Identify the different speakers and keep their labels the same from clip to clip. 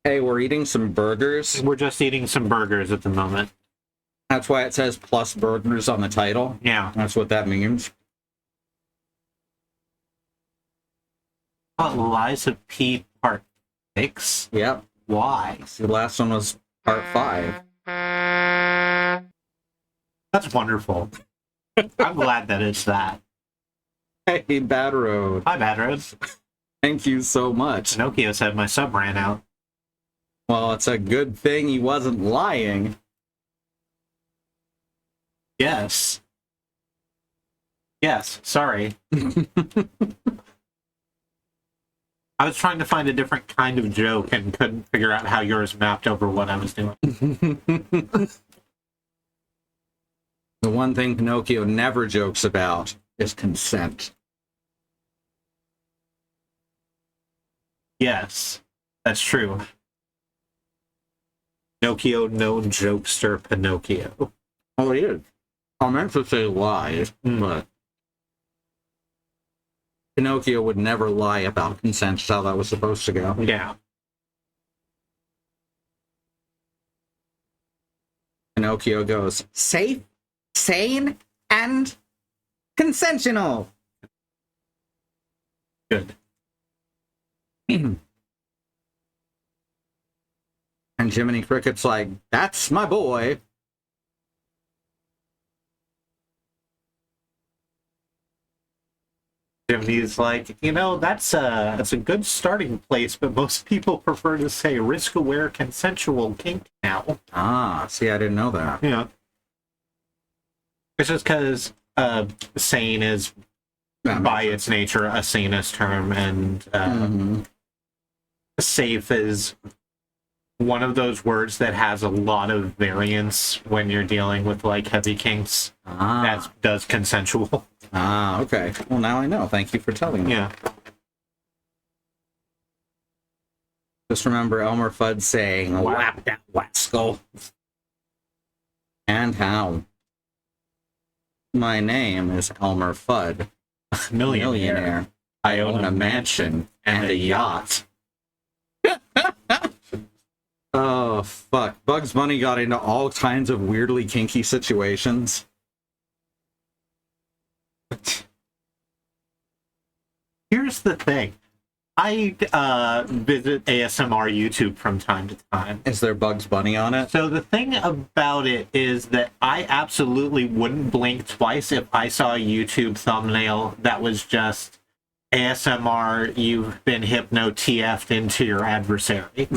Speaker 1: Hey, we're eating some burgers.
Speaker 2: We're just eating some burgers at the moment.
Speaker 1: That's why it says plus burgers on the title.
Speaker 2: Yeah.
Speaker 1: That's what that means.
Speaker 2: Liza P. Part 6?
Speaker 1: Yep.
Speaker 2: Why?
Speaker 1: The last one was part 5.
Speaker 2: That's wonderful. I'm glad that it's that.
Speaker 1: Hey, Bad Road.
Speaker 2: Hi, Bad Road.
Speaker 1: Thank you so much.
Speaker 2: Pinocchio said my sub ran out.
Speaker 1: Well, it's a good thing he wasn't lying.
Speaker 2: Yes. Yes, sorry. I was trying to find a different kind of joke and couldn't figure out how yours mapped over what I was doing.
Speaker 1: The one thing Pinocchio never jokes about is consent.
Speaker 2: Yes, that's true. Pinocchio, no jokester Pinocchio.
Speaker 1: Oh, he is. I meant to say lie, but Pinocchio would never lie about consent. That's how that was supposed to go.
Speaker 2: Yeah.
Speaker 1: Pinocchio goes, safe, sane, and consensual.
Speaker 2: Good.
Speaker 1: And Jiminy Cricket's like, that's my boy.
Speaker 2: Jiminy's like, you know, that's a good starting place, but most people prefer to say risk-aware consensual kink now.
Speaker 1: Ah, see, I didn't know that.
Speaker 2: Yeah. It's just because sane is, by its nature, a sanest term, and safe is one of those words that has a lot of variance when you're dealing with, like, heavy kinks. That does consensual.
Speaker 1: Ah, okay. Well, now I know. Thank you for telling me.
Speaker 2: Yeah.
Speaker 1: Just remember Elmer Fudd saying, whap that wascal. And how? My name is Elmer Fudd. Millionaire. I own a mansion and a yacht. Oh, fuck. Bugs Bunny got into all kinds of weirdly kinky situations.
Speaker 2: Here's the thing. I visit ASMR YouTube from time to time.
Speaker 1: Is there Bugs Bunny on it?
Speaker 2: So the thing about it is that I absolutely wouldn't blink twice if I saw a YouTube thumbnail that was just ASMR, you've been hypno-TF'd into your adversary.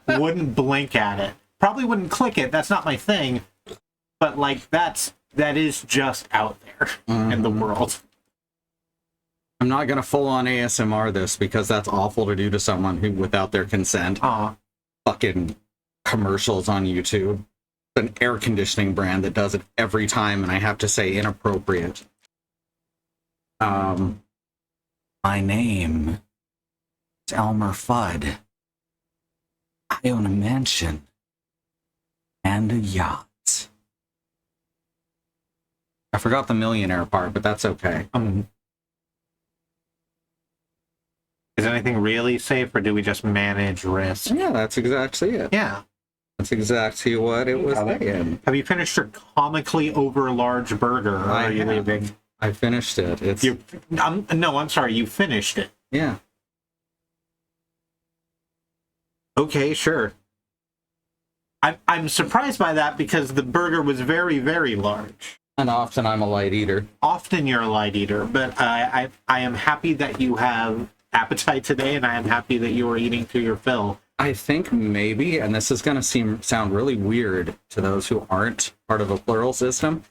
Speaker 2: Wouldn't blink at it. Probably wouldn't click it. That's not my thing. But, like, that is just out there in the world.
Speaker 1: I'm not gonna full-on ASMR this because that's awful to do to someone who, without their consent. Fucking commercials on YouTube. It's an air conditioning brand that does it every time, and I have to say inappropriate. My name is Elmer Fudd. I own a mansion and a yacht. I forgot the millionaire part, but that's okay.
Speaker 2: Is anything really safe, or do we just manage risk?
Speaker 1: Yeah, that's exactly it.
Speaker 2: Yeah.
Speaker 1: That's exactly what it was saying.
Speaker 2: Have you finished your comically over-large burger, or are you leaving?
Speaker 1: I finished it.
Speaker 2: No, I'm sorry, you finished it.
Speaker 1: Yeah.
Speaker 2: Okay, sure. I'm surprised by that because the burger was very, very large.
Speaker 1: And often I'm a light eater.
Speaker 2: Often you're a light eater, but I am happy that you have appetite today, and I am happy that you are eating to your fill.
Speaker 1: I think maybe, and this is going to sound really weird to those who aren't part of a plural system,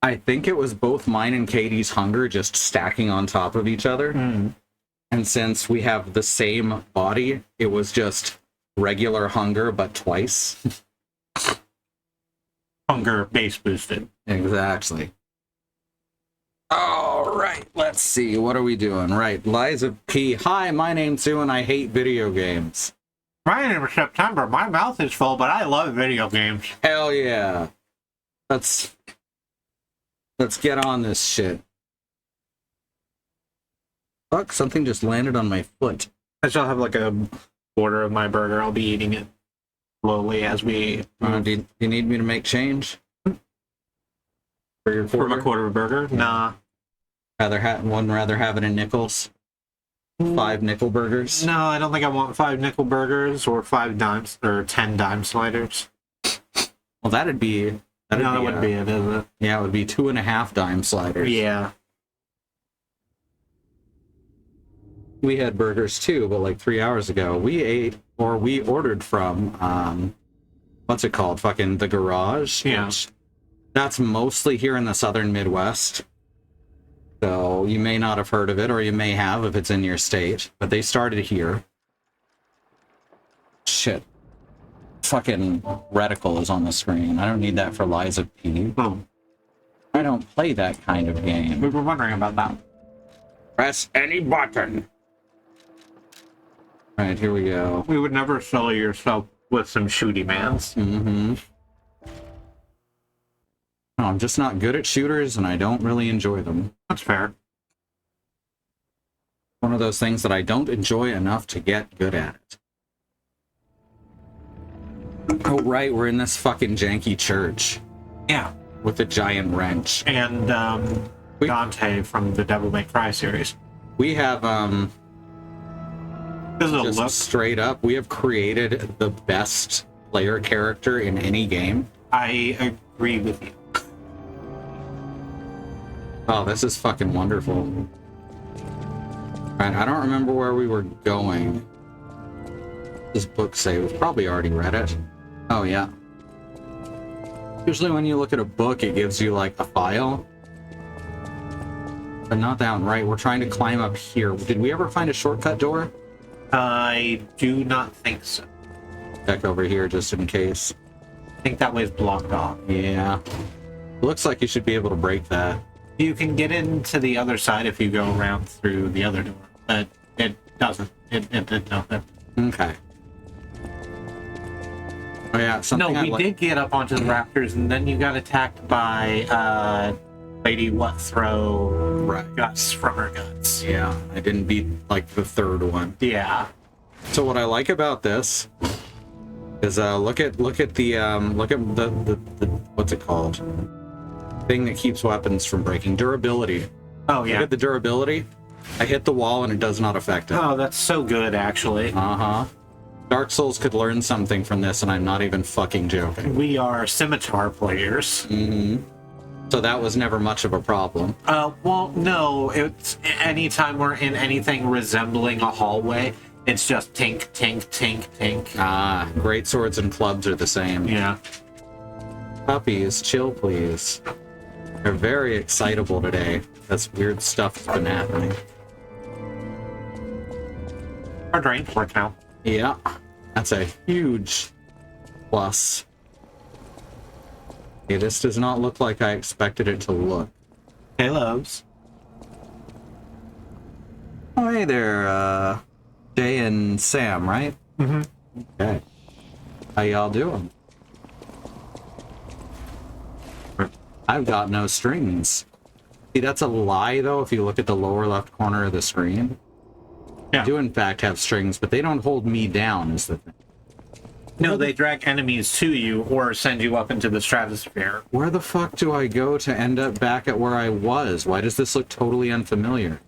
Speaker 1: I think it was both mine and Katie's hunger just stacking on top of each other. And since we have the same body, it was just regular hunger, but twice.
Speaker 2: Hunger base boosted.
Speaker 1: Exactly. All right, let's see. What are we doing? Right, Liza P. Hi, my name's Sue, and I hate video games.
Speaker 2: My name is September. My mouth is full, but I love video games.
Speaker 1: Hell yeah. Let's get on this shit. Fuck, something just landed on my foot.
Speaker 2: I still have like a quarter of my burger. I'll be eating it slowly as we
Speaker 1: Do you need me to make change? For your
Speaker 2: from
Speaker 1: quarter?
Speaker 2: a quarter of a burger. Nah,
Speaker 1: One rather have it in nickels. 5 nickel burgers.
Speaker 2: no, I don't think I want 5 nickel burgers or 5 dimes or 10 dime sliders.
Speaker 1: Well, that'd be.
Speaker 2: No, that wouldn't be it, is it?
Speaker 1: Yeah, it would be 2.5 dime sliders.
Speaker 2: Yeah.
Speaker 1: We had burgers too, but like 3 hours ago, we ordered from what's it called? Fucking the Garage.
Speaker 2: Yeah.
Speaker 1: That's mostly here in the southern Midwest. So you may not have heard of it, or you may have if it's in your state. But they started here. Shit. Fucking reticle is on the screen. I don't need that for Liza P.
Speaker 2: Oh,
Speaker 1: I don't play that kind of
Speaker 2: we
Speaker 1: game.
Speaker 2: were wondering about that.
Speaker 1: Press any button. Alright, here we go.
Speaker 2: We would never sell yourself with some shooty mans.
Speaker 1: Mm-hmm. No, I'm just not good at shooters, and I don't really enjoy them.
Speaker 2: That's fair.
Speaker 1: One of those things that I don't enjoy enough to get good at it. Oh, right, we're in this fucking janky church
Speaker 2: Yeah.
Speaker 1: with a giant wrench.
Speaker 2: And Dante from the Devil May Cry series.
Speaker 1: We have,
Speaker 2: This is a
Speaker 1: just
Speaker 2: look.
Speaker 1: straight up, we have created the best player character in any game.
Speaker 2: I agree with you.
Speaker 1: Oh, this is fucking wonderful. Right, I don't remember where we were going. This book say we've probably already read it. Oh yeah. Usually when you look at a book, it gives you like a file. But not that one, right? We're trying to climb up here. Did we ever find a shortcut door?
Speaker 2: I do not think so.
Speaker 1: Check over here just in case.
Speaker 2: I think that way's blocked off.
Speaker 1: Yeah. Looks like you should be able to break that.
Speaker 2: You can get into the other side if you go around through the other door, but it doesn't. It did nothing.
Speaker 1: Okay. Oh yeah, something
Speaker 2: No, we did get up onto the raptors, and then you got attacked by Lady What Throw
Speaker 1: Right.
Speaker 2: guts from her guts.
Speaker 1: Yeah, I didn't beat like the third one.
Speaker 2: Yeah.
Speaker 1: So what I like about this is look at the what's it called? Thing that keeps weapons from breaking. Durability.
Speaker 2: Oh
Speaker 1: Look
Speaker 2: yeah.
Speaker 1: at the durability. I hit the wall and it does not affect it.
Speaker 2: Oh, that's so good, actually.
Speaker 1: Uh-huh. Dark Souls could learn something from this, and I'm not even fucking joking.
Speaker 2: We are scimitar players.
Speaker 1: Mm-hmm. So that was never much of a problem.
Speaker 2: Well, no. It's anytime we're in anything resembling a hallway, it's just tink, tink, tink, tink.
Speaker 1: Ah, great swords and clubs are the same.
Speaker 2: Yeah.
Speaker 1: Puppies, chill please. They're very excitable today. That's weird stuff that's been happening.
Speaker 2: Our drain's working out.
Speaker 1: Yeah, that's a huge plus. Okay, this does not look like I expected it to look.
Speaker 2: Hey, loves.
Speaker 1: Oh, hey there, Jay and Sam, right?
Speaker 2: Mm-hmm.
Speaker 1: Okay. How y'all doing? I've got no strings. See, that's a lie, though, if you look at the lower left corner of the screen.
Speaker 2: Yeah.
Speaker 1: I do, in fact, have strings, but they don't hold me down, is the thing.
Speaker 2: No, they drag enemies to you or send you up into the stratosphere.
Speaker 1: Where the fuck do I go to end up back at where I was? Why does this look totally unfamiliar?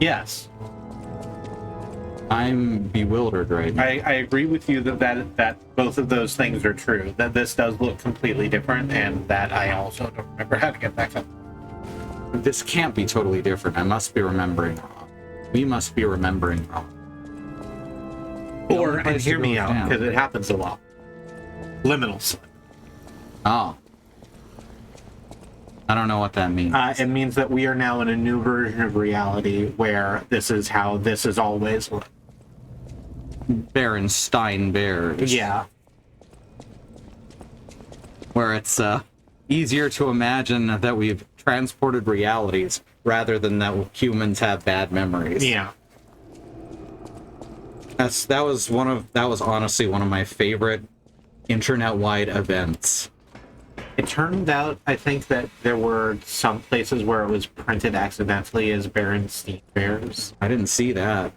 Speaker 2: Yes.
Speaker 1: I'm bewildered right now.
Speaker 2: I agree with you that both of those things are true. That this does look completely different, and that I also don't remember how to get back up.
Speaker 1: This can't be totally different. I must be remembering wrong. We must be remembering wrong. The
Speaker 2: Or,
Speaker 1: only
Speaker 2: and
Speaker 1: place
Speaker 2: hear
Speaker 1: to
Speaker 2: me
Speaker 1: go
Speaker 2: out,
Speaker 1: down-
Speaker 2: because it happens a lot. Liminal slip.
Speaker 1: Oh. I don't know what that means.
Speaker 2: It means that we are now in a new version of reality where this is how this is always looked.
Speaker 1: Berenstein Bears.
Speaker 2: Yeah.
Speaker 1: Where it's easier to imagine that we've transported realities rather than that humans have bad memories.
Speaker 2: Yeah.
Speaker 1: That was honestly one of my favorite internet-wide events
Speaker 2: It turned out, I think, that there were some places where it was printed accidentally as Berenstein Bears.
Speaker 1: I didn't see that.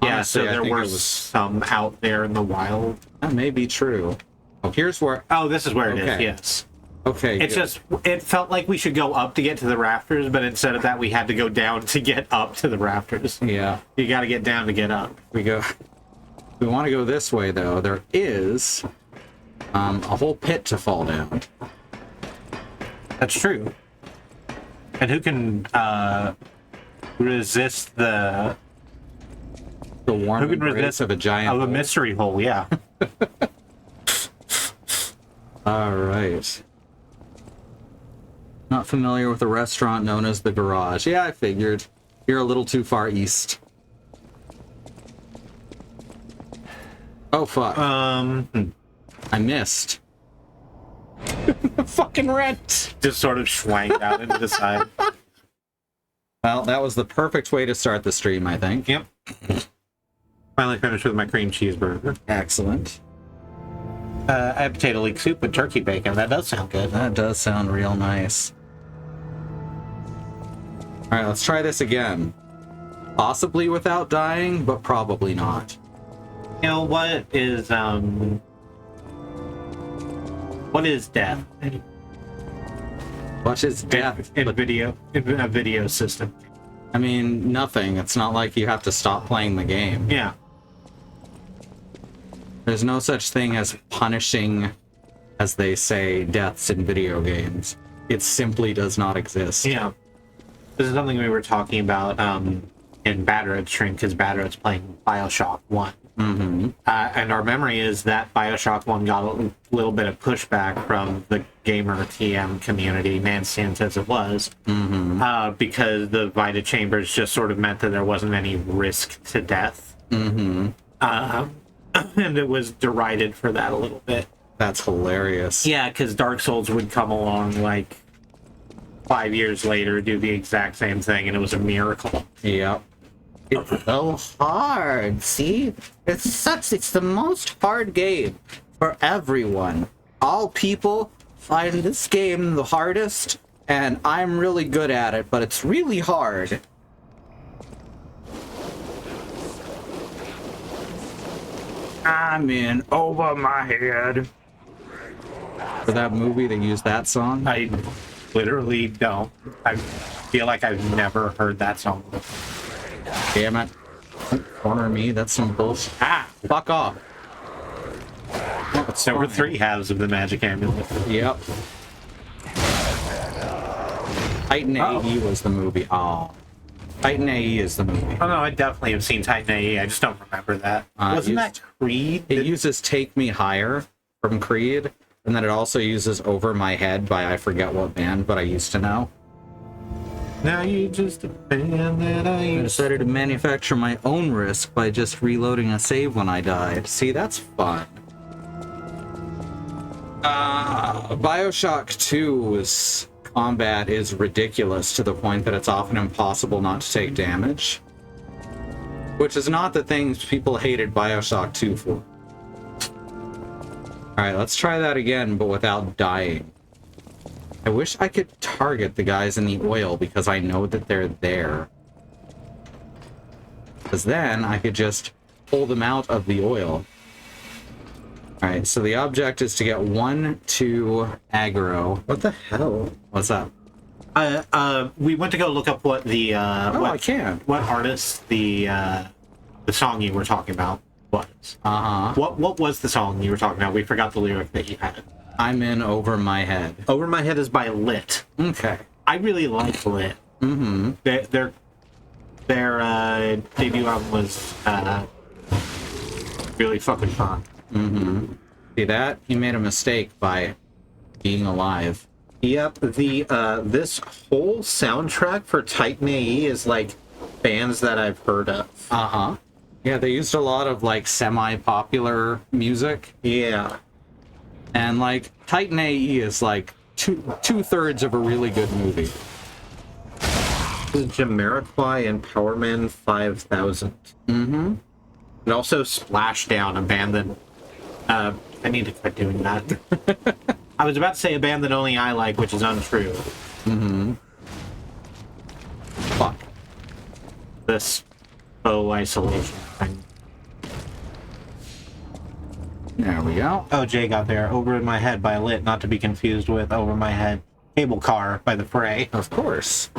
Speaker 2: Yeah,
Speaker 1: Honestly,
Speaker 2: so
Speaker 1: I
Speaker 2: there
Speaker 1: think
Speaker 2: were
Speaker 1: it was...
Speaker 2: some out there in the wild.
Speaker 1: That may be true. Oh, here's where...
Speaker 2: Oh, this is where it is,
Speaker 1: Okay.
Speaker 2: yes.
Speaker 1: Okay.
Speaker 2: It's just, it felt like we should go up to get to the rafters, but instead of that, we had to go down to get up to the rafters.
Speaker 1: Yeah.
Speaker 2: You gotta get down to get up.
Speaker 1: We want to go this way, though. There is a whole pit to fall down.
Speaker 2: That's true. And who can resist the
Speaker 1: warm
Speaker 2: who can
Speaker 1: embrace
Speaker 2: resist
Speaker 1: of a giant
Speaker 2: of a
Speaker 1: hole.
Speaker 2: mystery hole? Yeah.
Speaker 1: All right. Not familiar with a restaurant known as the Garage. Yeah, I figured. You're a little too far east. Oh, fuck. I missed. Fucking rent!
Speaker 2: Just sort of schwanked out into the side.
Speaker 1: Well, that was the perfect way to start the stream, I think.
Speaker 2: Yep. Finally finished with my cream cheeseburger.
Speaker 1: Excellent.
Speaker 2: I had potato leek soup with turkey bacon. That does sound good.
Speaker 1: That does sound real nice. Alright, let's try this again. Possibly without dying, but probably not.
Speaker 2: You know, what is death
Speaker 1: What is death?
Speaker 2: in a video system?
Speaker 1: I mean, nothing. It's not like you have to stop playing the game.
Speaker 2: Yeah.
Speaker 1: There's no such thing as punishing, as they say, deaths in video games. It simply does not exist.
Speaker 2: Yeah. This is something we were talking about in Badroad's stream, because Badroad's playing Bioshock 1.
Speaker 1: Mm-hmm.
Speaker 2: And our memory is that Bioshock 1 got a little bit of pushback from the gamer TM community, Manstant as it was, because the Vita Chambers just sort of meant that there wasn't any risk to death.
Speaker 1: Mm-hmm.
Speaker 2: And it was derided for that a little bit.
Speaker 1: That's hilarious.
Speaker 2: Yeah, because Dark Souls would come along like 5 years later, do the exact same thing, and it was a miracle.
Speaker 1: Yep. It's so hard, see? It's the most hard game for everyone. All people find this game the hardest, and I'm really good at it, but it's really hard. I'm in over my head. For that movie, they used that song?
Speaker 2: I literally don't. I feel like I've never heard that song before.
Speaker 1: Damn it. Corner me, that's some bullshit. Ah, fuck off.
Speaker 2: There were 3 halves of the magic amulet.
Speaker 1: Yep. Titan AE was the movie. Oh. Titan AE is the movie.
Speaker 2: Oh no, I definitely have seen Titan AE. I just don't remember that. Wasn't that Creed?
Speaker 1: It uses Take Me Higher from Creed, and then it also uses Over My Head by I forget what band, but I used to know.
Speaker 2: Now you just a band that I
Speaker 1: I
Speaker 2: used to...
Speaker 1: decided to manufacture my own risk by just reloading a save when I died. See, that's fun. Bioshock 2's combat is ridiculous to the point that it's often impossible not to take damage. Which is not the things people hated Bioshock 2 for. Alright, let's try that again, but without dying. I wish I could target the guys in the oil because I know that they're there. Because then I could just pull them out of the oil. Alright, so the object is to get 1 to aggro.
Speaker 2: What the hell?
Speaker 1: What's up?
Speaker 2: We went to go look up what the
Speaker 1: I can.
Speaker 2: what artist the song you were talking about was.
Speaker 1: Uh-huh.
Speaker 2: What was the song you were talking about? We forgot the lyric that you had.
Speaker 1: I'm in Over My Head.
Speaker 2: Over My Head is by Lit.
Speaker 1: Okay.
Speaker 2: I really like Lit.
Speaker 1: Mm-hmm.
Speaker 2: Their debut album was really fucking fun.
Speaker 1: Mm-hmm. See that? He made a mistake by being alive.
Speaker 2: Yep, the this whole soundtrack for Titan AE is like bands that I've heard of.
Speaker 1: Uh-huh. Yeah, they used a lot of like semi-popular music.
Speaker 2: Yeah.
Speaker 1: And like Titan AE is like two-thirds of a really good movie.
Speaker 2: This is Jamiroquai and Powerman 5000.
Speaker 1: Mm-hmm.
Speaker 2: And also Splashdown, a band that I need to quit doing that. I was about to say a band that only I like, which is untrue.
Speaker 1: Mm-hmm. Fuck.
Speaker 2: This faux isolation thing.
Speaker 1: There we go.
Speaker 2: Oh, Jay got there. Over in my head by Lit, not to be confused with Over My Head Cable Car by The Fray.
Speaker 1: Of course.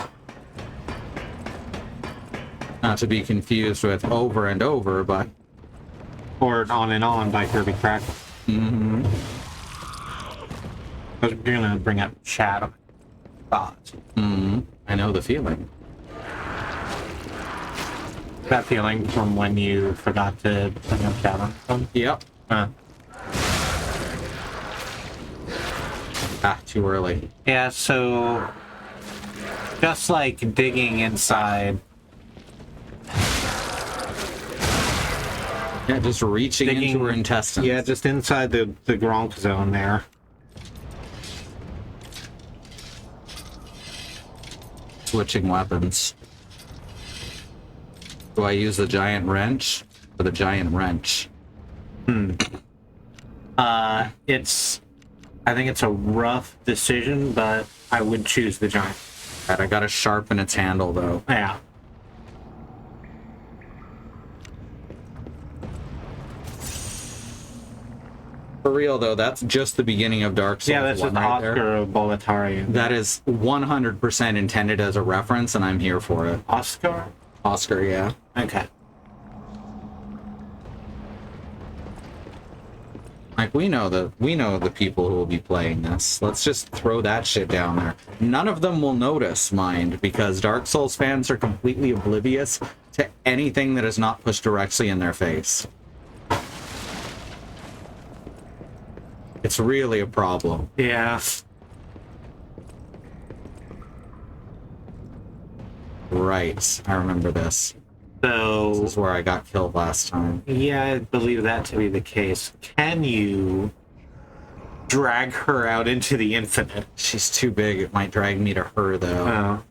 Speaker 1: Not to be confused with Over and Over, but...
Speaker 2: Or On and On by Kirby Crackle.
Speaker 1: Mm-hmm.
Speaker 2: I was gonna bring up chat thoughts.
Speaker 1: Mm-hmm. I know the feeling.
Speaker 2: That feeling from when you forgot to bring up chat on phone?
Speaker 1: Yep. Too early.
Speaker 2: Yeah, so... Just like digging inside...
Speaker 1: Yeah, just reaching
Speaker 2: Digging,
Speaker 1: into her intestines.
Speaker 2: Yeah, just inside the Gronk zone there.
Speaker 1: Switching weapons. Do I use the giant wrench or the giant wrench?
Speaker 2: I think it's a rough decision, but I would choose the giant.
Speaker 1: Right, I gotta sharpen its handle though.
Speaker 2: Yeah.
Speaker 1: For real though, that's just the beginning of Dark Souls.
Speaker 2: Yeah, that's just
Speaker 1: right
Speaker 2: Oscar
Speaker 1: there.
Speaker 2: of Boletari.
Speaker 1: That is 100% intended as a reference, and I'm here for it.
Speaker 2: Oscar?
Speaker 1: Oscar, yeah.
Speaker 2: Okay.
Speaker 1: Like we know the people who will be playing this. Let's just throw that shit down there. None of them will notice, mind, because Dark Souls fans are completely oblivious to anything that is not pushed directly in their face. It's really a problem.
Speaker 2: Yeah.
Speaker 1: Right, I remember this.
Speaker 2: So...
Speaker 1: This is where I got killed last time.
Speaker 2: Yeah, I believe that to be the case. Can you drag her out into the infinite?
Speaker 1: She's too big, it might drag me to her, though.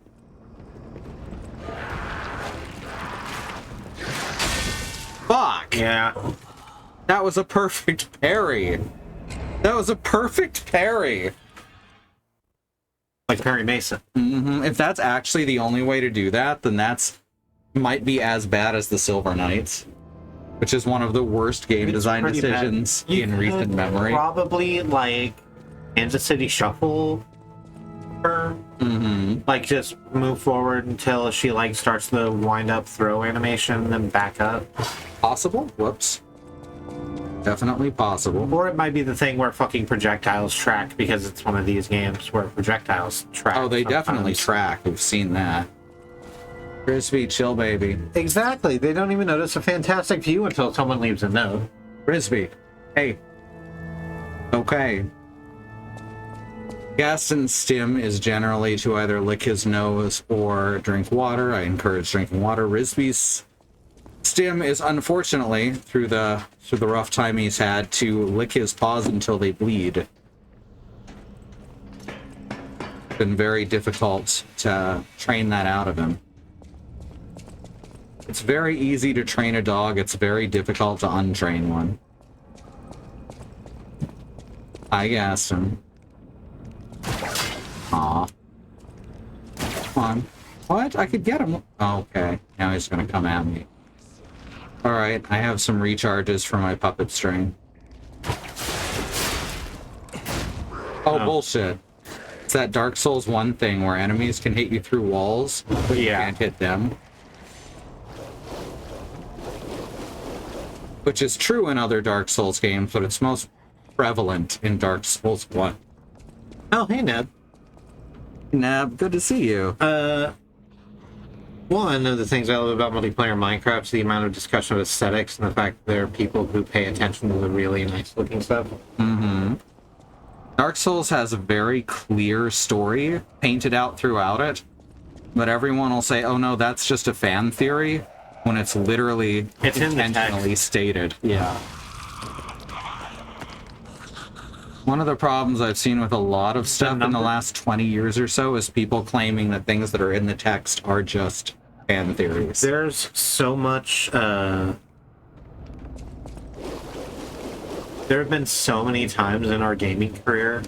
Speaker 2: Oh.
Speaker 1: Fuck!
Speaker 2: Yeah.
Speaker 1: That was a perfect parry! That was a perfect parry!
Speaker 2: Like Perry Mason.
Speaker 1: Mm-hmm. If that's actually the only way to do that, then that's might be as bad as the Silver Knights, which is one of the worst game design decisions in recent memory.
Speaker 2: Probably like Kansas City Shuffle her.
Speaker 1: Mm-hmm.
Speaker 2: Like just move forward until she like starts the wind up throw animation, then back up.
Speaker 1: Possible? Whoops. Definitely possible.
Speaker 2: Or it might be the thing where fucking projectiles track, because it's one of these games where projectiles track.
Speaker 1: Oh, they
Speaker 2: sometimes.
Speaker 1: definitely track. We've seen that. Frisbee, chill, baby.
Speaker 2: Exactly. They don't even notice a fantastic view until someone leaves a note.
Speaker 1: Frisbee. Hey. Okay. Gaston's stim is generally to either lick his nose or drink water. I encourage drinking water. Risby's stim is unfortunately, through the rough time he's had, to lick his paws until they bleed. Been very difficult to train that out of him. It's very easy to train a dog. It's very difficult to untrain one. I gassed him. Aw. Come on. What? I could get him. Oh, okay. Now he's gonna come at me. Alright, I have some recharges for my puppet string. Oh, bullshit. It's that Dark Souls 1 thing where enemies can hit you through walls, but you can't hit them. Which is true in other Dark Souls games, but it's most prevalent in Dark Souls 1.
Speaker 2: Oh, hey, Neb.
Speaker 1: Neb, good to see you.
Speaker 2: One of the things I love about multiplayer Minecraft is the amount of discussion of aesthetics and the fact that there are people who pay attention to the really nice looking stuff.
Speaker 1: Mm-hmm. Dark Souls has a very clear story painted out throughout it, but everyone will say, oh no, that's just a fan theory, when it's literally intentionally stated.
Speaker 2: Yeah.
Speaker 1: One of the problems I've seen with a lot of stuff in the last 20 years or so is people claiming that things that are in the text are just fan theories.
Speaker 2: There's so much, there have been so many times in our gaming career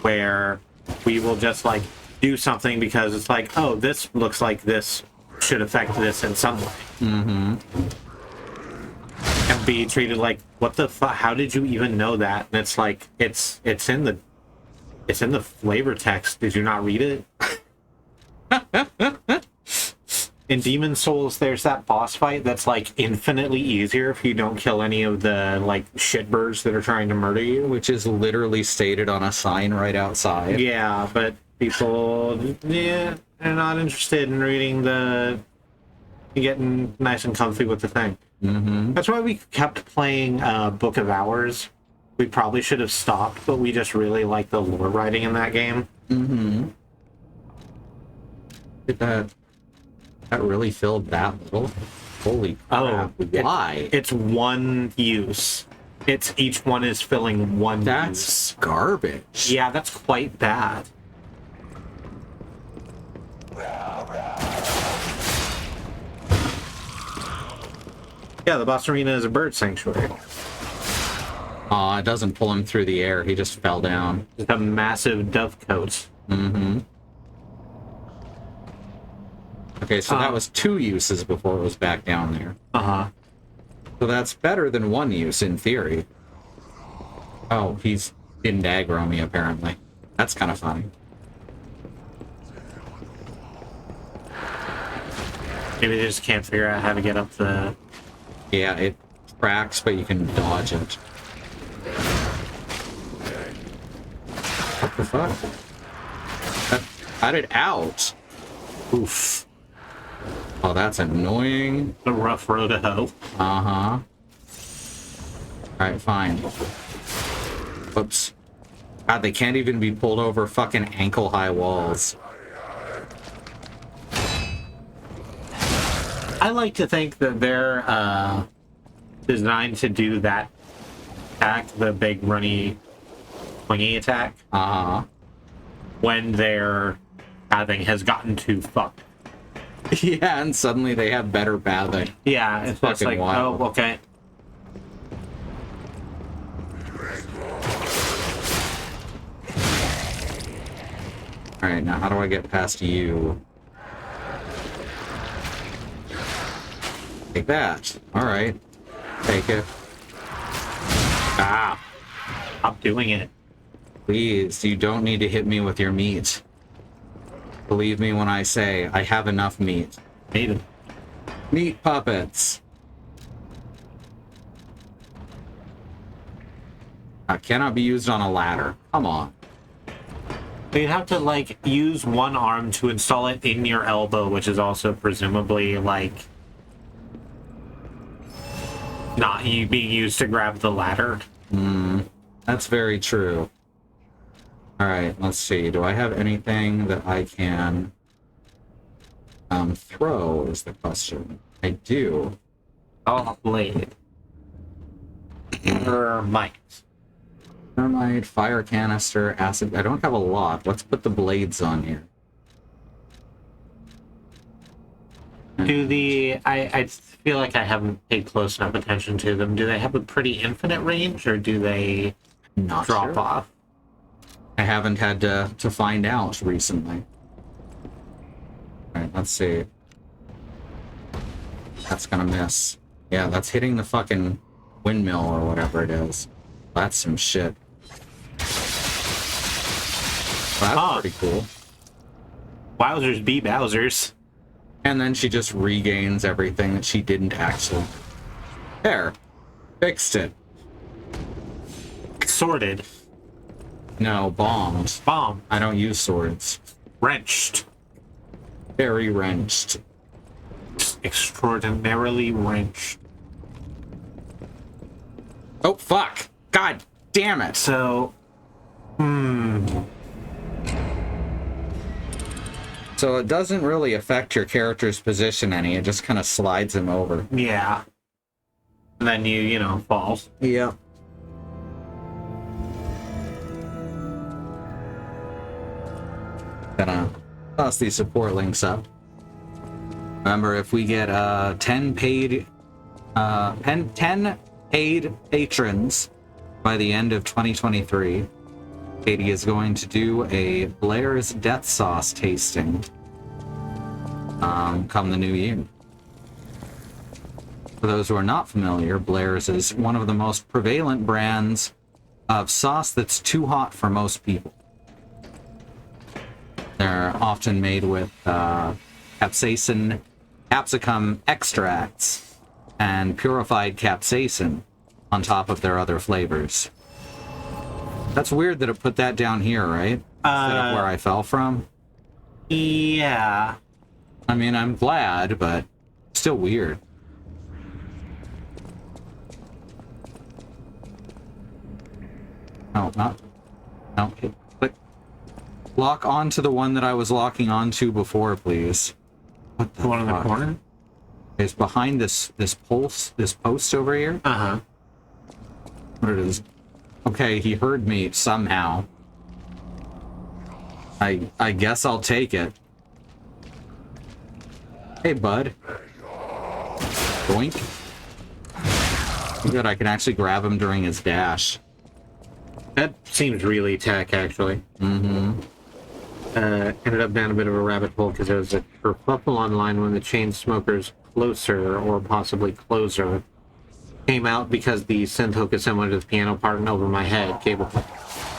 Speaker 2: where we will just like do something because it's like, oh, this looks like this should affect this in some way.
Speaker 1: Mm-hmm.
Speaker 2: And be treated like, what the fuck? How did you even know that? And it's like, it's in the flavor text. Did you not read it? In Demon Souls, there's that boss fight that's like infinitely easier if you don't kill any of the like shitbirds that are trying to murder you.
Speaker 1: Which is literally stated on a sign right outside.
Speaker 2: Yeah, but people, they're not interested in reading getting nice and comfy with the thing.
Speaker 1: Mm-hmm.
Speaker 2: That's why we kept playing Book of Hours. We probably should have stopped, but we just really like the lore writing in that game.
Speaker 1: Mm-hmm. Did that really filled that little? Holy crap. Why?
Speaker 2: It's one use. Each one is filling one use.
Speaker 1: That's garbage.
Speaker 2: Yeah, that's quite bad. Yeah, the boss arena is a bird sanctuary.
Speaker 1: Aw, it doesn't pull him through the air. He just fell down.
Speaker 2: Just a massive dovecote.
Speaker 1: Mm-hmm. Okay, so that was 2 uses before it was back down there.
Speaker 2: Uh-huh.
Speaker 1: So that's better than 1 use, in theory. Oh, he's didn't aggro me, apparently. That's kind of funny.
Speaker 2: Maybe they just can't figure out how to get up the...
Speaker 1: Yeah, it cracks, but you can dodge it. What the fuck? That got it out. Oof. Oh, that's annoying.
Speaker 2: The rough road to hoe.
Speaker 1: Uh-huh. Alright, fine. Whoops. God, they can't even be pulled over fucking ankle-high walls.
Speaker 2: I like to think that they're designed to do that attack, the big runny, swingy attack, when their pathing has gotten too fucked.
Speaker 1: Yeah, and suddenly they have better pathing.
Speaker 2: Yeah, it's just
Speaker 1: fucking
Speaker 2: like,
Speaker 1: wild.
Speaker 2: oh, okay.
Speaker 1: Alright, now how do I get past you? Take that. Alright. Take it. Ah!
Speaker 2: Stop doing it.
Speaker 1: Please, you don't need to hit me with your meat. Believe me when I say I have enough meat.
Speaker 2: Made
Speaker 1: Meat puppets! Cannot be used on a ladder. Come on.
Speaker 2: You'd have to, like, use one arm to install it in your elbow, which is also presumably, like, not being used to grab the ladder.
Speaker 1: That's very true. Alright, let's see. Do I have anything that I can throw is the question. I do.
Speaker 2: Oh, blade. Thermite.
Speaker 1: Thermite, fire canister, acid. I don't have a lot. Let's put the blades on here.
Speaker 2: Do the... I feel like I haven't paid close enough attention to them. Do they have a pretty infinite range, or do they
Speaker 1: Not
Speaker 2: drop
Speaker 1: sure.
Speaker 2: off?
Speaker 1: I haven't had to find out recently. Alright, let's see. That's gonna miss. Yeah, that's hitting the fucking windmill or whatever it is. That's some shit. Well, that's pretty cool.
Speaker 2: Wowzers be Bowsers.
Speaker 1: And then she just regains everything that she didn't actually... There. Fixed it.
Speaker 2: Sorted.
Speaker 1: No, bombed.
Speaker 2: Bomb.
Speaker 1: I don't use swords.
Speaker 2: Wrenched.
Speaker 1: Very wrenched.
Speaker 2: Extraordinarily wrenched.
Speaker 1: Oh, fuck! God damn it!
Speaker 2: So...
Speaker 1: So it doesn't really affect your character's position any, it just kind of slides him over.
Speaker 2: Yeah. And then you know, fall.
Speaker 1: Yep. Gonna toss these support links up. Remember, if we get 10 paid patrons by the end of 2023, Katie is going to do a Blair's Death Sauce tasting come the new year. For those who are not familiar, Blair's is one of the most prevalent brands of sauce that's too hot for most people. They're often made with capsaicin, capsicum extracts, and purified capsaicin on top of their other flavors. That's weird that it put that down here, right? Instead of where I fell from.
Speaker 2: Yeah.
Speaker 1: I mean, I'm glad, but still weird. No, not. No, click. Lock onto the one that I was locking onto before, please. What
Speaker 2: The one in the corner?
Speaker 1: It's behind this post over here.
Speaker 2: Uh-huh.
Speaker 1: What it is? Okay, he heard me somehow. I guess I'll take it. Hey, bud. Boink. Good, I can actually grab him during his dash.
Speaker 2: That seems really tech, actually.
Speaker 1: Mm-hmm.
Speaker 2: Ended up down a bit of a rabbit hole because there was a kerfuffle online when the chain smokers closer, or possibly closer, came out because the synth hook is similar to the piano part and over my head cable.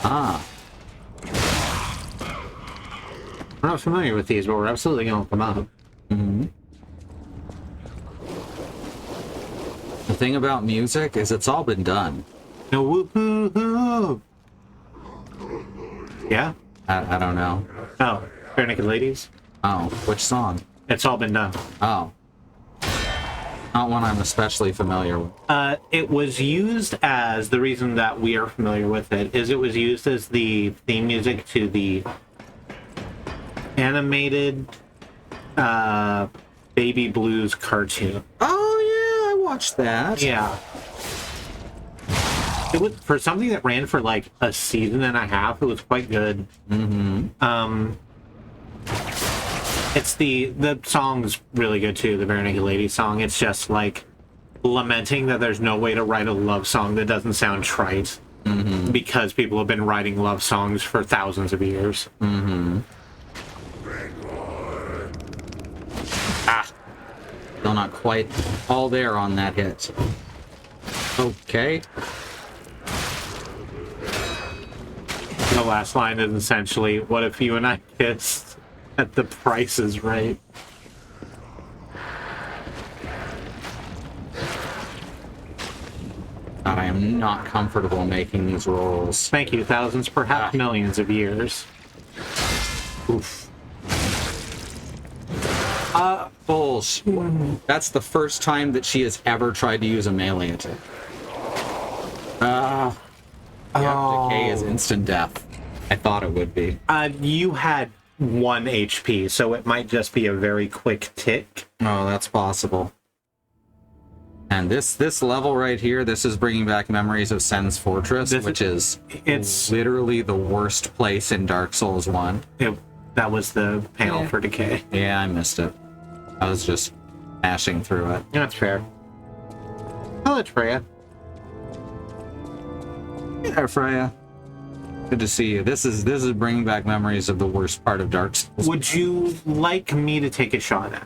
Speaker 1: Ah.
Speaker 2: We're not familiar with these, but we're absolutely going to come up.
Speaker 1: Mm-hmm. The thing about music is it's all been done.
Speaker 2: No, whoop, whoop, whoop. Yeah?
Speaker 1: I don't know.
Speaker 2: Oh, Bare Naked Ladies?
Speaker 1: Oh, which song?
Speaker 2: It's all been done.
Speaker 1: Oh. Not one I'm especially familiar with.
Speaker 2: It was used as, the reason that we are familiar with it, is it was used as the theme music to the animated Baby Blues cartoon.
Speaker 1: Oh, yeah, I watched that.
Speaker 2: Yeah. It was, for something that ran for like a season and a half, it was quite good.
Speaker 1: Mm-hmm.
Speaker 2: It's the song's really good too, the Bare Naked Ladies song. It's just like lamenting that there's no way to write a love song that doesn't sound trite.
Speaker 1: Mm-hmm.
Speaker 2: Because people have been writing love songs for thousands of years.
Speaker 1: Mm-hmm.
Speaker 2: Ah.
Speaker 1: Still not quite all there on that hit. Okay.
Speaker 2: The last line is essentially, what if you and I kissed at the Price is Right?
Speaker 1: I am not comfortable making these rolls.
Speaker 2: Thank you, thousands, perhaps millions of years.
Speaker 1: Oof. Bullshit. That's the first time that she has ever tried to use a melee attack. Decay is instant death. I thought it would be.
Speaker 2: You had 1 HP, so it might just be a very quick tick.
Speaker 1: Oh, that's possible. And this level right here, this is bringing back memories of Sen's Fortress, which is literally the worst place in Dark Souls 1.
Speaker 2: That was the panel for Decay.
Speaker 1: Yeah, I missed it. I was just mashing through it.
Speaker 2: Yeah, that's fair. Oh, that's Freya.
Speaker 1: Yeah, Freya. Good to see you. This is bringing back memories of the worst part of Dark Souls.
Speaker 2: Would you like me to take a shot at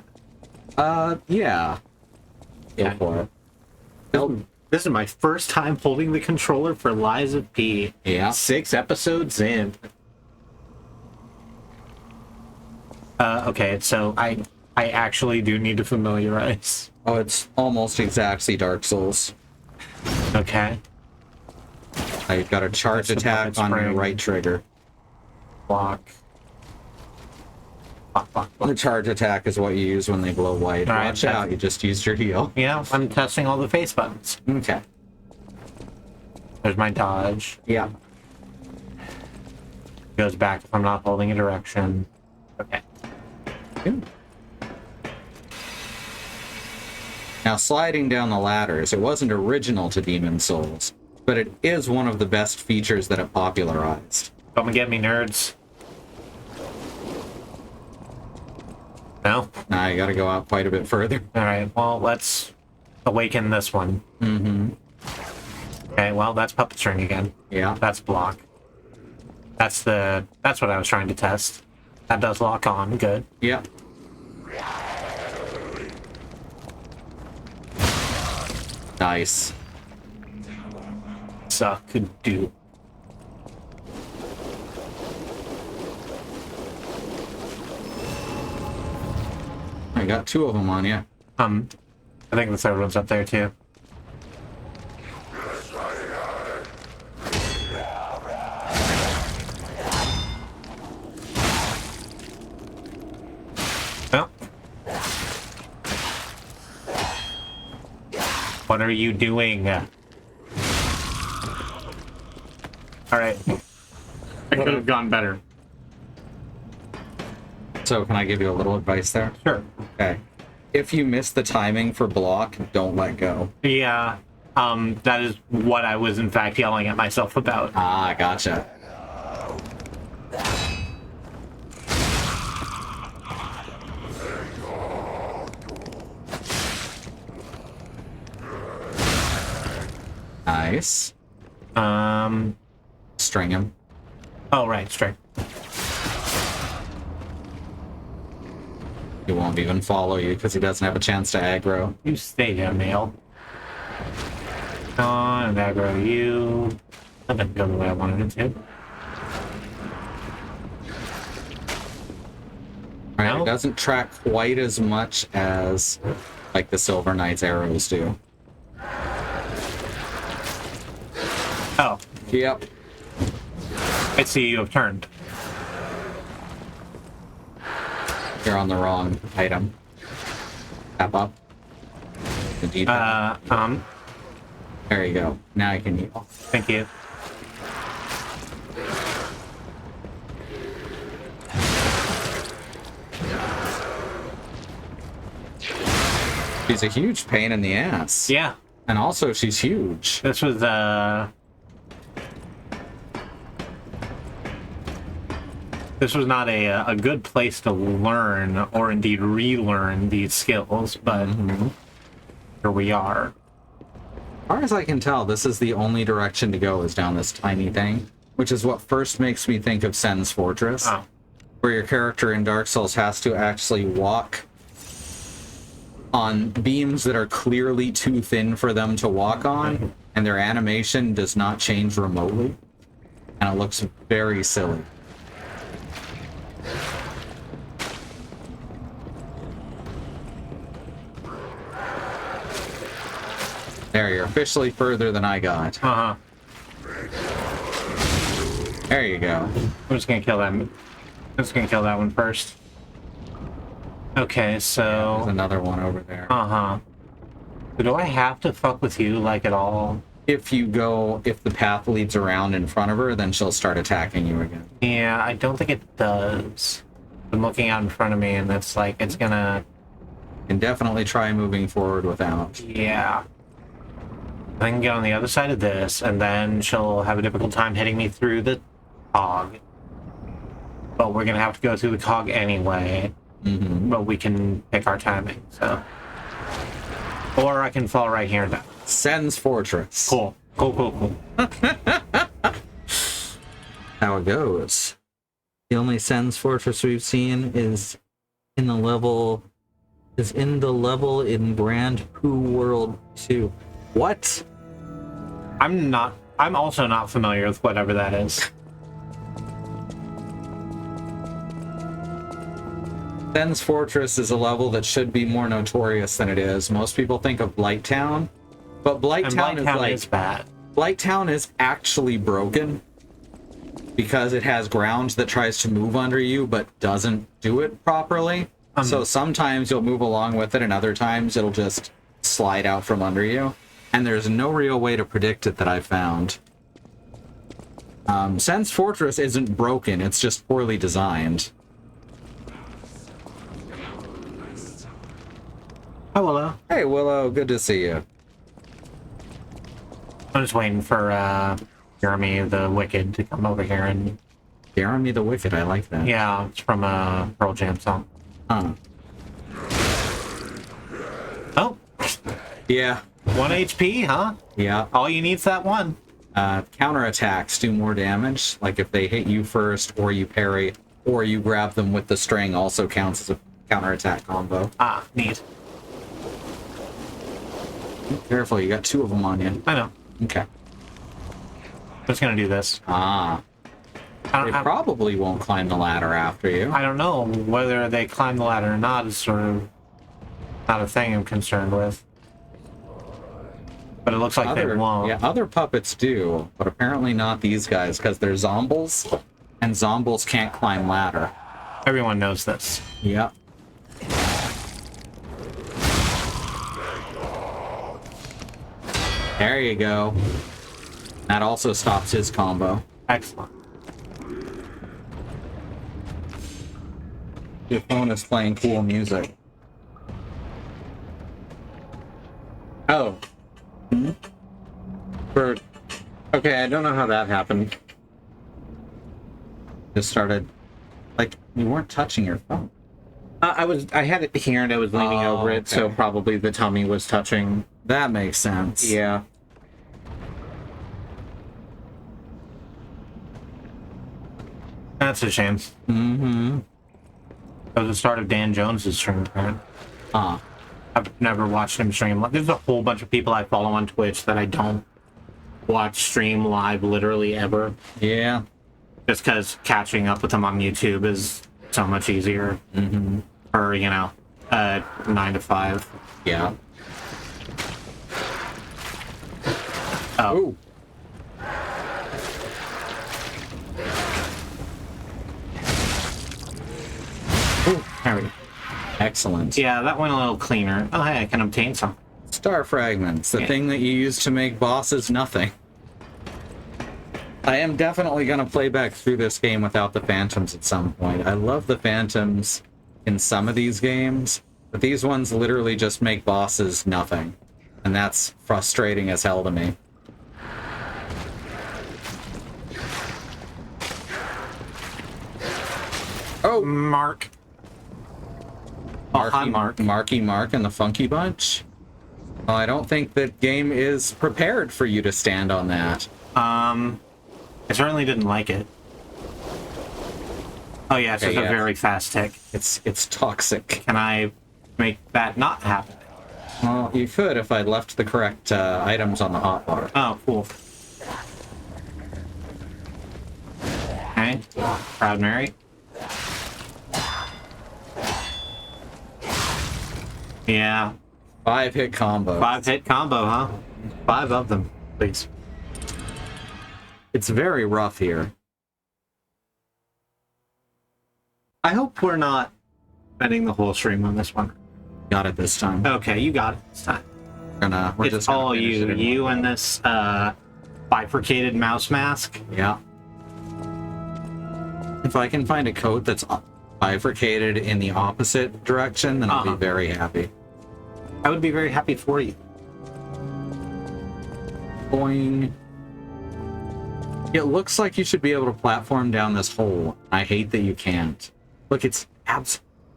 Speaker 2: it?
Speaker 1: Yeah. Go for it.
Speaker 2: This is my first time holding the controller for Lies of P.
Speaker 1: Yeah.
Speaker 2: 6 episodes in. Okay, so I actually do need to familiarize.
Speaker 1: Oh, it's almost exactly Dark Souls.
Speaker 2: Okay.
Speaker 1: You've got a charge attack on your right trigger.
Speaker 2: Block.
Speaker 1: The charge attack is what you use when they glow white.
Speaker 2: All right,
Speaker 1: Watch out, you just used your heal.
Speaker 2: Yeah, I'm testing all the face buttons.
Speaker 1: Okay.
Speaker 2: There's my dodge.
Speaker 1: Yeah.
Speaker 2: Goes back if I'm not holding a direction. Okay.
Speaker 1: Good. Now, sliding down the ladders, it wasn't original to Demon Souls, but it is one of the best features that it popularized.
Speaker 2: Come and get me, nerds. No?
Speaker 1: Now you gotta go out quite a bit further.
Speaker 2: Alright, well, let's awaken this one.
Speaker 1: Mm-hmm.
Speaker 2: Okay, well, that's puppet string again.
Speaker 1: Yeah.
Speaker 2: That's block. That's what I was trying to test. That does lock on. Good.
Speaker 1: Yep. Nice.
Speaker 2: Could do.
Speaker 1: I got 2 of them on you.
Speaker 2: I think the third one's up there too. Well, what are you doing? All right. I could have gone better.
Speaker 1: So can I give you a little advice there?
Speaker 2: Sure.
Speaker 1: Okay. If you miss the timing for block, don't let go.
Speaker 2: Yeah. That is what I was in fact yelling at myself about.
Speaker 1: Ah, gotcha. Nice. String him.
Speaker 2: Oh, right, straight.
Speaker 1: He won't even follow you because he doesn't have a chance to aggro.
Speaker 2: You stay there, male. On and aggro you. That didn't go the way I wanted it to.
Speaker 1: Right,
Speaker 2: No?
Speaker 1: it doesn't track quite as much as like the Silver Knight's arrows do.
Speaker 2: Oh,
Speaker 1: Yep.
Speaker 2: I see you have turned.
Speaker 1: You're on the wrong item. Tap up. The D-pad. There you go. Now you can heal.
Speaker 2: Thank you.
Speaker 1: She's a huge pain in the ass.
Speaker 2: Yeah,
Speaker 1: And also, she's huge.
Speaker 2: this was, this was not a good place to learn, or indeed relearn these skills, but here we are.
Speaker 1: As far as I can tell, this is the only direction to go is down this tiny thing, which is what first makes me think of Sen's Fortress,
Speaker 2: Oh.
Speaker 1: where your character in Dark Souls has to actually walk on beams that are clearly too thin for them to walk on, and their animation does not change remotely, and it looks very silly. There, you're officially further than I got.
Speaker 2: Uh-huh.
Speaker 1: There you go.
Speaker 2: I'm just gonna kill that. I'm just gonna kill that one first. Okay,
Speaker 1: There's
Speaker 2: so...
Speaker 1: another one over there.
Speaker 2: Uh-huh. So do I have to fuck with you, like, at all?
Speaker 1: If the path leads around in front of her, then she'll start attacking you again.
Speaker 2: Yeah, I don't think it does. I'm looking out in front of me, and it's like, it's gonna...
Speaker 1: You can definitely try moving forward without.
Speaker 2: Yeah. I can get on the other side of this, and then she'll have a difficult time hitting me through the cog. But we're gonna have to go through the cog anyway. But we can pick our timing, so... Or I can fall right here and die.
Speaker 1: Sen's Fortress.
Speaker 2: Cool. Cool.
Speaker 1: How it goes. The only Sen's Fortress we've seen is in the level in Brand Poo World 2. What?
Speaker 2: I'm also not familiar with whatever that is.
Speaker 1: Sen's Fortress is a level that should be more notorious than it is. Most people think of Blighttown, but Blighttown
Speaker 2: is bad.
Speaker 1: Blighttown is actually broken because it has ground that tries to move under you but doesn't do it properly. So sometimes you'll move along with it and other times it'll just slide out from under you. And there's no real way to predict it that I found. Sen's Fortress isn't broken, it's just poorly designed.
Speaker 2: Hi, Willow.
Speaker 1: Hey Willow, good to see you.
Speaker 2: I'm just waiting for Jeremy the Wicked to come over here and...
Speaker 1: Jeremy the Wicked, I like that.
Speaker 2: Yeah, it's from a Pearl Jam song.
Speaker 1: Huh.
Speaker 2: Oh,
Speaker 1: Yeah.
Speaker 2: 1 HP, huh?
Speaker 1: Yeah.
Speaker 2: All you need's that one.
Speaker 1: Counterattacks do more damage. Like if they hit you first, or you parry, or you grab them with the string, also counts as a counterattack combo.
Speaker 2: Ah, neat.
Speaker 1: Careful, you got 2 of them on you.
Speaker 2: I know.
Speaker 1: Okay.
Speaker 2: I'm just gonna do this.
Speaker 1: Ah. They probably won't climb the ladder after you.
Speaker 2: I don't know whether they climb the ladder or not is sort of not a thing I'm concerned with. But it looks like they won't.
Speaker 1: Yeah, other puppets do, but apparently not these guys, because they're zombies, and zombies can't climb ladder.
Speaker 2: Everyone knows this.
Speaker 1: Yep. There you go. That also stops his combo.
Speaker 2: Excellent.
Speaker 1: Your phone is playing cool music. Oh. Okay, I don't know how that happened. Just started... Like, you weren't touching your phone.
Speaker 2: I had it here and I was leaning over it, so probably the tummy was touching.
Speaker 1: That makes sense.
Speaker 2: Yeah. That's a shame.
Speaker 1: Mm-hmm.
Speaker 2: That was the start of Dan Jones's stream, right? I've never watched him stream. There's a whole bunch of people I follow on Twitch that I don't watch stream live literally ever.
Speaker 1: Yeah.
Speaker 2: Just because catching up with them on YouTube is so much easier.
Speaker 1: Mm-hmm.
Speaker 2: Or, 9 to 5.
Speaker 1: Yeah.
Speaker 2: Oh.
Speaker 1: Ooh.
Speaker 2: Ooh, there we go.
Speaker 1: Excellent.
Speaker 2: Yeah, that went a little cleaner. Oh, hey, I can obtain some.
Speaker 1: Star fragments, the thing that you use to make bosses nothing. I am definitely going to play back through this game without the phantoms at some point. I love the phantoms in some of these games, but these ones literally just make bosses nothing. And that's frustrating as hell to me. Oh,
Speaker 2: Mark.
Speaker 1: Marky
Speaker 2: Mark.
Speaker 1: Marky Mark and the Funky Bunch. Well, I don't think that game is prepared for you to stand on that.
Speaker 2: I certainly didn't like it. Oh yeah, it's just a very fast tick.
Speaker 1: It's toxic.
Speaker 2: Can I make that not happen?
Speaker 1: Well, you could if I'd left the correct items on the hotbar.
Speaker 2: Oh, cool. Okay. Proud Mary. Yeah.
Speaker 1: 5-hit combo.
Speaker 2: 5-hit combo, huh? 5 of them, please.
Speaker 1: It's very rough here.
Speaker 2: I hope we're not spending the whole stream on this one.
Speaker 1: Got it this time.
Speaker 2: Okay, you got it this time.
Speaker 1: We're
Speaker 2: It's
Speaker 1: just gonna
Speaker 2: all
Speaker 1: finish
Speaker 2: you.
Speaker 1: it in
Speaker 2: You and this bifurcated mouse mask.
Speaker 1: Yeah. If I can find a code that's bifurcated in the opposite direction, then I'll be very happy.
Speaker 2: I would be very happy for you.
Speaker 1: Boing. It looks like you should be able to platform down this hole. I hate that you can't. Look, it's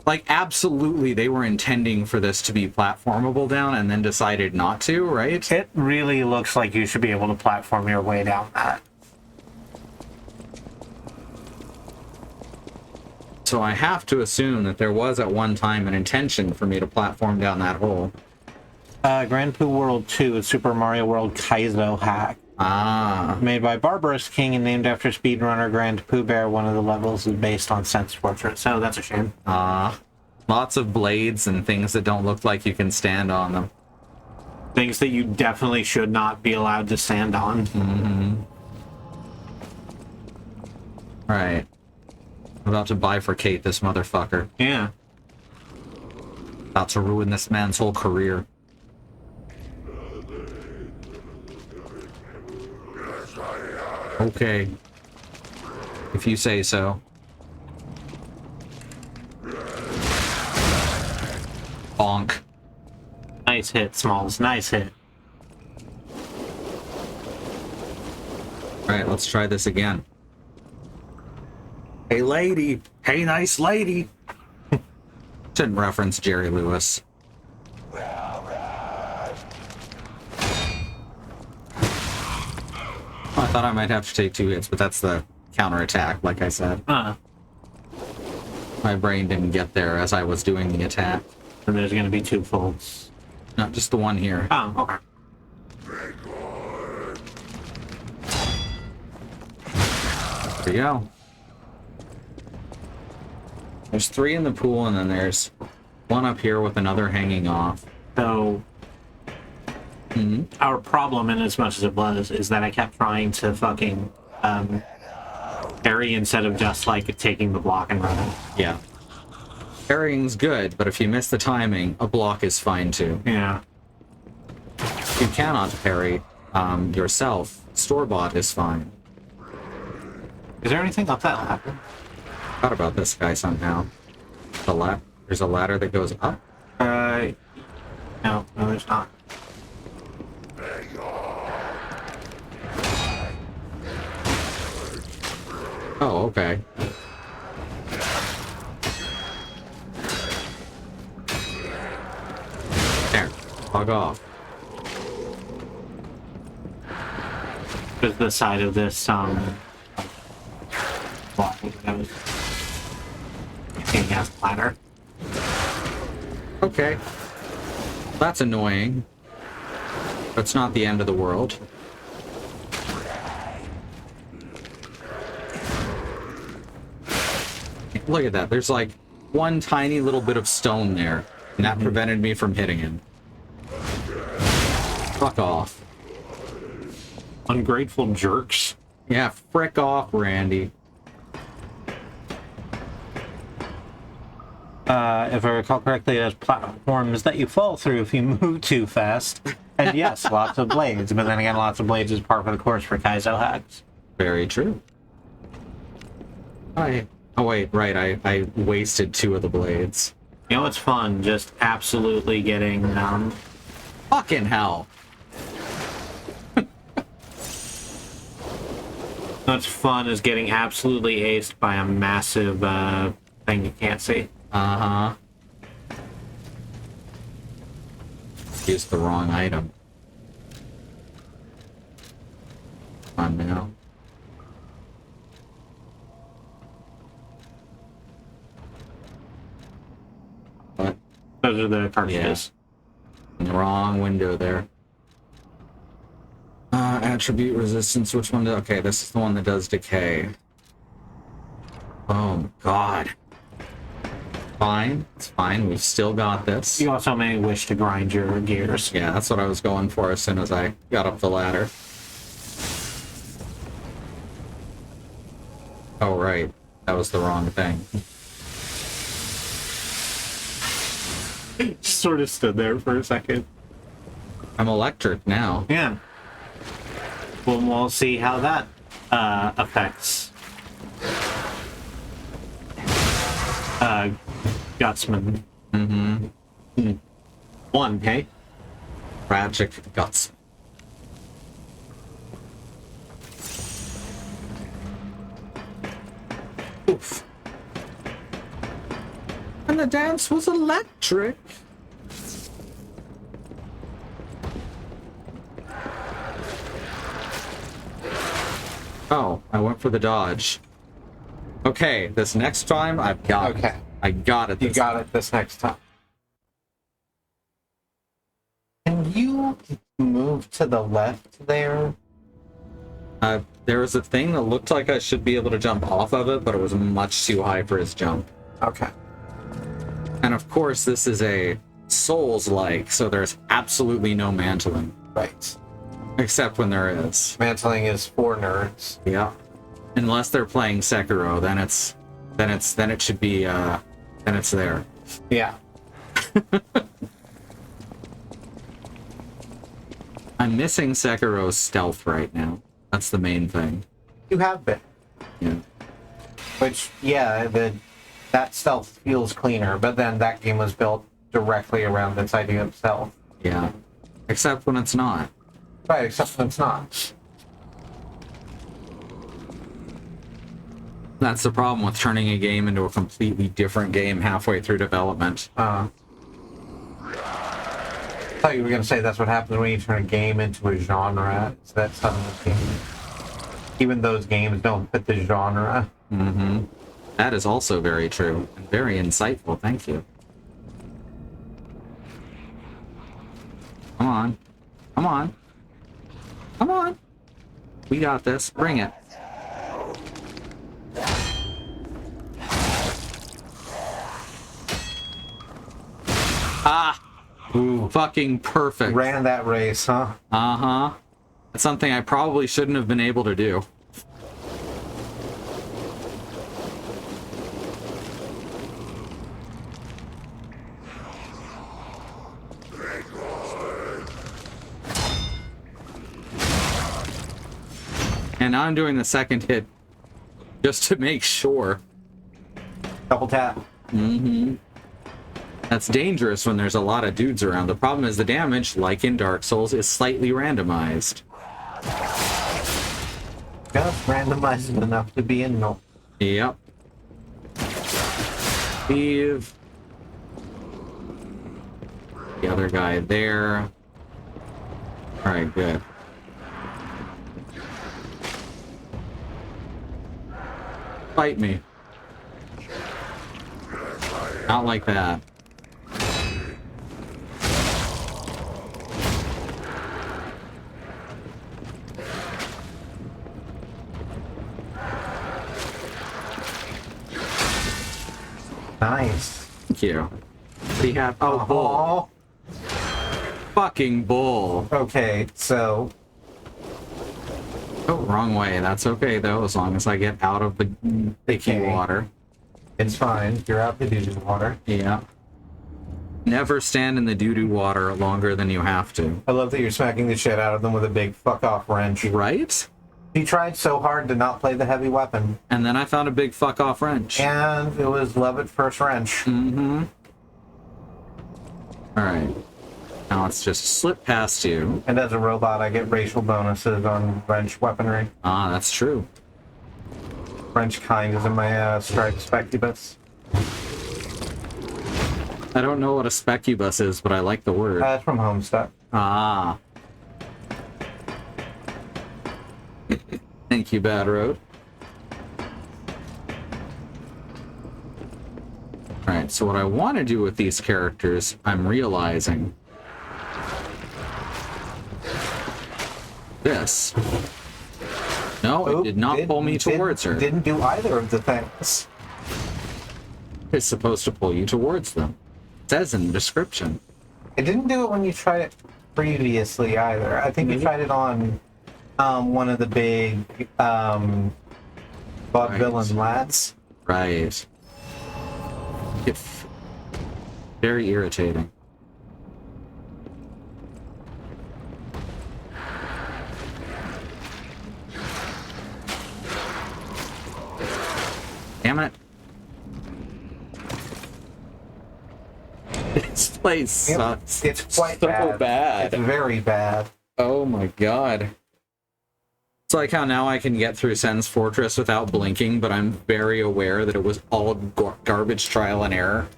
Speaker 1: absolutely they were intending for this to be platformable down and then decided not to, right?
Speaker 2: It really looks like you should be able to platform your way down that.
Speaker 1: So I have to assume that there was at one time an intention for me to platform down that hole.
Speaker 2: Grand Poo World 2 is Super Mario World Kaizo hack.
Speaker 1: Ah.
Speaker 2: Made by Barbarous King and named after speedrunner Grand Pooh Bear. One of the levels is based on Sense Portrait, so that's a shame.
Speaker 1: Ah. Lots of blades and things that don't look like you can stand on them.
Speaker 2: Things that you definitely should not be allowed to stand on.
Speaker 1: Mm-hmm. Right. I'm about to bifurcate this motherfucker.
Speaker 2: Yeah.
Speaker 1: About to ruin this man's whole career. Okay. If you say so. Bonk.
Speaker 2: Nice hit, Smalls. Nice hit.
Speaker 1: Alright, let's try this again. Hey lady! Hey nice lady! Didn't reference Jerry Lewis. Thought I might have to take 2 hits, but that's the counterattack, like I said. My brain didn't get there as I was doing the attack.
Speaker 2: And there's going to be 2 folds.
Speaker 1: Not just the one here.
Speaker 2: Oh, okay.
Speaker 1: There you go. There's 3 in the pool, and then there's 1 up here with another hanging off.
Speaker 2: So, our problem, in as much as it was, is that I kept trying to fucking parry instead of just, like, taking the block and running.
Speaker 1: Yeah. Parrying's good, but if you miss the timing, a block is fine too.
Speaker 2: Yeah.
Speaker 1: If you cannot parry yourself, store-bought is fine.
Speaker 2: Is there anything up that ladder?
Speaker 1: Thought about this guy somehow. There's a ladder that goes up?
Speaker 2: No, there's not.
Speaker 1: Oh, okay. There. Log off.
Speaker 2: There's the side of this, block that was getting gas ladder.
Speaker 1: Okay. That's annoying. But it's not the end of the world. Look at that. There's like one tiny little bit of stone there, and that prevented me from hitting him. Fuck off.
Speaker 2: Ungrateful jerks.
Speaker 1: Yeah, frick off, Randy.
Speaker 2: If I recall correctly, there's platforms that you fall through if you move too fast. And yes, lots of blades, but then again, lots of blades is par for the course for Kaizo hacks.
Speaker 1: Very true. Oh wait, right, I wasted 2 of the blades.
Speaker 2: You know what's fun? Just absolutely getting,
Speaker 1: Fucking hell.
Speaker 2: what's fun is getting absolutely aced by a massive, thing you can't see.
Speaker 1: Uh-huh. Used the wrong item. Come on now. What?
Speaker 2: Those are the cartridges.
Speaker 1: In the wrong window there. Attribute resistance, which one? Okay, this is the one that does decay. Oh, God. Fine. It's fine. We've still got this.
Speaker 2: You also may wish to grind your gears.
Speaker 1: Yeah, that's what I was going for as soon as I got up the ladder. Oh, right. That was the wrong thing.
Speaker 2: Just sort of stood there for a second.
Speaker 1: I'm electric now.
Speaker 2: Yeah. Well, we'll see how that affects Gutsman.
Speaker 1: Mm-hmm.
Speaker 2: 1, hey?
Speaker 1: Tragic guts. Oof. And the dance was electric. Oh, I went for the dodge. Okay, this next time I've got it. I got it.
Speaker 2: You got it this next time. Can you move to the left there?
Speaker 1: There was a thing that looked like I should be able to jump off of it, but it was much too high for his jump.
Speaker 2: Okay.
Speaker 1: And of course, this is a Souls-like, so there's absolutely no mantling.
Speaker 2: Right.
Speaker 1: Except when there is.
Speaker 2: Mantling is for nerds.
Speaker 1: Yeah. Unless they're playing Sekiro, then it should be then it's there.
Speaker 2: Yeah.
Speaker 1: I'm missing Sekiro's stealth right now. That's the main thing.
Speaker 2: You have been.
Speaker 1: Yeah.
Speaker 2: Which, yeah, that stealth feels cleaner, but then that game was built directly around this idea of stealth.
Speaker 1: Yeah. Except when it's not.
Speaker 2: Right, except when it's not.
Speaker 1: That's the problem with turning a game into a completely different game halfway through development.
Speaker 2: I thought you were going to say that's what happens when you turn a game into a genre. Is that suddenly Even those games don't fit the genre.
Speaker 1: Mm-hmm. That is also very true and very insightful. Thank you. Come on. Come on. Come on. We got this. Bring it. Ah!
Speaker 2: Ooh.
Speaker 1: Fucking perfect.
Speaker 2: Ran that race, huh?
Speaker 1: Uh-huh. That's something I probably shouldn't have been able to do. And now I'm doing the second hit just to make sure.
Speaker 2: Double tap.
Speaker 1: Mm-hmm. That's dangerous when there's a lot of dudes around. The problem is the damage, like in Dark Souls, is slightly randomized.
Speaker 2: Just randomized enough to be in no.
Speaker 1: Yep. Leave. The other guy there. Alright, good. Fight me. Not like that.
Speaker 2: Nice.
Speaker 1: Thank you. What do you have? Oh, bull. Fucking bull.
Speaker 2: Okay, so
Speaker 1: Oh, wrong way. That's okay, though, as long as I get out of the icky water.
Speaker 2: it's fine. You're out the doo-doo water.
Speaker 1: Yeah. Never stand in the doo-doo water longer than you have to.
Speaker 2: I love that you're smacking the shit out of them with a big fuck-off wrench.
Speaker 1: Right?
Speaker 2: He tried so hard to not play the heavy weapon.
Speaker 1: And then I found a big fuck-off wrench.
Speaker 2: And it was love at first wrench.
Speaker 1: Mm-hmm. Alright. Now let's just slip past you.
Speaker 2: And as a robot, I get racial bonuses on wrench weaponry.
Speaker 1: Ah, that's true.
Speaker 2: Wrench kind is in my striped specubus.
Speaker 1: I don't know what a specubus is, but I like the word.
Speaker 2: It's from Homestuck.
Speaker 1: Ah. Thank you, Bad Road. Alright, so what I want to do with these characters, I'm realizing... This. No, it did not pull me towards her.
Speaker 2: Didn't do either of the things.
Speaker 1: It's supposed to pull you towards them. It says in the description.
Speaker 2: It didn't do it when you tried it previously either. I think you tried it on one of the big vaudevillain lads.
Speaker 1: Right. It's very irritating. Damn it. This place sucks.
Speaker 2: It's quite
Speaker 1: so bad.
Speaker 2: It's very bad.
Speaker 1: Oh my god. It's like how now I can get through Sen's Fortress without blinking, but I'm very aware that it was all garbage trial and error.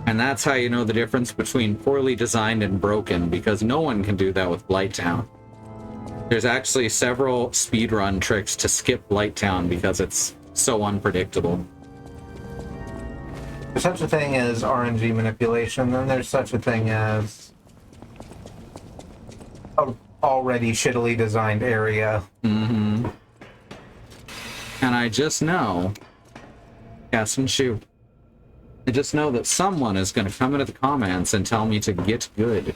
Speaker 1: And that's how you know the difference between poorly designed and broken, because no one can do that with Blighttown. There's actually several speedrun tricks to skip Blighttown because it's so unpredictable.
Speaker 2: There's such a thing as RNG manipulation, and there's such a thing as a already shittily designed area.
Speaker 1: Mm-hmm. And I just know, cast and shoot. I just know that someone is going to come into the comments and tell me to get good.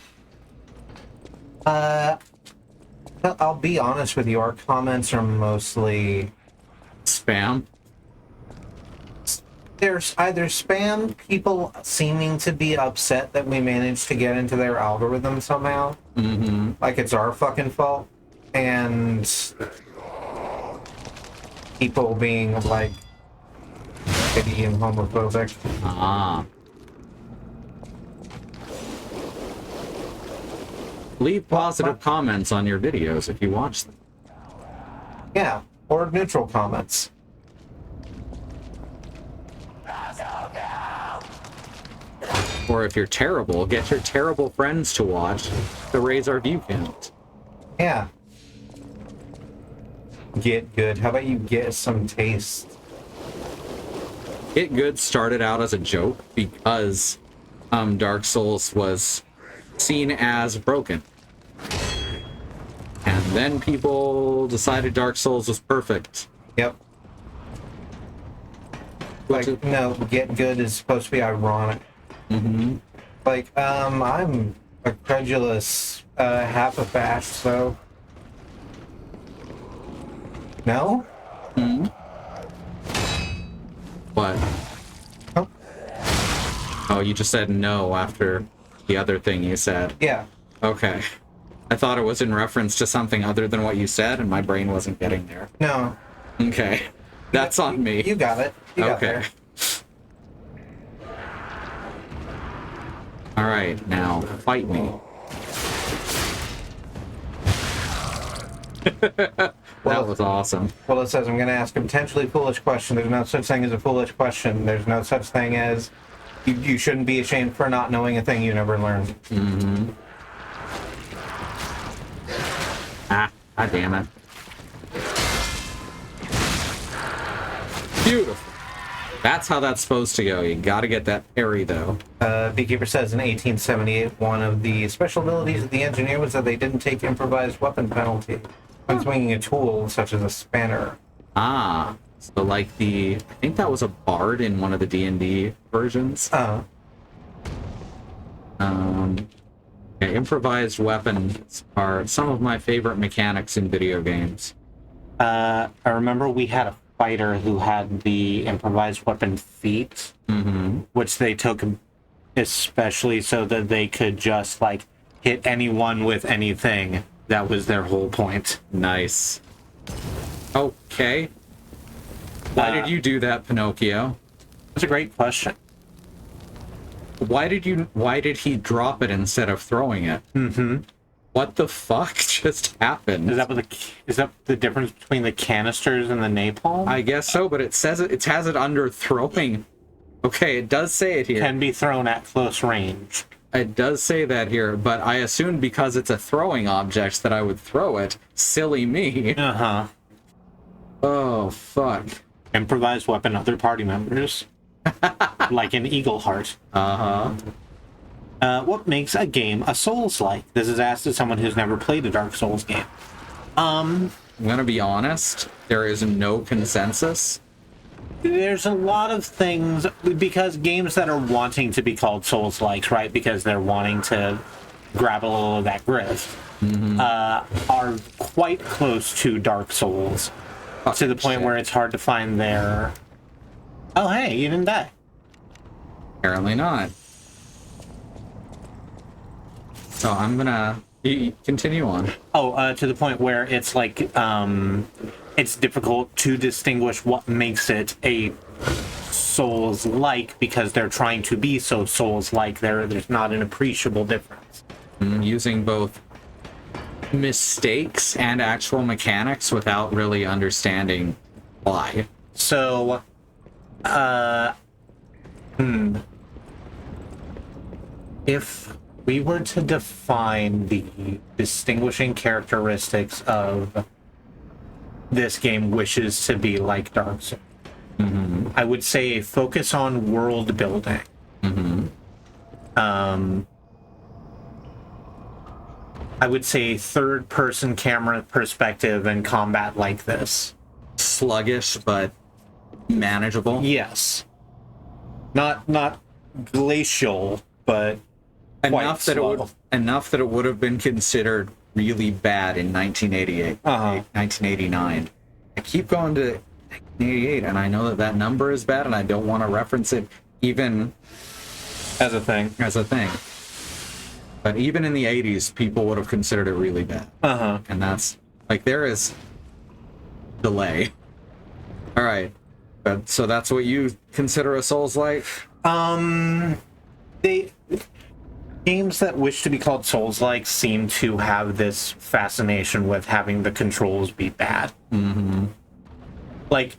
Speaker 2: I'll be honest with you, our comments are mostly
Speaker 1: Spam?
Speaker 2: there's either spam, people seeming to be upset that we managed to get into their algorithm somehow, like it's our fucking fault, and people being like shitty and homophobic.
Speaker 1: Ah. Leave positive comments on your videos if you watch them.
Speaker 2: Yeah, or neutral comments.
Speaker 1: Or if you're terrible, get your terrible friends to watch to raise our view count.
Speaker 2: Yeah. Get good. How about you get some taste?
Speaker 1: Get Good started out as a joke because Dark Souls was seen as broken. And then people decided Dark Souls was perfect.
Speaker 2: Yep. Like, no, Get Good is supposed to be ironic.
Speaker 1: Mm-hmm.
Speaker 2: Like, I'm a credulous half a bash, so... No?
Speaker 1: Mm-hmm. What?
Speaker 2: Oh.
Speaker 1: Oh, you just said no after the other thing you said.
Speaker 2: Yeah.
Speaker 1: Okay. I thought it was in reference to something other than what you said, and my brain wasn't getting there.
Speaker 2: No.
Speaker 1: Okay. That's on me.
Speaker 2: You got it. You got
Speaker 1: okay. Alright, now, fight me. That was awesome.
Speaker 2: Well, it says I'm going to ask a potentially foolish question. There's no such thing as a foolish question. There's no such thing as you shouldn't be ashamed for not knowing a thing you never learned.
Speaker 1: Mm-hmm. Ah, god damn it. Beautiful. That's how that's supposed to go. You gotta get that parry, though.
Speaker 2: Beekeeper says in 1878, one of the special abilities of the engineer was that they didn't take improvised weapon penalty when swinging a tool such as a spanner.
Speaker 1: Ah, so like I think that was a bard in one of the D&D versions.
Speaker 2: Uh.
Speaker 1: Yeah, improvised weapons are some of my favorite mechanics in video games.
Speaker 2: I remember we had a fighter who had the improvised weapon feat, which they took especially so that they could just, like, hit anyone with anything. That was their whole point.
Speaker 1: Nice. Okay. Why did you do that, Pinocchio?
Speaker 2: That's a great question.
Speaker 1: Why did he drop it instead of throwing it?
Speaker 2: Mm-hmm.
Speaker 1: What the fuck just happened?
Speaker 2: Is that the difference between the canisters and the napalm?
Speaker 1: I guess so, but it says it has it under throwing. Okay, it does say it here.
Speaker 2: Can be thrown at close range.
Speaker 1: It does say that here, but I assumed because it's a throwing object that I would throw it. Silly me.
Speaker 2: Uh-huh.
Speaker 1: Oh, fuck.
Speaker 2: Improvised weapon other party members. Like an eagle heart.
Speaker 1: Uh-huh.
Speaker 2: What makes a game a Souls-like? This is asked to someone who's never played a Dark Souls game.
Speaker 1: I'm gonna be honest, there is no consensus.
Speaker 2: There's a lot of things, because games that are wanting to be called Souls-likes, right, because they're wanting to grab a little of that grift, are quite close to Dark Souls, to the point where it's hard to find their... Oh, hey, you didn't die.
Speaker 1: Apparently not. So I'm gonna continue on.
Speaker 2: Oh, to the point where it's like, it's difficult to distinguish what makes it a Souls-like, because they're trying to be so Souls-like. There's not an appreciable difference.
Speaker 1: Using both mistakes and actual mechanics without really understanding why.
Speaker 2: So, if we were to define the distinguishing characteristics of this game wishes to be like Dark Souls, I would say a focus on world building. I would say third-person camera perspective and combat like this.
Speaker 1: Sluggish, but manageable.
Speaker 2: Yes. Not glacial, but
Speaker 1: enough that it would have been considered really bad in 1988, 1989. I keep going to 1988, and I know that number is bad, and I don't want to reference it even
Speaker 2: as a thing.
Speaker 1: But even in the 80s, people would have considered it really bad. And that's like, there is delay. All right. So that's what you consider a Souls-like?
Speaker 2: Games that wish to be called Souls-like seem to have this fascination with having the controls be bad. Like,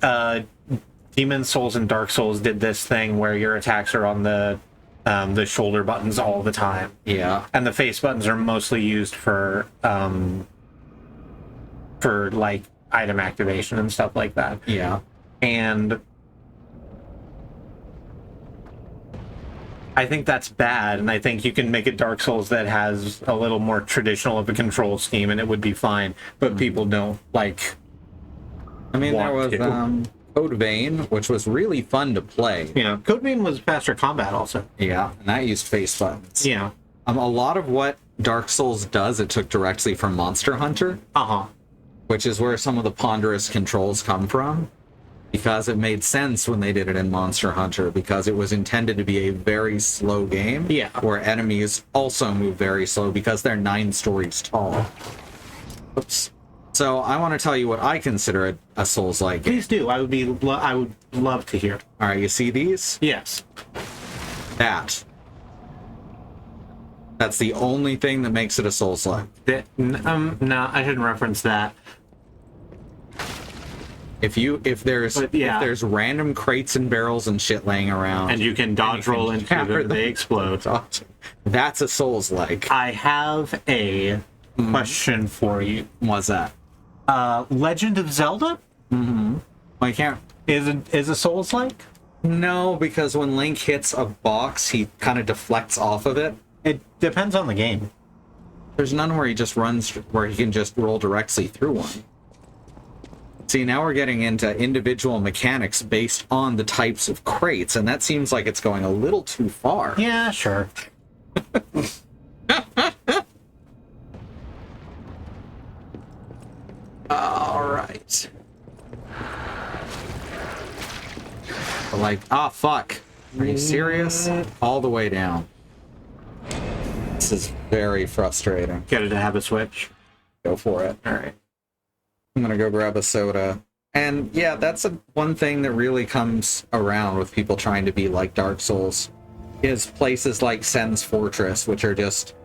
Speaker 2: Demon Souls and Dark Souls did this thing where your attacks are on the the shoulder buttons all the time.
Speaker 1: Yeah.
Speaker 2: And the face buttons are mostly used for like item activation and stuff like that.
Speaker 1: Yeah.
Speaker 2: And I think that's bad, and I think you can make a Dark Souls that has a little more traditional of a control scheme, and it would be fine. But people don't like.
Speaker 1: I mean, there
Speaker 2: want
Speaker 1: was
Speaker 2: to.
Speaker 1: Code Vein, which was really fun to play.
Speaker 2: Yeah, Code Vein was faster combat also.
Speaker 1: Yeah, and that used face buttons.
Speaker 2: Yeah.
Speaker 1: A lot of what Dark Souls does, it took directly from Monster Hunter, which is where some of the ponderous controls come from. Because it made sense when they did it in Monster Hunter, because it was intended to be a very slow game,
Speaker 2: Yeah.
Speaker 1: where enemies also move very slow because they're 9 stories tall. Oops. So I want to tell you what I consider a Souls-like game.
Speaker 2: Please do. I would love to hear.
Speaker 1: All right, you see these?
Speaker 2: Yes.
Speaker 1: That's the only thing that makes it a Souls-like.
Speaker 2: No, I shouldn't reference that.
Speaker 1: If there's random crates and barrels and shit laying around,
Speaker 2: And you can dodge roll into them, they explode.
Speaker 1: that's a Souls-like.
Speaker 2: I have a question for you.
Speaker 1: What's that?
Speaker 2: Legend of Zelda
Speaker 1: Well, I can't.
Speaker 2: is a Souls-like?
Speaker 1: No, because when Link hits a box, he kind of deflects off of it.
Speaker 2: It depends on the game.
Speaker 1: There's none where he just runs, where he can just roll directly through one. See, now we're getting into individual mechanics based on the types of crates, and that seems like it's going a little too far.
Speaker 2: Yeah, sure.
Speaker 1: All right. Like, fuck. Are you serious? All the way down. This is very frustrating.
Speaker 2: Get it to have a switch.
Speaker 1: Go for it.
Speaker 2: All right.
Speaker 1: I'm gonna go grab a soda. And yeah, that's one thing that really comes around with people trying to be like Dark Souls, is places like Sen's Fortress, which are just,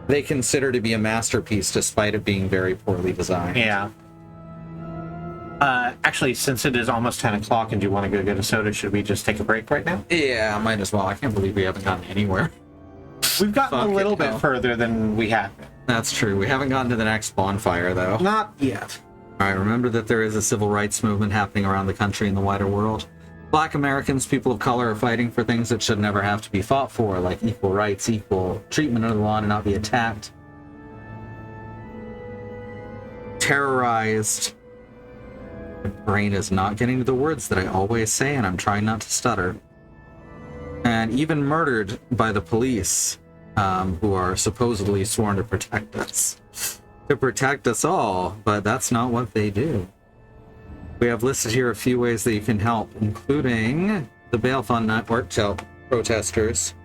Speaker 1: they consider to be a masterpiece despite it being very poorly designed.
Speaker 2: Yeah. Actually, since it is almost 10 o'clock and you want to go get a soda, should we just take a break right now?
Speaker 1: Yeah, might as well. I can't believe we haven't gotten anywhere.
Speaker 2: We've gotten
Speaker 1: Fuck
Speaker 2: a little
Speaker 1: it,
Speaker 2: bit
Speaker 1: no.
Speaker 2: further than we have been.
Speaker 1: That's true. We haven't gotten to the next bonfire, though.
Speaker 2: Not yet.
Speaker 1: All right, remember that there is a civil rights movement happening around the country and the wider world. Black Americans, people of color, are fighting for things that should never have to be fought for, like equal rights, equal treatment under the law, and not be attacked, terrorized. My brain is not getting to the words that I always say, and I'm trying not to stutter. And even murdered by the police, who are supposedly sworn to protect us. To protect us all, but that's not what they do. We have listed here a few ways that you can help, including the Bail Fund Network to help protesters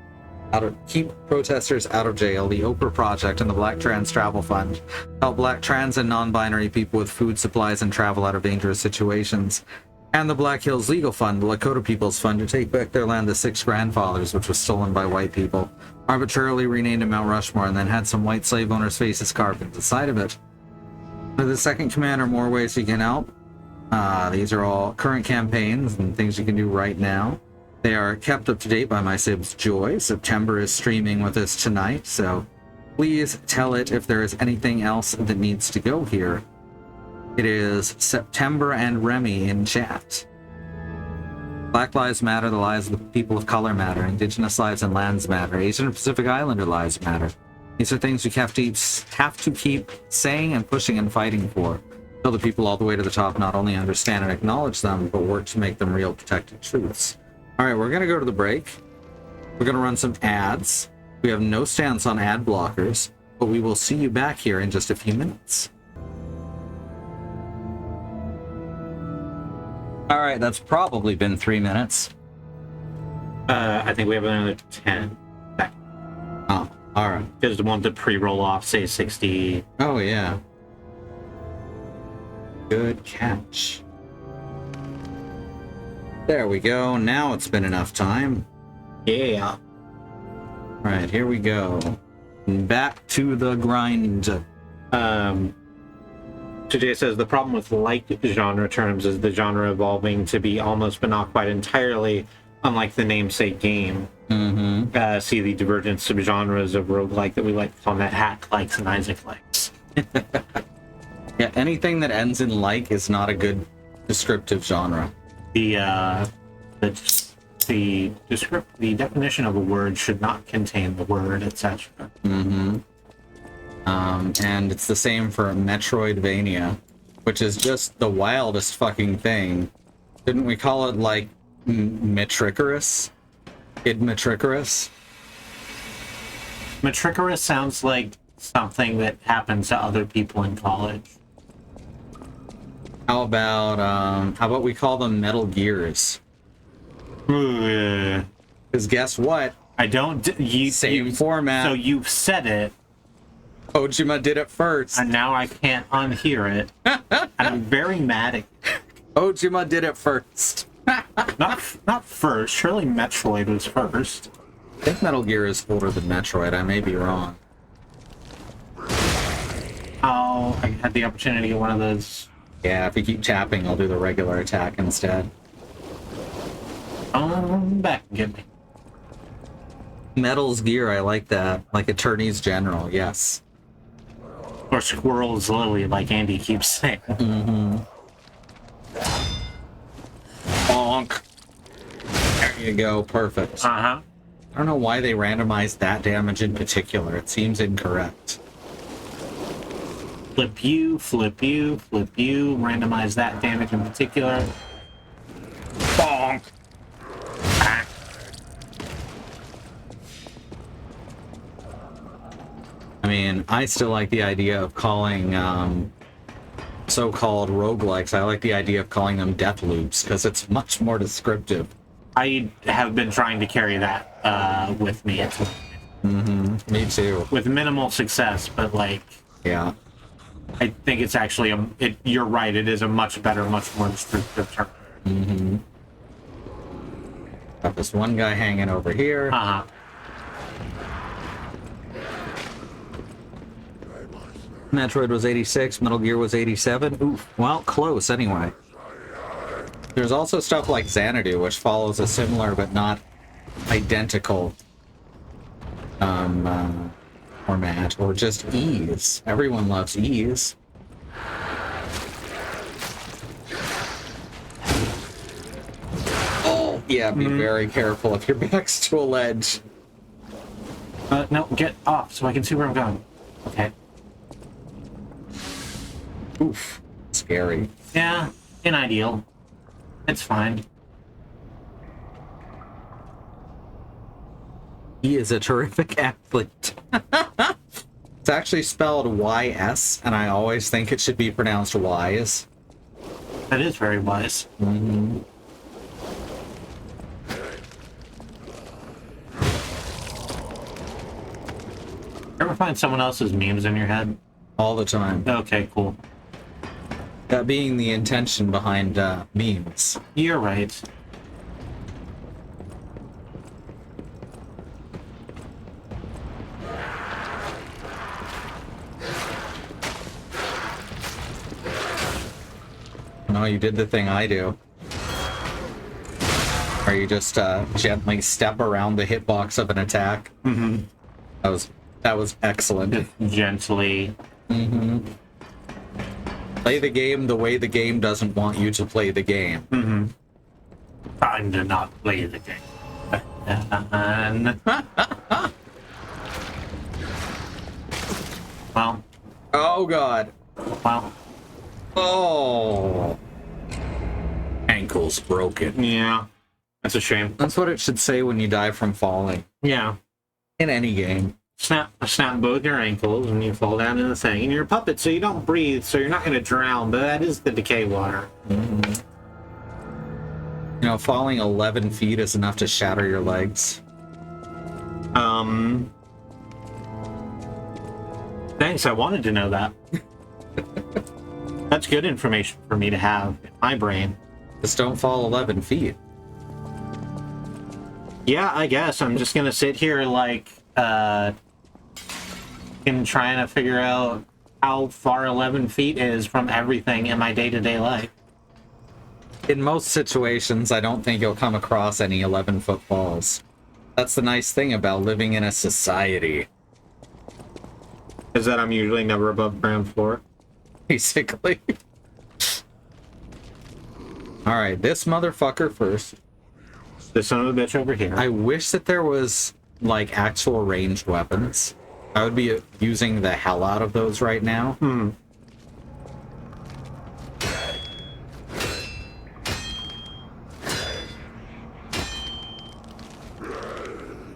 Speaker 1: keep protesters out of jail, the Oprah Project, and the Black Trans Travel Fund help Black trans and non-binary people with food supplies and travel out of dangerous situations, and the Black Hills Legal Fund, the Lakota People's Fund, to take back their land, the Six Grandfathers, which was stolen by white people, arbitrarily renamed to Mount Rushmore, and then had some white slave owners' faces carved into the side of it. For the second command are more ways you can help. These are all current campaigns and things you can do right now. They are kept up to date by my Sib's Joy. September is streaming with us tonight, so please tell it if there is anything else that needs to go here. It is September and Remy in chat. Black Lives Matter, the lives of the people of color matter, Indigenous lives and lands matter, Asian and Pacific Islander lives matter. These are things we have to keep saying and pushing and fighting for, until the people all the way to the top not only understand and acknowledge them, but work to make them real protected truths. All right, we're going to go to the break. We're going to run some ads. We have no stance on ad blockers, but we will see you back here in just a few minutes. All right, that's probably been 3 minutes.
Speaker 2: I think we have another 10.
Speaker 1: Oh, all right.
Speaker 2: Just want to pre-roll off, say 60.
Speaker 1: Oh, yeah. Good catch. There we go. Now it's been enough time.
Speaker 2: Yeah.
Speaker 1: All right, here we go. Back to the grind.
Speaker 2: TJ says the problem with like genre terms is the genre evolving to be almost but not quite entirely unlike the namesake game. See the divergent subgenres of roguelike that we like to call that hack likes and Isaac likes.
Speaker 1: Yeah, anything that ends in like is not a good descriptive genre.
Speaker 2: The definition of a word should not contain the word, etc.
Speaker 1: And it's the same for Metroidvania, which is just the wildest fucking thing. Didn't we call it like Metricorous? Metricorous?
Speaker 2: Metricorous sounds like something that happens to other people in college.
Speaker 1: How about we call them Metal Gears? Because guess what?
Speaker 2: I don't.
Speaker 1: Same format.
Speaker 2: So you've said it,
Speaker 1: Kojima did it first.
Speaker 2: and now I can't unhear it. And I'm very mad at you.
Speaker 1: Kojima did it first.
Speaker 2: Not first. Surely Metroid was first.
Speaker 1: I think Metal Gear is older than Metroid. I may be wrong.
Speaker 2: Oh, I had the opportunity to get one of those.
Speaker 1: Yeah, if you keep tapping, I'll do the regular attack instead.
Speaker 2: Back and get me.
Speaker 1: Metal's Gear, I like that. Like Attorneys General, yes.
Speaker 2: Or Squirrel's Lily, like Andy keeps saying.
Speaker 1: Bonk. There you go, perfect.
Speaker 2: Uh-huh.
Speaker 1: I don't know why they randomized that damage in particular. It seems incorrect.
Speaker 2: Flip you, flip you, flip you. Randomize that damage in particular.
Speaker 1: Bonk.
Speaker 2: Ah.
Speaker 1: I mean, I still like the idea of calling so-called roguelikes. I like the idea of calling them death loops because it's much more descriptive.
Speaker 2: I have been trying to carry that with me.
Speaker 1: Me too.
Speaker 2: With minimal success, but like,
Speaker 1: Yeah.
Speaker 2: I think it's actually you're right. It is a much better, much more descriptive term.
Speaker 1: Got this one guy hanging over here.
Speaker 2: Uh-huh.
Speaker 1: Metroid was 86, Metal Gear was 87. Oof. Well, close anyway. There's also stuff like Xanadu, which follows a similar but not identical format, or just Ease. Everyone loves Ease. Oh, yeah, be very careful if your back's to a ledge.
Speaker 2: No, get off so I can see where I'm going. Okay.
Speaker 1: Oof. Scary.
Speaker 2: Yeah, ideal. It's fine.
Speaker 1: He is a terrific athlete. It's actually spelled Y-S, and I always think it should be pronounced Wise.
Speaker 2: That is very wise. Ever find someone else's memes in your head?
Speaker 1: All the time.
Speaker 2: Okay, cool.
Speaker 1: That being the intention behind memes.
Speaker 2: You're right.
Speaker 1: No, you did the thing I do. Where you just gently step around the hitbox of an attack. That was excellent.
Speaker 2: Gently.
Speaker 1: Play the game the way the game doesn't want you to play the game.
Speaker 2: Time to not play the game. Well.
Speaker 1: Oh god.
Speaker 2: Well.
Speaker 1: Oh. Ankles broken.
Speaker 2: Yeah. That's a shame.
Speaker 1: That's what it should say when you die from falling.
Speaker 2: Yeah.
Speaker 1: In any game.
Speaker 2: Snap both your ankles and you fall down in the thing. And you're a puppet, so you don't breathe, so you're not going to drown, but that is the decay water.
Speaker 1: You know, falling 11 feet is enough to shatter your legs.
Speaker 2: Thanks, I wanted to know that. That's good information for me to have in my brain.
Speaker 1: Just don't fall 11 feet.
Speaker 2: Yeah, I guess. I'm just going to sit here like, and trying to figure out how far 11 feet is from everything in my day-to-day life.
Speaker 1: In most situations, I don't think you'll come across any 11-foot falls. That's the nice thing about living in a society.
Speaker 2: Is that I'm usually never above ground floor.
Speaker 1: Basically. Alright, this motherfucker first.
Speaker 2: This son of a bitch over here.
Speaker 1: I wish that there was, like, actual ranged weapons. I would be using the hell out of those right now.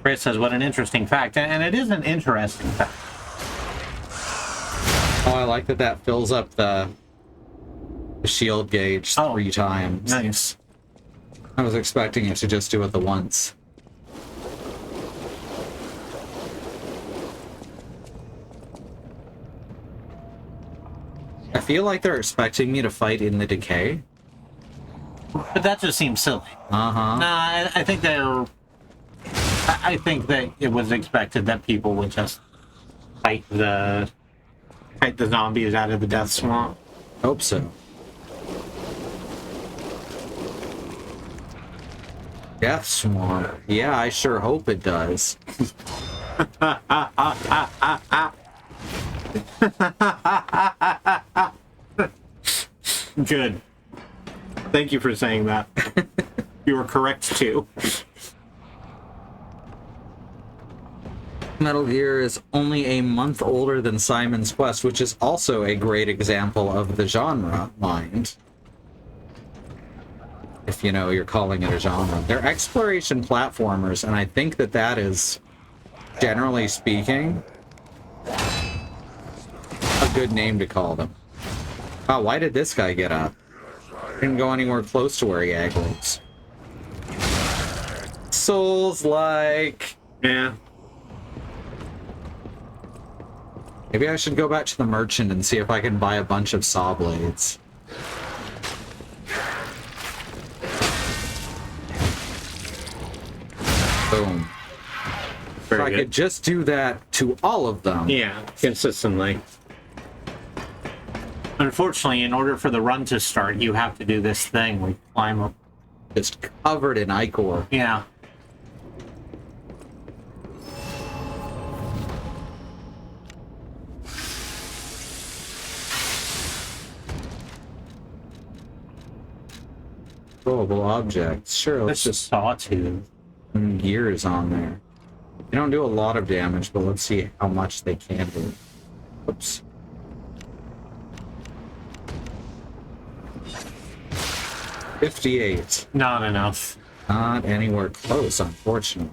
Speaker 2: Chris says, what an interesting fact. And it is an interesting fact.
Speaker 1: Oh, I like that that fills up the shield gauge 3 times.
Speaker 2: Nice.
Speaker 1: I was expecting it to just do it the once. I feel like they're expecting me to fight in the decay.
Speaker 2: But that just seems silly.
Speaker 1: Uh-huh.
Speaker 2: Nah, I think they're... I think that it was expected that people would just fight the zombies out of the death swamp.
Speaker 1: Hope so. Death swamp. Yeah, I sure hope it does.
Speaker 2: Good. Thank you for saying that. You were correct too.
Speaker 1: Metal Gear is only a month older than Simon's Quest, which is also a great example of the genre mind. If you know you're calling it a genre. They're exploration platformers, and I think that that is, generally speaking, a good name to call them. Wow, why did this guy get up? Didn't go anywhere close to where he aggroes. Souls-like.
Speaker 2: Yeah.
Speaker 1: Maybe I should go back to the merchant and see if I can buy a bunch of saw blades. Boom. If I could just do that to all of them.
Speaker 2: Yeah, consistently. Unfortunately, in order for the run to start, you have to do this thing. We climb up.
Speaker 1: Just covered in ichor.
Speaker 2: Yeah.
Speaker 1: Throwable objects. Sure, let's
Speaker 2: This
Speaker 1: just
Speaker 2: sawtooth.
Speaker 1: gears on there. They don't do a lot of damage, but let's see how much they can do. Oops. $58.
Speaker 2: Not enough.
Speaker 1: Not anywhere close, unfortunately.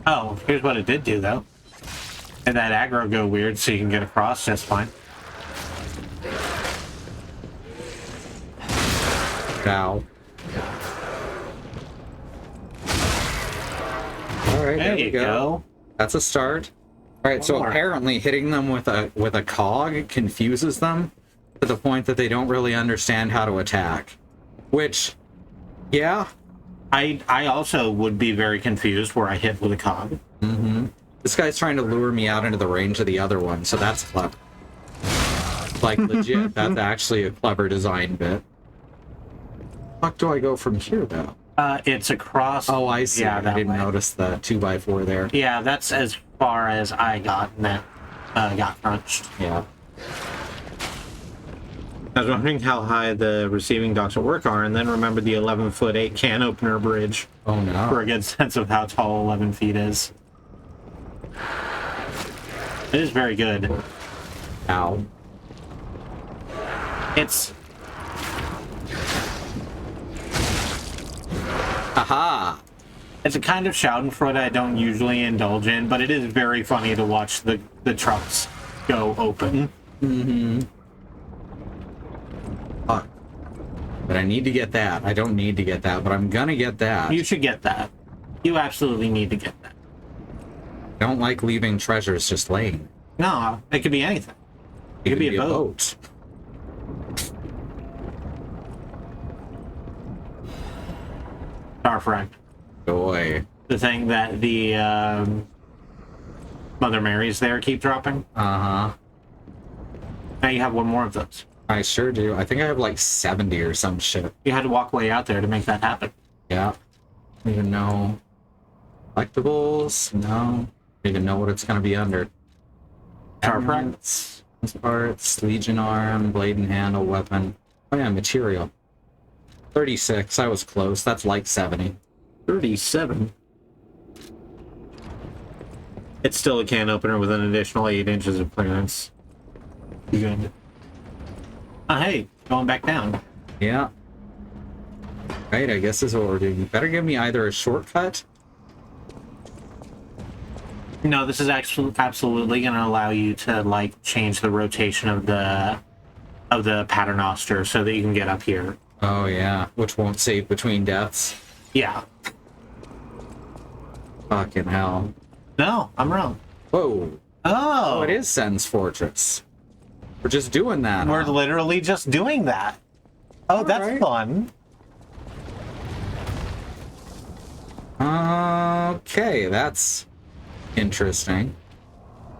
Speaker 2: Oh, here's what it did do, though. And that aggro go weird so you can get across just fine.
Speaker 1: Ow. Alright, there we go. That's a start. Alright, so apparently hitting them with a cog confuses them to the point that they don't really understand how to attack. Which, yeah.
Speaker 2: I also would be very confused where I hit with a cog.
Speaker 1: Mm-hmm. This guy's trying to lure me out into the range of the other one, so that's clever. Like, legit, that's actually a clever design bit. Fuck do I go from here, though?
Speaker 2: It's across...
Speaker 1: Oh, I see.
Speaker 2: Yeah,
Speaker 1: I didn't notice the 2x4 there.
Speaker 2: Yeah, that's as far as I got, and that got crunched.
Speaker 1: Yeah.
Speaker 2: I was wondering how high the receiving docks at work are, and then remember the 11'8" can opener bridge.
Speaker 1: Oh, no.
Speaker 2: For a good sense of how tall 11 feet is. It is very good.
Speaker 1: Ow.
Speaker 2: It's...
Speaker 1: Aha!
Speaker 2: It's a kind of schadenfreude I don't usually indulge in, but it is very funny to watch the trucks go open.
Speaker 1: Mm-hmm. Fuck. But I need to get that. I don't need to get that, but I'm gonna get that.
Speaker 2: You should get that. You absolutely need to get that.
Speaker 1: I don't like leaving treasures just laying.
Speaker 2: No, it could be anything. It could be a boat. Our friend.
Speaker 1: Boy.
Speaker 2: The thing that the Mother Mary's there keep dropping.
Speaker 1: Uh-huh.
Speaker 2: Now you have one more of those.
Speaker 1: I sure do. I think I have like 70 or some shit.
Speaker 2: You had to walk way out there to make that happen.
Speaker 1: Yeah. Don't even know. Collectibles? No. Don't even know what it's going to be under.
Speaker 2: Sharp rats.
Speaker 1: Parts, Legion arm, blade and handle, weapon. Oh yeah, material. 36. I was close. That's like 70.
Speaker 2: 37. It's still a can opener with an additional 8 inches of clearance. Good. Hey, going back down.
Speaker 1: Yeah. Right, I guess this is what we're doing. You better give me either a shortcut.
Speaker 2: No, this is actually absolutely going to allow you to like change the rotation of the paternoster so that you can get up here.
Speaker 1: Oh yeah, which won't save between deaths.
Speaker 2: Yeah.
Speaker 1: Fucking hell.
Speaker 2: No, I'm wrong.
Speaker 1: Whoa. Oh, it is Sen's Fortress. We're just doing that.
Speaker 2: We're literally just doing that. Oh, that's
Speaker 1: right.
Speaker 2: fun.
Speaker 1: Okay, that's interesting.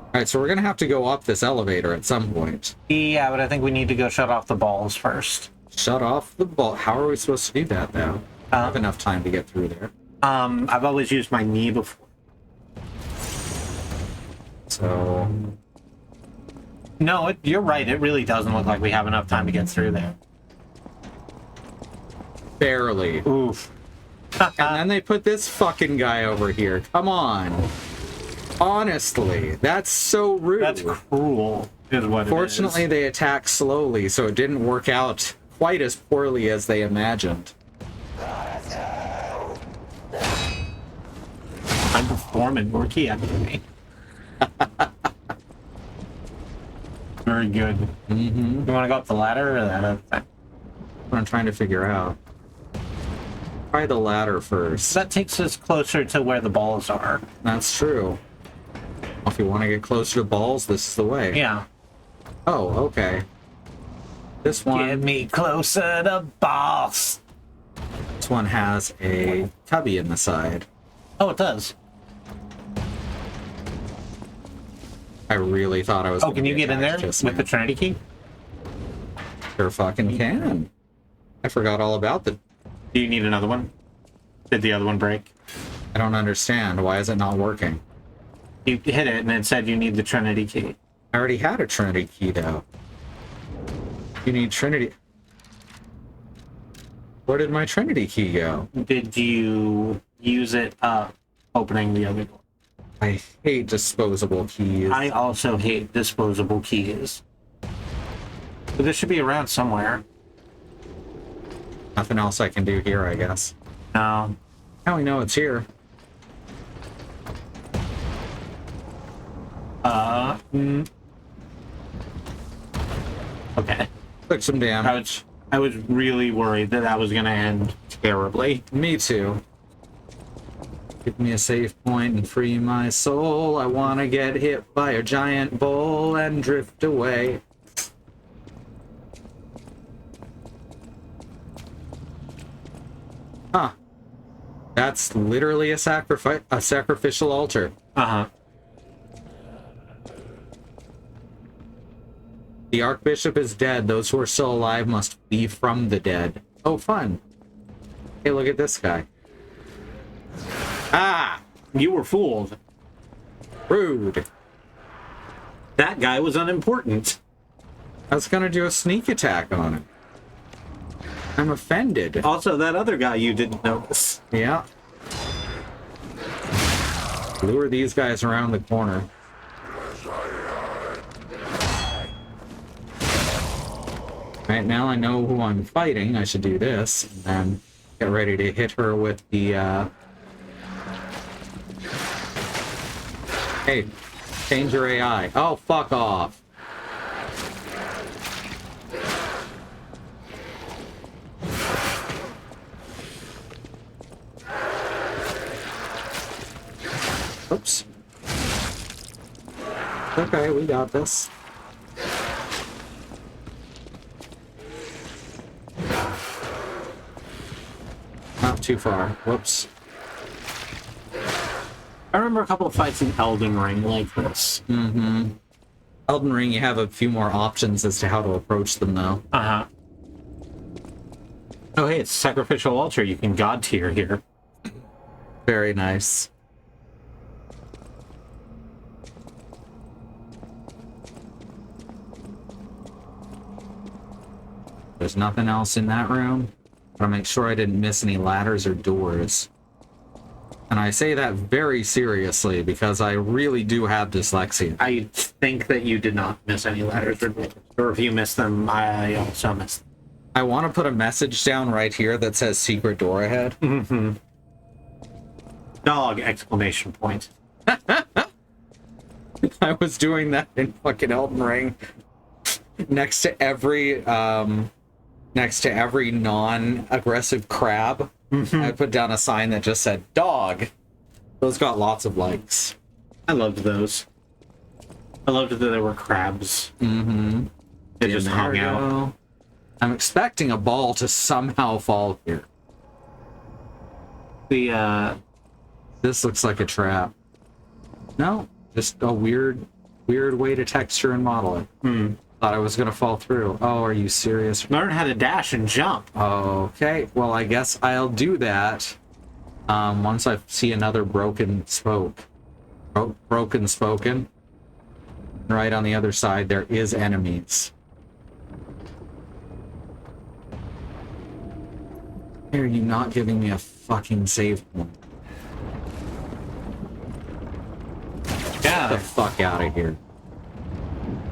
Speaker 1: Alright, so we're gonna have to go up this elevator at some point.
Speaker 2: Yeah, but I think we need to go shut off the balls first.
Speaker 1: Shut off the ball. How are we supposed to do that, though? I have enough time to get through there.
Speaker 2: I've always used my knee before.
Speaker 1: So...
Speaker 2: No, you're right. It really doesn't look like we have enough time to get through there.
Speaker 1: Barely.
Speaker 2: Oof.
Speaker 1: And then they put this fucking guy over here. Come on. Honestly, that's so rude.
Speaker 2: That's cruel, is what
Speaker 1: Fortunately,
Speaker 2: it is.
Speaker 1: they attack slowly, so it didn't work out quite as poorly as they imagined.
Speaker 2: I'm performing. More key after me. Very good.
Speaker 1: Mm-hmm.
Speaker 2: You want to go up the ladder or that other thing?
Speaker 1: What I'm trying to figure out. Try the ladder first.
Speaker 2: That takes us closer to where the balls are.
Speaker 1: That's true. If you want to get closer to balls, this is the way.
Speaker 2: Yeah.
Speaker 1: Oh, okay. This one...
Speaker 2: Get me closer to balls.
Speaker 1: This one has a cubby in the side.
Speaker 2: Oh, it does.
Speaker 1: I really thought I was...
Speaker 2: Oh, can you get in there with the Trinity key?
Speaker 1: Sure fucking can. I forgot all about the...
Speaker 2: Do you need another one? Did the other one break?
Speaker 1: I don't understand. Why is it not working?
Speaker 2: You hit it and it said you need the Trinity key.
Speaker 1: I already had a Trinity key, though. You need Trinity... Where did my Trinity key go?
Speaker 2: Did you use it opening the other door?
Speaker 1: I hate disposable keys.
Speaker 2: I also hate disposable keys. But this should be around somewhere.
Speaker 1: Nothing else I can do here, I guess.
Speaker 2: No.
Speaker 1: Now we know it's here.
Speaker 2: Okay.
Speaker 1: Took some damage.
Speaker 2: I was really worried that that was going to end terribly.
Speaker 1: Me too. Give me a save point and free my soul. I want to get hit by a giant bull and drift away. Huh. That's literally a sacrificial altar.
Speaker 2: Uh-huh.
Speaker 1: The Archbishop is dead. Those who are still alive must flee from the dead. Oh, fun. Hey, look at this guy.
Speaker 2: Ah! You were fooled.
Speaker 1: Rude.
Speaker 2: That guy was unimportant.
Speaker 1: I was gonna do a sneak attack on him. I'm offended.
Speaker 2: Also, that other guy you didn't notice.
Speaker 1: Yeah. Lure these guys around the corner. Right now I know who I'm fighting. I should do this, and then get ready to hit her with the, Hey, change your AI. Oh, fuck off. Oops. Okay, we got this. Not too far. Whoops.
Speaker 2: I remember a couple of fights in Elden Ring like this.
Speaker 1: Mm-hmm. Elden Ring, you have a few more options as to how to approach them, though.
Speaker 2: Uh-huh. Oh, hey, it's sacrificial altar. You can god tier here.
Speaker 1: Very nice. There's nothing else in that room. But I'll make sure I didn't miss any ladders or doors. And I say that very seriously because I really do have dyslexia.
Speaker 2: I think that you did not miss any ladders or doors. Or if you missed them, I also missed them.
Speaker 1: I want to put a message down right here that says secret door ahead.
Speaker 2: Mm-hmm. Dog! Exclamation point.
Speaker 1: I was doing that in fucking Elden Ring. Next to every non-aggressive crab, I put down a sign that just said dog. Those got lots of likes.
Speaker 2: I loved those. I loved that there were crabs.
Speaker 1: Mm-hmm.
Speaker 2: They just hung out.
Speaker 1: I'm expecting a ball to somehow fall here. This looks like a trap. No, just a weird way to texture and model it. Thought I was gonna fall through. Oh, are you serious?
Speaker 2: Learn how to dash and jump.
Speaker 1: Okay, well, I guess I'll do that once I see another broken spoke. Broken spoken. Right on the other side, there is enemies. Why are you not giving me a fucking save point? Get the fuck out of here.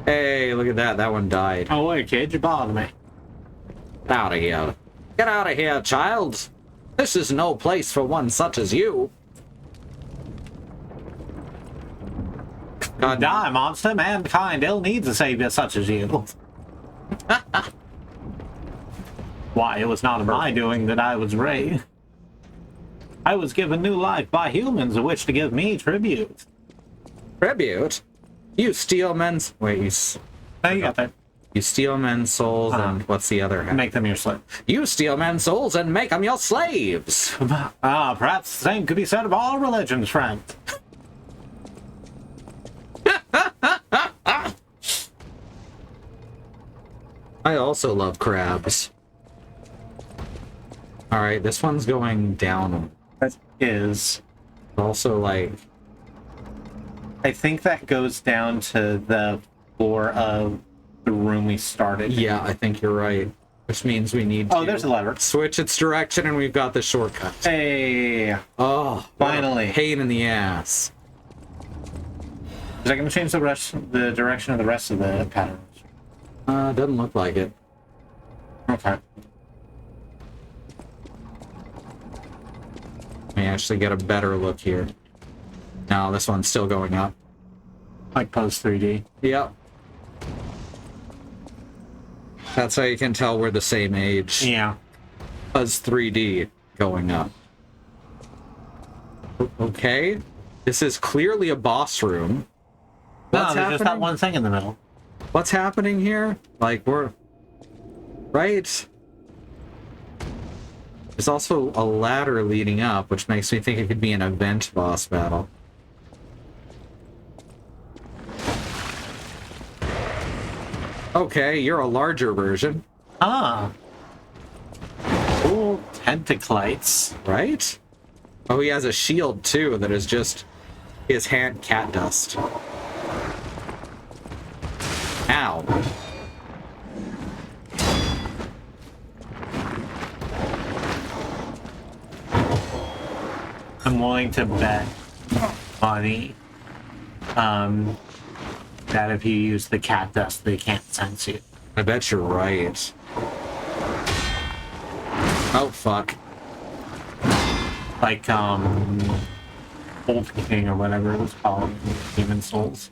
Speaker 1: Hey, look at that. That one died.
Speaker 2: Oh, wait, kid, you bothered me.
Speaker 1: Get out of here. Get out of here, child. This is no place for one such as you. God.
Speaker 2: Die, monster. Mankind ill needs a savior such as you. Why, it was not of my doing that I was raised. I was given new life by humans of which to give me tribute.
Speaker 1: Tribute? You steal men's... Wait,
Speaker 2: Oh, you got that.
Speaker 1: You steal men's souls and what's the other half?
Speaker 2: Make them your slave.
Speaker 1: You steal men's souls and make them your slaves.
Speaker 2: Perhaps the same could be said of all religions, friend.
Speaker 1: I also love crabs. Alright, this one's going down.
Speaker 2: That is.
Speaker 1: Also, like...
Speaker 2: I think that goes down to the floor of the room we started.
Speaker 1: Yeah, I think you're right. Which means we need to...
Speaker 2: Oh, there's a lever.
Speaker 1: Switch its direction and we've got the shortcut.
Speaker 2: Hey!
Speaker 1: Oh,
Speaker 2: finally.
Speaker 1: Pain in the ass.
Speaker 2: Is that going to change the direction of the rest of the patterns?
Speaker 1: Doesn't look like it.
Speaker 2: Okay.
Speaker 1: Let me actually get a better look here. No, this one's still going up.
Speaker 2: Like post 3D.
Speaker 1: Yep. That's how you can tell we're the same age.
Speaker 2: Yeah.
Speaker 1: As 3D going up. Okay. This is clearly a boss room.
Speaker 2: What's there's just that one thing in the middle.
Speaker 1: What's happening here? Like, we're... Right? There's also a ladder leading up, which makes me think it could be an event boss battle. Okay, you're a larger version.
Speaker 2: Ah. Cool tentaclites.
Speaker 1: Right? Oh, he has a shield, too, that is just his hand cat dust. Ow.
Speaker 2: I'm willing to bet money that if you use the cat dust, they can't sense you.
Speaker 1: I bet you're right. Oh, fuck.
Speaker 2: Like, Old King or whatever it was called, Demon Souls.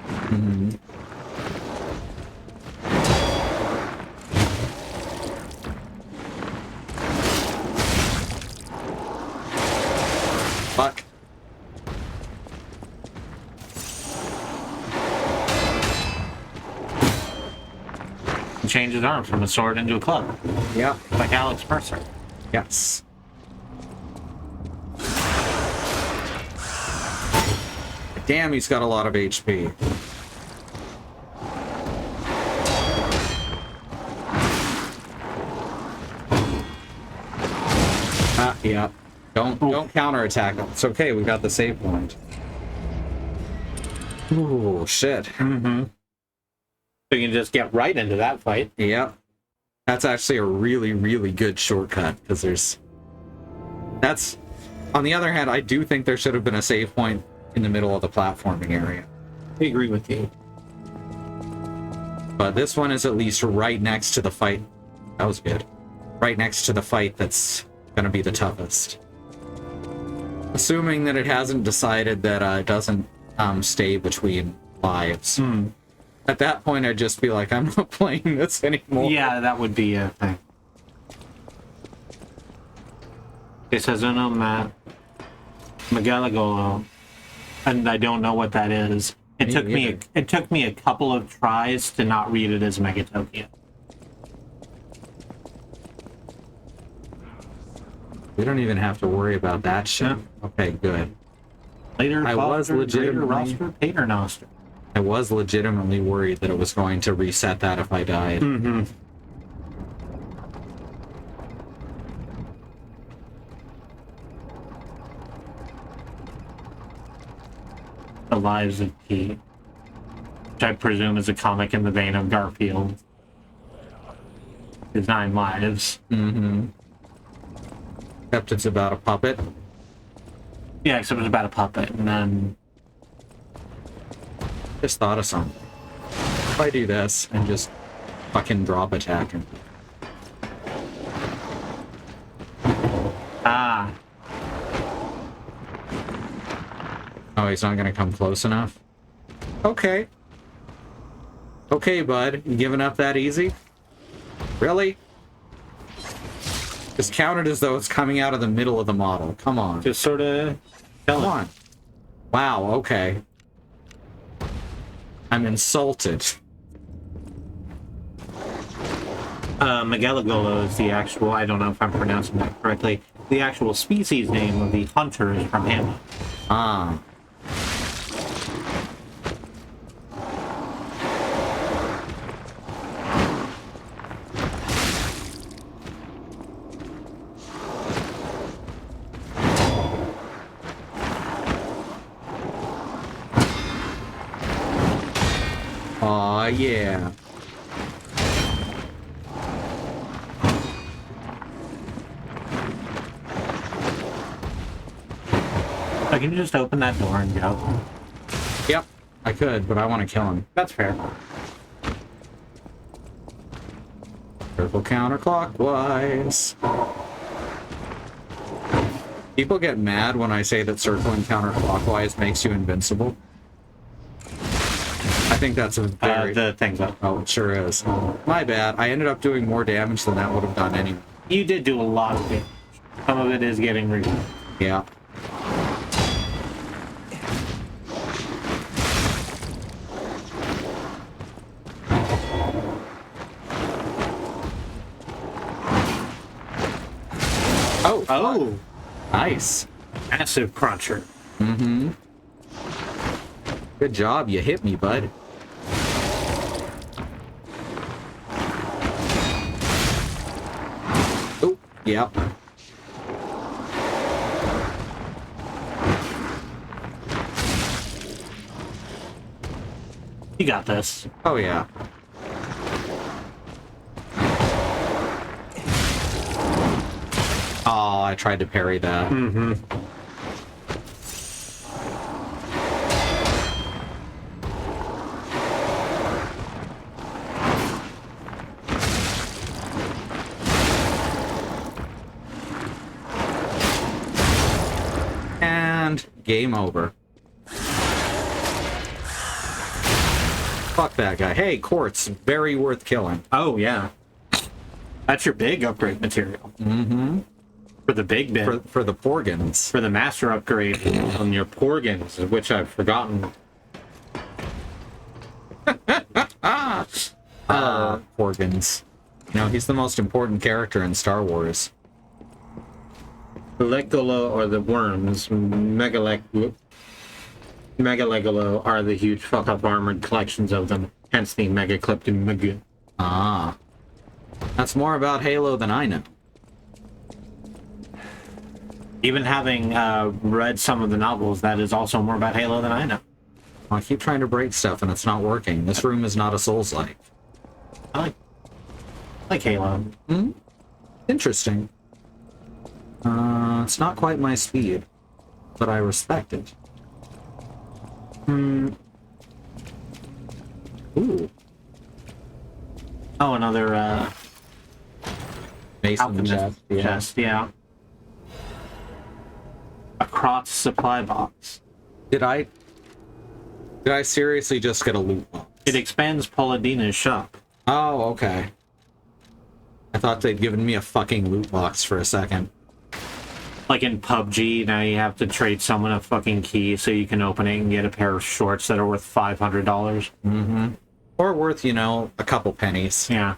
Speaker 1: Mm-hmm. Fuck.
Speaker 2: He changed his arm from a sword into a club.
Speaker 1: Yeah.
Speaker 2: Like Alex Mercer.
Speaker 1: Yes. Damn, he's got a lot of HP. Yeah. Don't counterattack. It's okay, we got the save point. Ooh, shit.
Speaker 2: Mm-hmm. So you can just get right into that fight.
Speaker 1: Yep. That's actually a really, really good shortcut, because that's... On the other hand, I do think there should have been a save point in the middle of the platforming area.
Speaker 2: I agree with you.
Speaker 1: But this one is at least right next to the fight. That was good. Right next to the fight that's gonna be the toughest. Assuming that it hasn't decided that it doesn't stay between lives. At that point, I'd just be like, I'm not playing this anymore.
Speaker 2: Yeah, that would be a thing. It says, oh no, Matt. Megalagolo. And I don't know what that is. It took me a couple of tries to not read it as Megatopia.
Speaker 1: We don't even have to worry about that shit.
Speaker 2: Yeah.
Speaker 1: Okay, good.
Speaker 2: Later,
Speaker 1: I was legitimately
Speaker 2: Paternoster.
Speaker 1: I was legitimately worried that it was going to reset that if I died.
Speaker 2: Mm-hmm. The Lives of Pete, which I presume is a comic in the vein of Garfield. His 9 lives.
Speaker 1: Mm-hmm. Except it's about a puppet.
Speaker 2: Yeah, except it's about a puppet, and then...
Speaker 1: Just thought of something. If I do this and just fucking drop attack him.
Speaker 2: Ah.
Speaker 1: Oh, he's not gonna come close enough? Okay. Okay, bud. You giving up that easy? Really? Just count it as though it's coming out of the middle of the model. Come on.
Speaker 2: Just sort of...
Speaker 1: Come on. Wow, okay. I'm insulted.
Speaker 2: Megalagolo is the actual, I don't know if I'm pronouncing that correctly, the actual species name of the hunter is from him.
Speaker 1: Ah. Aw, yeah.
Speaker 2: So can you just open that door and go?
Speaker 1: Yep, I could, but I want to kill him.
Speaker 2: That's fair.
Speaker 1: Circle counterclockwise. People get mad when I say that circling counterclockwise makes you invincible. I think that's a very...
Speaker 2: The thing's up.
Speaker 1: Oh, it sure is. My bad. I ended up doing more damage than that would have done anyway.
Speaker 2: You did do a lot of damage. Some of it is getting real.
Speaker 1: Yeah. Oh,
Speaker 2: Oh!
Speaker 1: nice.
Speaker 2: Massive cruncher.
Speaker 1: Mm-hmm. Good job. You hit me, bud. Oh, yep.
Speaker 2: You got this.
Speaker 1: Oh, yeah. Oh, I tried to parry that.
Speaker 2: Mm-hmm.
Speaker 1: And game over. Fuck that guy. Hey, quartz. Very worth killing.
Speaker 2: Oh, yeah. That's your big upgrade material.
Speaker 1: Mm-hmm.
Speaker 2: For the big bit.
Speaker 1: For the Porgans.
Speaker 2: For the master upgrade on your Porgans, which I've forgotten.
Speaker 1: Porgans. You know, he's the most important character in Star Wars.
Speaker 2: Megalagolo are the worms. Megalagolo are the huge fuck-up armored collections of them. Hence the Megaclipped and Meg.
Speaker 1: Ah. That's more about Halo than I know.
Speaker 2: Even having read some of the novels, that is also more about Halo than I know.
Speaker 1: I keep trying to break stuff and it's not working. This room is not a Souls-like.
Speaker 2: I like Halo.
Speaker 1: Hmm? Interesting. It's not quite my speed, but I respect it. Ooh.
Speaker 2: Oh, another
Speaker 1: Mason
Speaker 2: alchemist
Speaker 1: chest. Yeah.
Speaker 2: chest, yeah. A crotch supply box.
Speaker 1: Did I seriously just get a loot box?
Speaker 2: It expands Pauladina's shop.
Speaker 1: Oh, okay. I thought they'd given me a fucking loot box for a second.
Speaker 2: Like in PUBG, now you have to trade someone a fucking key so you can open it and get a pair of shorts that are worth $500.
Speaker 1: Mm-hmm. Or worth, you know, a couple pennies.
Speaker 2: Yeah.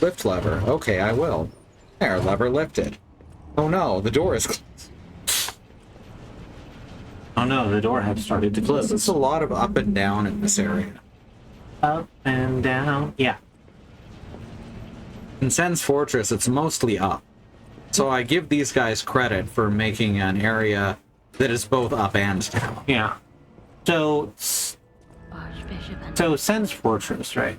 Speaker 1: Lift lever. Okay, I will. There, lever lifted. Oh no, the door is closed.
Speaker 2: Oh no, the door has started to close.
Speaker 1: There's a lot of up and down in this area.
Speaker 2: Up and down. Yeah.
Speaker 1: In Sen's Fortress, it's mostly up. So I give these guys credit for making an area that is both up and down.
Speaker 2: Yeah. So Sen's Fortress, right,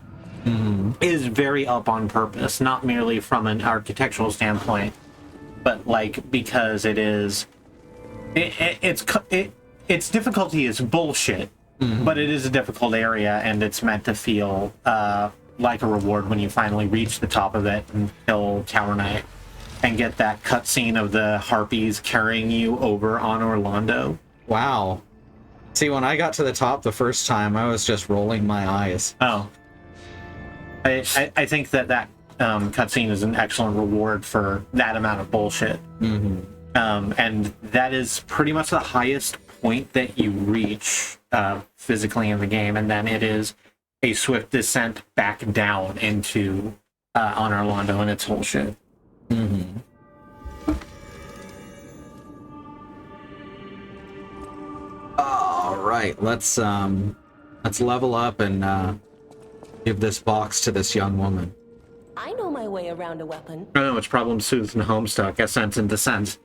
Speaker 2: is very up on purpose, not merely from an architectural standpoint, but like because it is, its difficulty is bullshit, but it is a difficult area, and it's meant to feel like a reward when you finally reach the top of it and kill Tower Knight and get that cutscene of the harpies carrying you over on Orlando.
Speaker 1: Wow. See, when I got to the top the first time, I was just rolling my eyes.
Speaker 2: Oh. I think that cutscene is an excellent reward for that amount of bullshit. And that is pretty much the highest point that you reach physically in the game, and then it is a swift descent back down into on Orlando and its whole shit.
Speaker 1: All right, let's level up and give this box to this young woman.
Speaker 3: I know my way around a weapon.
Speaker 2: I don't know, it's problem soothed and Homestuck, Ascent and Descent.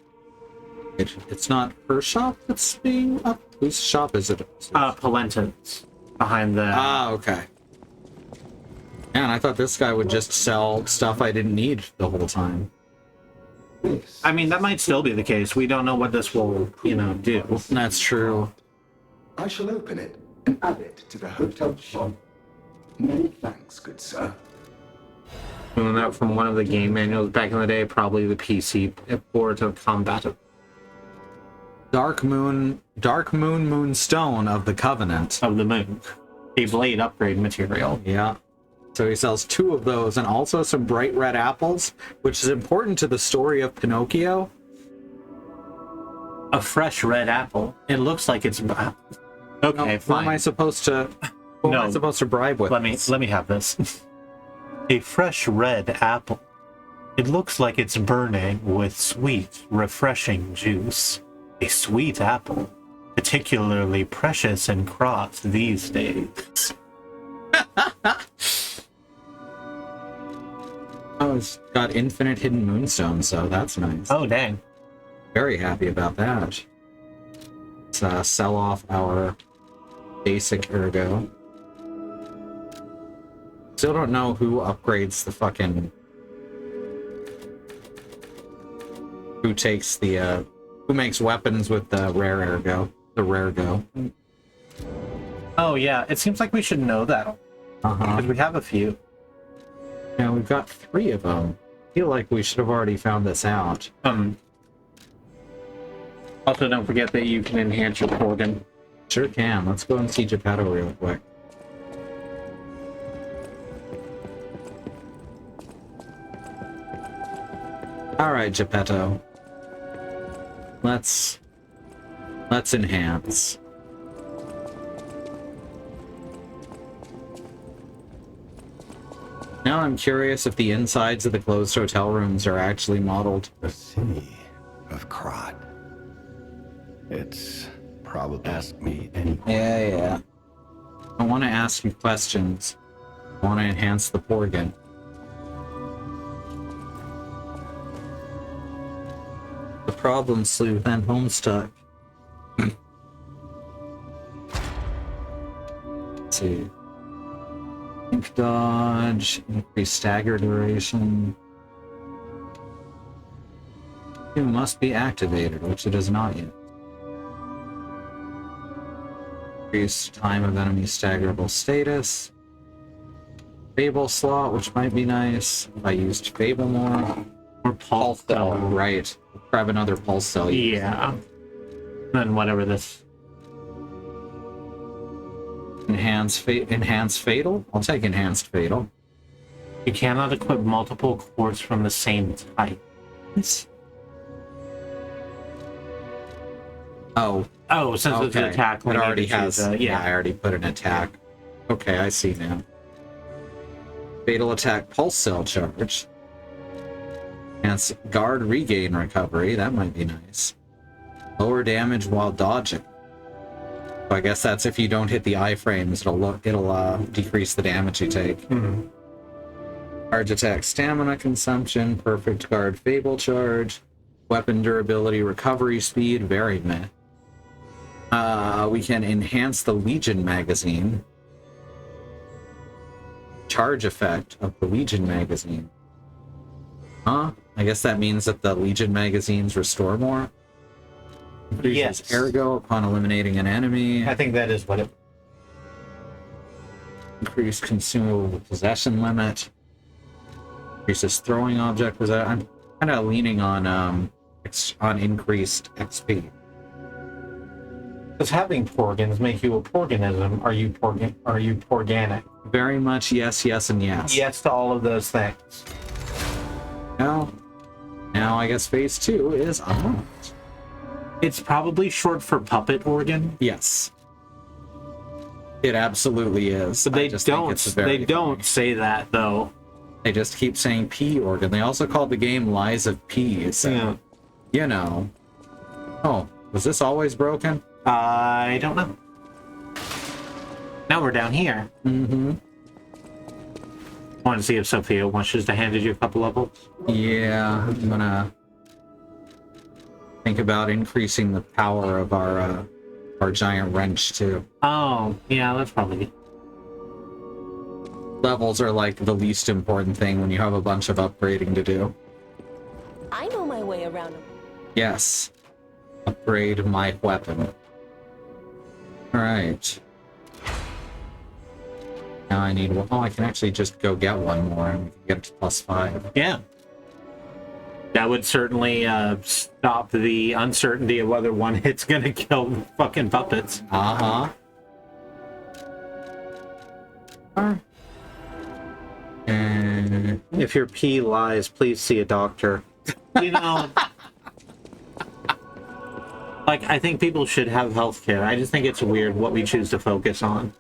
Speaker 1: It's not her shop that's being up. Whose shop is it?
Speaker 2: Palentins behind the.
Speaker 1: Ah, okay. Man, I thought this guy would just sell stuff I didn't need the whole time.
Speaker 2: I mean, that might still be the case. We don't know what this will, do.
Speaker 1: That's true.
Speaker 4: I shall open it and add it to the hotel shop. Many thanks, good sir.
Speaker 2: Pulling out from one of the game manuals back in the day, probably the PC port of Combat.
Speaker 1: Dark Moon Moonstone of the Covenant.
Speaker 2: Of the Moon. A blade upgrade material.
Speaker 1: Yeah. So he sells 2 of those and also some bright red apples, which is important to the story of Pinocchio.
Speaker 2: A fresh red apple. It looks like it's... Okay,
Speaker 1: No,
Speaker 2: fine.
Speaker 1: Who am I supposed to bribe with?
Speaker 2: Let me have this. A fresh red apple. It looks like it's burning with sweet, refreshing juice. A sweet apple. Particularly precious in crops these days.
Speaker 1: Oh, it's got infinite hidden moonstones, so that's nice.
Speaker 2: Oh, dang.
Speaker 1: Very happy about that. Let's sell off our basic ergo. Still don't know who upgrades the fucking... Who takes the, who makes weapons with the rare ergo. The rare go.
Speaker 2: Oh, yeah. It seems like we should know that. Because we have a few.
Speaker 1: Yeah, we've got 3 of them. I feel like we should have already found this out.
Speaker 2: Also, don't forget that you can enhance your organ.
Speaker 1: Sure can. Let's go and see Geppetto real quick. Alright, Geppetto. Let's enhance. Now I'm curious if the insides of the closed hotel rooms are actually modeled.
Speaker 4: The city of Krat. It's probably ask me any.
Speaker 1: Yeah. I want to ask you questions. I want to enhance the organ. problem, Sleuth and Homestuck. Let's see. Ink dodge, increase stagger duration. It must be activated, which it is not yet. Increase time of enemy staggerable status. Fable slot, which might be nice if I used Fable more.
Speaker 2: Or pulse
Speaker 1: Cell,
Speaker 2: cell.
Speaker 1: right. Grab another pulse cell.
Speaker 2: Yeah. Then whatever this.
Speaker 1: Enhance fatal? I'll take enhanced fatal.
Speaker 2: You cannot equip multiple quartz from the same type.
Speaker 1: Oh,
Speaker 2: Oh, since it's an
Speaker 1: okay.
Speaker 2: attack, we
Speaker 1: It
Speaker 2: need
Speaker 1: already
Speaker 2: to choose
Speaker 1: has.
Speaker 2: a-
Speaker 1: Yeah, I already put an attack. Okay, I see now. Fatal attack pulse cell charge. Enhance guard regain recovery. That might be nice. Lower damage while dodging. So I guess that's if you don't hit the iframes, it'll decrease the damage you take.
Speaker 2: Mhm.
Speaker 1: Charge attack stamina consumption, perfect guard fable charge, weapon durability recovery speed, very meh. We can enhance the Legion magazine. Charge effect of the Legion magazine. Huh? I guess that means that the Legion magazines restore more? Increases
Speaker 2: Yes.
Speaker 1: ergo upon eliminating an enemy.
Speaker 2: I think that is what it.
Speaker 1: Increase consumable possession limit. Increases throwing object possession. I'm kind of leaning on increased XP.
Speaker 2: Does having porgans make you a porganism? Are you porganic?
Speaker 1: Very much yes, yes, and yes.
Speaker 2: Yes to all of those things.
Speaker 1: Now I guess phase 2 is unlocked.
Speaker 2: It's probably short for puppet organ.
Speaker 1: Yes. It absolutely is.
Speaker 2: But
Speaker 1: I
Speaker 2: they
Speaker 1: just think
Speaker 2: don't.
Speaker 1: it's very
Speaker 2: They don't
Speaker 1: funny.
Speaker 2: say that though.
Speaker 1: They just keep saying P organ. They also called the game Lies of P. So,
Speaker 2: Yeah.
Speaker 1: you know. Oh, was this always broken?
Speaker 2: I don't know. Now we're down here.
Speaker 1: Mm-hmm.
Speaker 2: Want to see if Sophia wants us to hand you a couple levels?
Speaker 1: Yeah, I'm gonna think about increasing the power of our giant wrench too.
Speaker 2: Oh, yeah, that's probably good.
Speaker 1: Levels are like the least important thing when you have a bunch of upgrading to do.
Speaker 3: I know my way around a...
Speaker 1: Yes. Upgrade my weapon. Alright. Now I need one. Oh, I can actually just go get one more and we can get it to +5.
Speaker 2: Yeah. That would certainly stop the uncertainty of whether one hit's gonna kill fucking puppets.
Speaker 1: Uh-huh. And
Speaker 2: If your pee lies, please see a doctor. You know, like, I think people should have healthcare. I just think it's weird what we choose to focus on.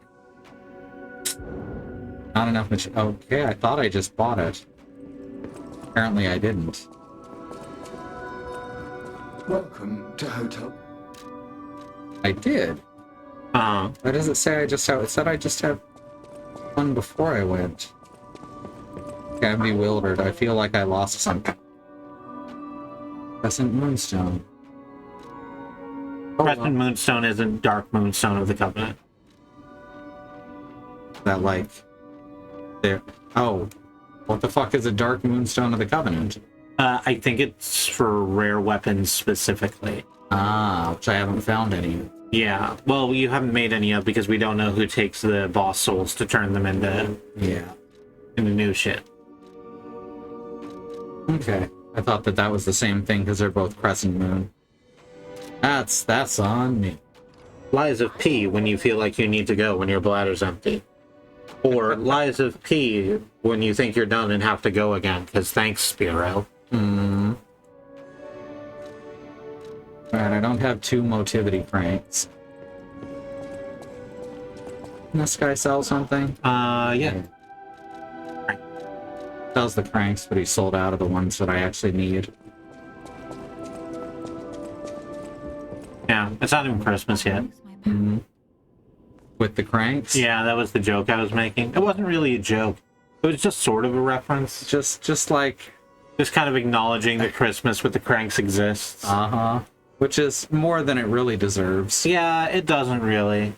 Speaker 1: not enough material. Okay, I thought I just bought it. Apparently I didn't.
Speaker 4: Welcome to Hotel.
Speaker 1: I did. Why does it say I just have... It said I just have one before I went. Okay, I'm bewildered. I feel like I lost something. Crescent Moonstone. Oh,
Speaker 2: Crescent Moonstone isn't Dark Moonstone of the Covenant.
Speaker 1: that like... There. Oh. What the fuck is a Dark Moonstone of the Covenant?
Speaker 2: I think it's for rare weapons specifically.
Speaker 1: Ah, which I haven't found any.
Speaker 2: Yeah, well, you haven't made any of because we don't know who takes the boss souls to turn them into
Speaker 1: Yeah.
Speaker 2: new shit.
Speaker 1: Okay. I thought that was the same thing because they're both Crescent Moon. That's on me.
Speaker 2: Lies of P when you feel like you need to go when your bladder's empty. Or lies of P when you think you're done and have to go again, because thanks, Spiro.
Speaker 1: Alright, I don't have 2 motivity cranks. Can this guy sell something?
Speaker 2: Yeah.
Speaker 1: Sells the cranks, but he sold out of the ones that I actually need.
Speaker 2: Yeah, it's not even Christmas yet.
Speaker 1: With the cranks?
Speaker 2: Yeah, that was the joke I was making. It wasn't really a joke. It was just sort of a reference.
Speaker 1: Just like
Speaker 2: Just kind of acknowledging that Christmas with the Cranks exists.
Speaker 1: Uh-huh. Which is more than it really deserves.
Speaker 2: Yeah, it doesn't really.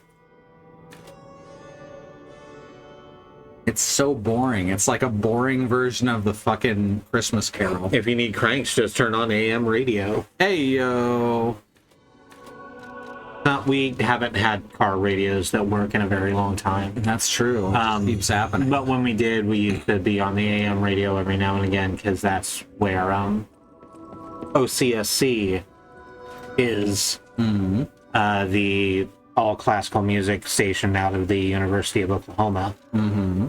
Speaker 1: It's so boring. It's like a boring version of the fucking Christmas Carol.
Speaker 2: If you need Cranks, just turn on AM radio.
Speaker 1: Hey, yo.
Speaker 2: We haven't had car radios that work in a very long time.
Speaker 1: That's true. It keeps happening.
Speaker 2: But when we did, we used to be on the AM radio every now and again because that's where OCSC is the all classical music station out of the University of Oklahoma.
Speaker 1: Mm-hmm.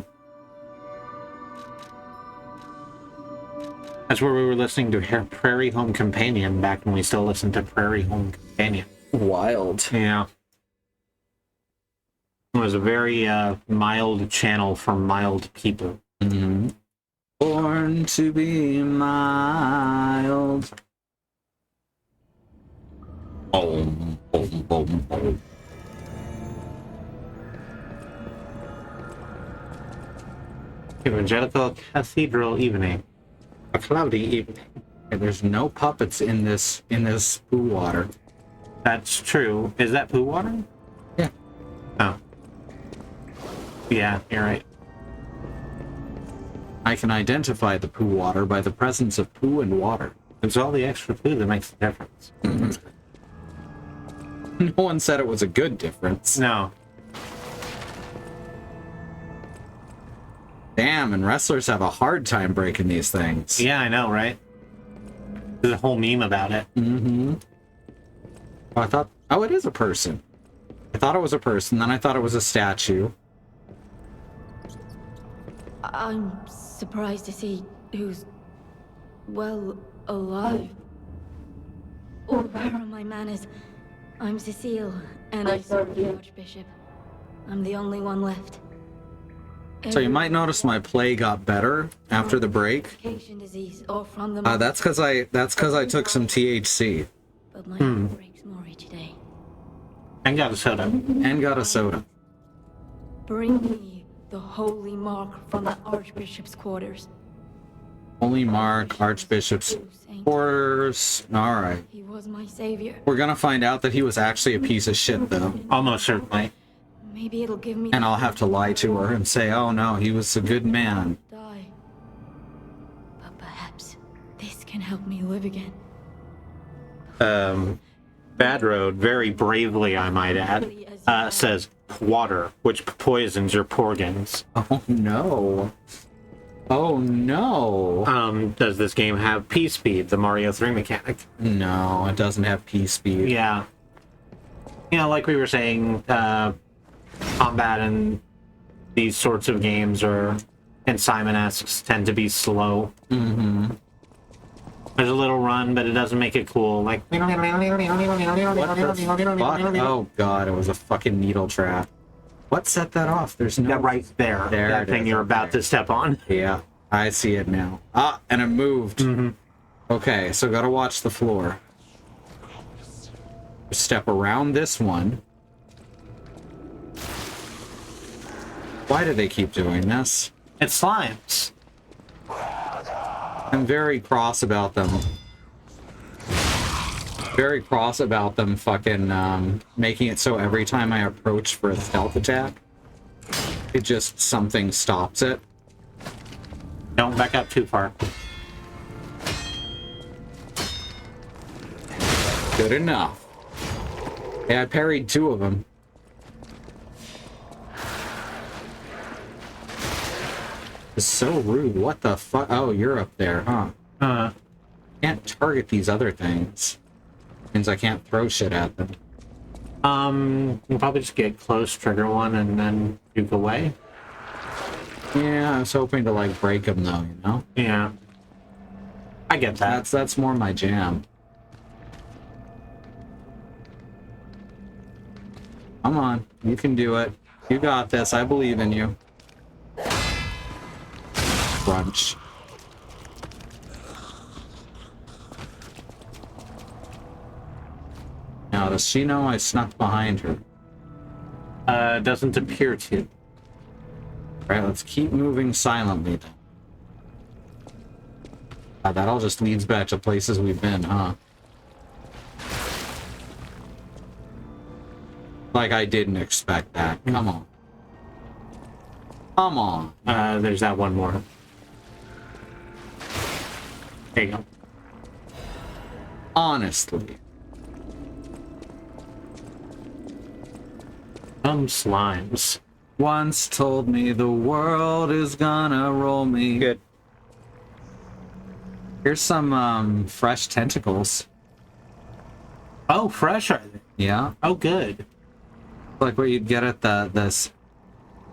Speaker 2: That's where we were listening to Prairie Home Companion back when we still listened to Prairie Home Companion.
Speaker 1: Wild.
Speaker 2: Yeah. It was a very mild channel for mild people.
Speaker 1: Mm-hmm. Born to be mild. Boom, boom, boom, boom.
Speaker 2: Evangelical Cathedral evening. A cloudy evening.
Speaker 1: And there's no puppets in this poo water.
Speaker 2: That's true. Is that poo water?
Speaker 1: Yeah.
Speaker 2: Oh. Yeah, you're right.
Speaker 1: I can identify the poo water by the presence of poo and water.
Speaker 2: It's all the extra poo that makes the difference.
Speaker 1: No one said it was a good difference.
Speaker 2: No.
Speaker 1: Damn, and wrestlers have a hard time breaking these things.
Speaker 2: Yeah, I know, right? There's a whole meme about it.
Speaker 1: Mm-hmm. Oh, I thought... Oh, it is a person. I thought it was a person, then I thought it was a statue.
Speaker 5: I'm surprised to see who's, well, alive. Oh, where are my manners? I'm Cecile, and I serve the Archbishop. I'm the only one left.
Speaker 1: So you might notice my play got better after the break.
Speaker 5: Disease, or from the
Speaker 1: That's because I took some THC.
Speaker 5: But my heart breaks more each day.
Speaker 2: And got a soda.
Speaker 1: And got a soda.
Speaker 5: Bring me the holy mark from the Archbishop's quarters.
Speaker 1: Holy mark, Archbishop's quarters. Alright.
Speaker 5: He was my savior.
Speaker 1: We're gonna find out that he was actually a piece of shit, though.
Speaker 2: Almost certainly.
Speaker 5: Maybe it'll give me...
Speaker 1: And I'll have to lie to her and say, oh no, he was a good man.
Speaker 5: Die. But perhaps this can help me live again.
Speaker 2: Bad Road, very bravely, I might add, says water, which poisons your porgans.
Speaker 1: Oh no. Oh no.
Speaker 2: Does this game have P-Speed, the Mario 3 mechanic?
Speaker 1: No, it doesn't have P-Speed.
Speaker 2: Yeah. You know, like we were saying, combat in these sorts of games and Simon-esques tend to be slow.
Speaker 1: Mm-hmm.
Speaker 2: There's a little run, but it doesn't make it cool. Like,
Speaker 1: What the fuck? Oh god, it was a fucking needle trap. What set that off? There's no...
Speaker 2: that right there.
Speaker 1: There
Speaker 2: that
Speaker 1: it
Speaker 2: thing
Speaker 1: is,
Speaker 2: you're
Speaker 1: okay.
Speaker 2: about to step on.
Speaker 1: Yeah, I see it now. Ah, and it moved.
Speaker 2: Mm-hmm.
Speaker 1: Okay, so gotta watch the floor. Step around this one. Why do they keep doing this?
Speaker 2: It's slimes.
Speaker 1: I'm very cross about them. Very cross about them fucking making it so every time I approach for a stealth attack, it just something stops it.
Speaker 2: Don't back up too far.
Speaker 1: Good enough. Hey, I parried 2 of them. It's so rude. What the fuck? Oh, you're up there, huh? Can't target these other things. Means I can't throw shit at them.
Speaker 2: You'll probably just get close, trigger one, and then puke away.
Speaker 1: Yeah, I was hoping to like break them though, you know?
Speaker 2: Yeah. I get that.
Speaker 1: That's more my jam. Come on, you can do it. You got this. I believe in you. Crunch. Now, does she know I snuck behind her?
Speaker 2: Doesn't appear to.
Speaker 1: Alright, let's keep moving silently then. That all just leads back to places we've been, huh? Like I didn't expect that. Come on. Come on.
Speaker 2: There's that one more. There you go.
Speaker 1: Honestly.
Speaker 2: Some slimes.
Speaker 1: Once told me the world is gonna roll me.
Speaker 2: Good.
Speaker 1: Here's some fresh tentacles.
Speaker 2: Oh, fresh are they?
Speaker 1: Yeah.
Speaker 2: Oh, good.
Speaker 1: Like what you'd get at this.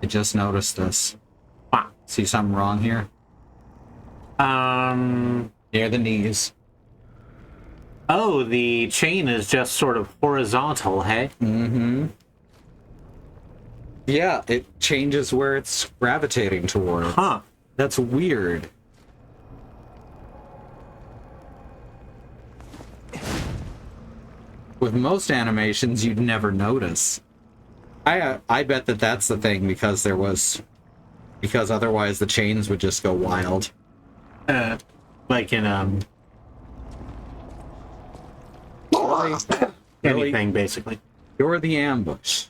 Speaker 1: I just noticed this.
Speaker 2: Wow.
Speaker 1: See something wrong here? Near the knees.
Speaker 2: Oh, the chain is just sort of horizontal, hey?
Speaker 1: Mm-hmm. Yeah, it changes where it's gravitating towards.
Speaker 2: Huh.
Speaker 1: That's weird. With most animations, you'd never notice. I bet that that's the thing because otherwise the chains would just go wild.
Speaker 2: Like in,
Speaker 1: Really?
Speaker 2: anything, basically.
Speaker 1: You're the ambush.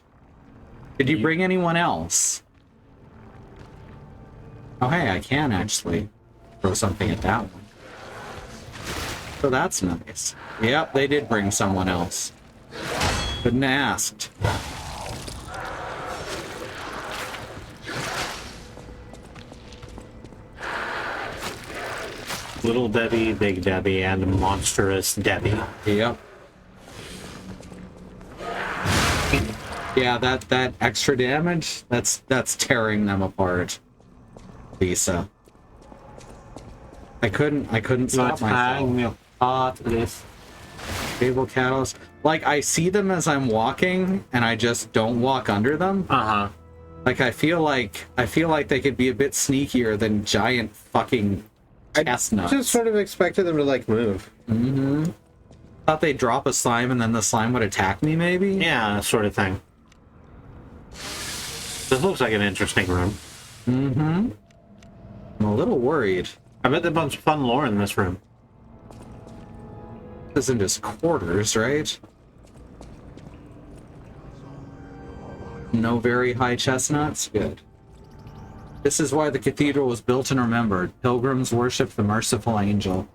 Speaker 1: Did you bring anyone else? Oh, hey, I can actually throw something at that one. So that's nice. Yep, they did bring someone else. Couldn't have asked.
Speaker 2: Little Debbie, Big Debbie, and Monstrous Debbie.
Speaker 1: Yep. Yeah, that extra damage, that's tearing them apart. Lisa. I couldn't stop myself.
Speaker 2: This.
Speaker 1: Cable catalyst. Like, I see them as I'm walking, and I just don't walk under them.
Speaker 2: Uh-huh.
Speaker 1: Like, I feel like they could be a bit sneakier than giant fucking chestnuts.
Speaker 6: Just sort of expected them to, like, move.
Speaker 1: Mm-hmm. Thought they'd drop a slime and then the slime would attack me, maybe?
Speaker 2: Yeah, sort of thing. This looks like an interesting room.
Speaker 1: Mm-hmm. I'm a little worried.
Speaker 2: I bet there's a bunch of fun lore in this room.
Speaker 1: This isn't just quarters, right? No very high chestnuts? Good. This is why the cathedral was built and remembered. Pilgrims worship the merciful angel.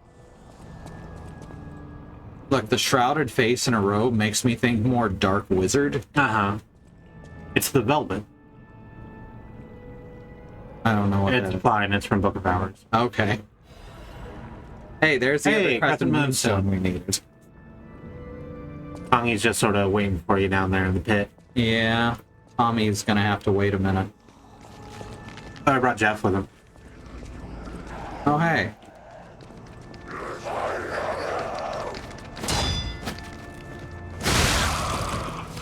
Speaker 1: Look, the shrouded face in a robe makes me think more dark wizard.
Speaker 2: Uh-huh. It's the velvet.
Speaker 1: I don't know what that
Speaker 2: It's
Speaker 1: is.
Speaker 2: fine. It's from Book of Hours.
Speaker 1: Okay. Hey, there's the
Speaker 2: Hey,
Speaker 1: other crescent
Speaker 2: Crescent
Speaker 1: moonstone we needed.
Speaker 2: Tongi's just sort of waiting for you down there in the pit.
Speaker 1: Yeah, Tommy's gonna have to wait a minute.
Speaker 2: Oh, I brought Jeff with him.
Speaker 1: Oh, hey.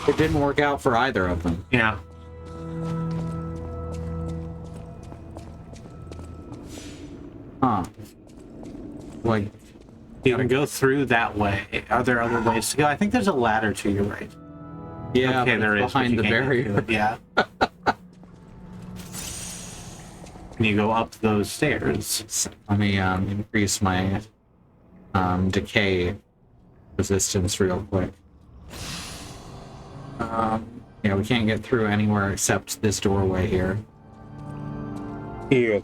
Speaker 1: It didn't work out for either of them.
Speaker 2: Yeah.
Speaker 1: Huh. Like,
Speaker 2: You can go through that way. Are there other ways to go? I think there's a ladder to your right.
Speaker 1: yeah,
Speaker 2: Okay,
Speaker 1: but
Speaker 2: there
Speaker 1: it's
Speaker 2: is. but
Speaker 1: behind
Speaker 2: you
Speaker 1: the
Speaker 2: can't get
Speaker 1: barrier.
Speaker 2: to it. Yeah. And you go up those stairs.
Speaker 1: Let me increase my decay resistance real quick. Yeah, we can't get through anywhere except this doorway here.
Speaker 6: Here.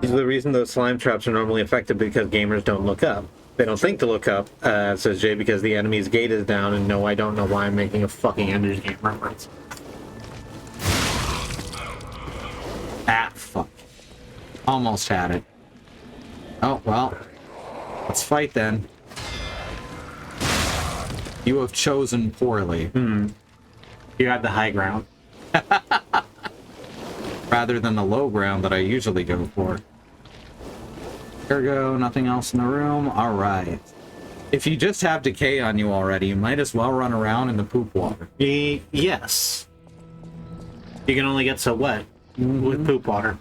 Speaker 6: This is the reason those slime traps are normally effective, because gamers don't look up. They don't think to look up, says Jay, because the enemy's gate is down, and no, I don't know why I'm making a fucking Ender's Game reference.
Speaker 1: Ah, fuck. Almost had it. Oh, well. Let's fight then. You have chosen poorly.
Speaker 2: You had the high ground.
Speaker 1: Rather than the low ground that I usually go for. There we go, nothing else in the room. Alright. If you just have decay on you already, you might as well run around in the poop water.
Speaker 2: Yes. You can only get so wet with poop water.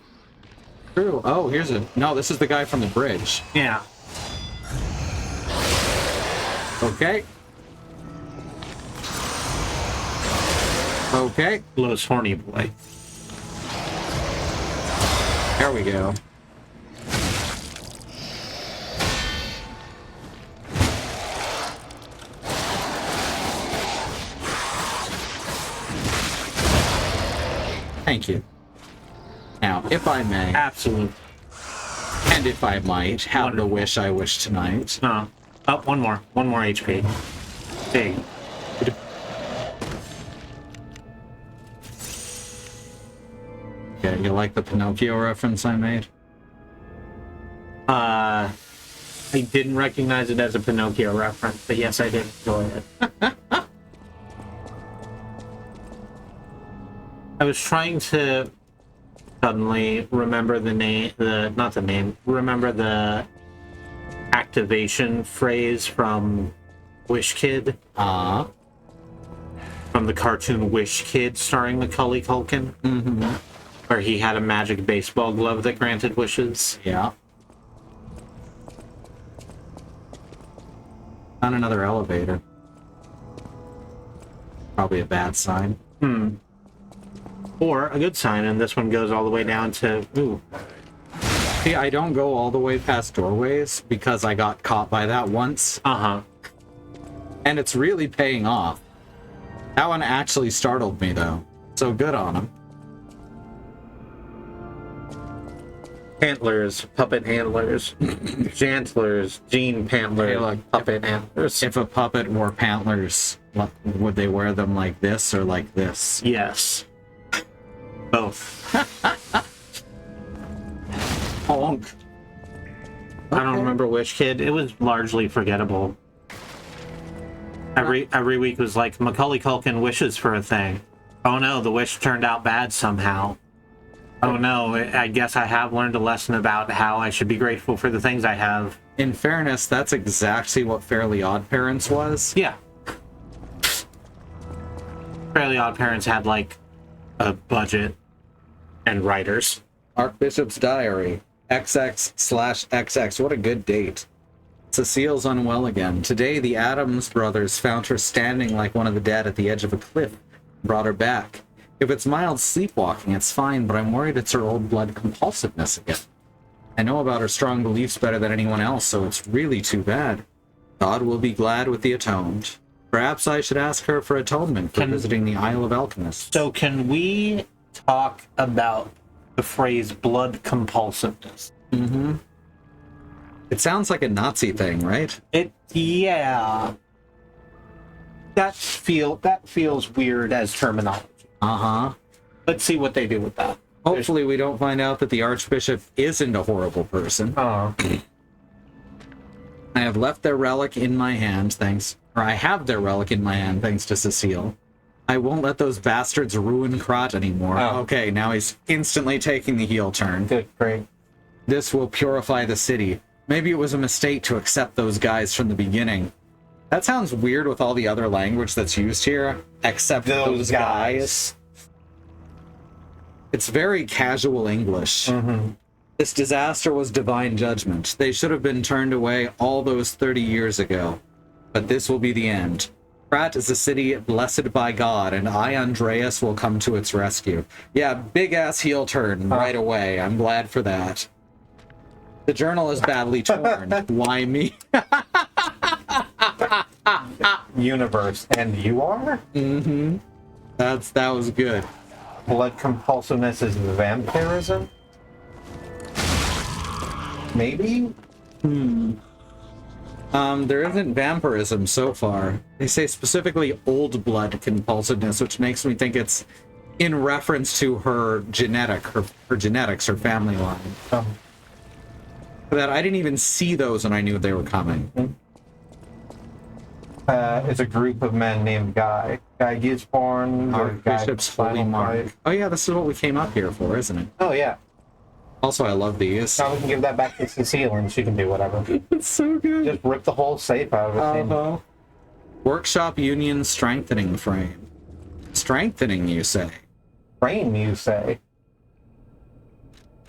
Speaker 1: True. Oh, here's a... No, this is the guy from the bridge.
Speaker 2: Yeah.
Speaker 1: Okay. Okay.
Speaker 2: Low's horny boy.
Speaker 1: There we go. Thank you. Now, if I may,
Speaker 2: Absolutely.
Speaker 1: and if I might, have the wish I wish tonight.
Speaker 2: Oh, one more. One more HP. Big.
Speaker 1: Yeah, you like the Pinocchio reference I made?
Speaker 2: I didn't recognize it as a Pinocchio reference, but yes, I did enjoy it. I was trying to suddenly remember the name, remember the activation phrase from Wish Kid. From the cartoon Wish Kid starring Macaulay Culkin.
Speaker 1: Mm-hmm.
Speaker 2: Where he had a magic baseball glove that granted wishes.
Speaker 1: Yeah. On another elevator. Probably a bad sign.
Speaker 2: Or a good sign, and this one goes all the way down to, ooh.
Speaker 1: See, I don't go all the way past doorways because I got caught by that once.
Speaker 2: Uh-huh.
Speaker 1: And it's really paying off. That one actually startled me, though. So good on him.
Speaker 6: Pantlers, puppet handlers, jantlers, jean pantlers,
Speaker 1: Hey, look,
Speaker 6: puppet handlers.
Speaker 1: If a puppet wore pantlers, would they wear them like this or like this?
Speaker 2: Yes. Both.
Speaker 1: Honk.
Speaker 2: I don't remember Wish Kid. It was largely forgettable. Every week was like, Macaulay Culkin wishes for a thing. Oh no, the wish turned out bad somehow. Oh no, I guess I have learned a lesson about how I should be grateful for the things I have.
Speaker 1: In fairness, that's exactly what Fairly Odd Parents was.
Speaker 2: Yeah. Fairly Odd Parents had, like, a budget and writers.
Speaker 1: Archbishop's Diary. XX/XX. What a good date. Cecile's unwell again. Today, the Addams brothers found her standing like one of the dead at the edge of a cliff. Brought her back. If it's mild sleepwalking, it's fine, but I'm worried it's her old blood compulsiveness again. I know about her strong beliefs better than anyone else, so it's really too bad. God will be glad with the atoned. Perhaps I should ask her for atonement for visiting the Isle of Alchemists.
Speaker 2: So can we talk about the phrase blood compulsiveness?
Speaker 1: Mm-hmm. It sounds like a Nazi thing, right?
Speaker 2: Yeah. That feels weird as terminology.
Speaker 1: Uh-huh.
Speaker 2: Let's see what they do with that.
Speaker 1: Hopefully we don't find out that the Archbishop isn't a horrible person.
Speaker 2: Oh.
Speaker 1: I have left their relic in my hand, I have their relic in my hand, thanks to Cecile. I won't let those bastards ruin Krat anymore.
Speaker 2: Oh.
Speaker 1: Okay, now he's instantly taking the heel turn.
Speaker 2: Good, great.
Speaker 1: This will purify the city. Maybe it was a mistake to accept those guys from the beginning. That sounds weird with all the other language that's used here. Except those guys. It's very casual English.
Speaker 2: Mm-hmm.
Speaker 1: This disaster was divine judgment. They should have been turned away all those 30 years ago. But this will be the end. Krat is a city blessed by God, and I, Andreas, will come to its rescue. Yeah, big-ass heel turn right away. I'm glad for that. The journal is badly torn. Why me?
Speaker 6: Universe, and you are?
Speaker 1: Mm-hmm. That was good.
Speaker 6: Blood compulsiveness is vampirism? Maybe?
Speaker 1: There isn't vampirism so far. They say specifically old blood compulsiveness, which makes me think it's in reference to her genetics, her family line.
Speaker 6: Oh.
Speaker 1: That I didn't even see those when I knew they were coming.
Speaker 6: It's a group of men named Guy. Guy Gisborne.
Speaker 1: Archbishop's Holy Mark. Oh yeah, this is what we came up here for, isn't it?
Speaker 6: Oh yeah.
Speaker 1: Also, I love these.
Speaker 6: Now we can give that back to Cecile and she can do whatever.
Speaker 1: It's so good.
Speaker 6: Just rip the whole safe out of it.
Speaker 1: Uh-huh. Workshop Union Strengthening Frame. Strengthening, you say?
Speaker 6: Frame, you say?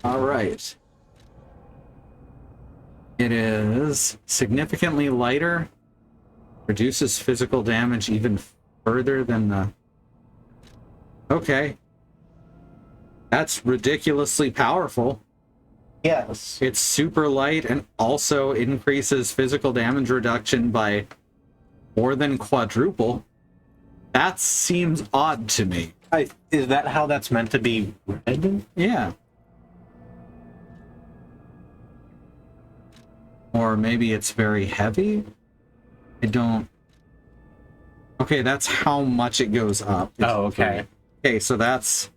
Speaker 1: All right. It is significantly lighter. Reduces physical damage even further than the... Okay. That's ridiculously powerful.
Speaker 6: Yes.
Speaker 1: It's super light and also increases physical damage reduction by more than quadruple. That seems odd to me.
Speaker 2: Is that how that's meant to be read?
Speaker 1: Yeah. Or maybe it's very heavy? I don't... Okay, that's how much it goes up. It's
Speaker 2: Oh, okay.
Speaker 1: Okay, so that's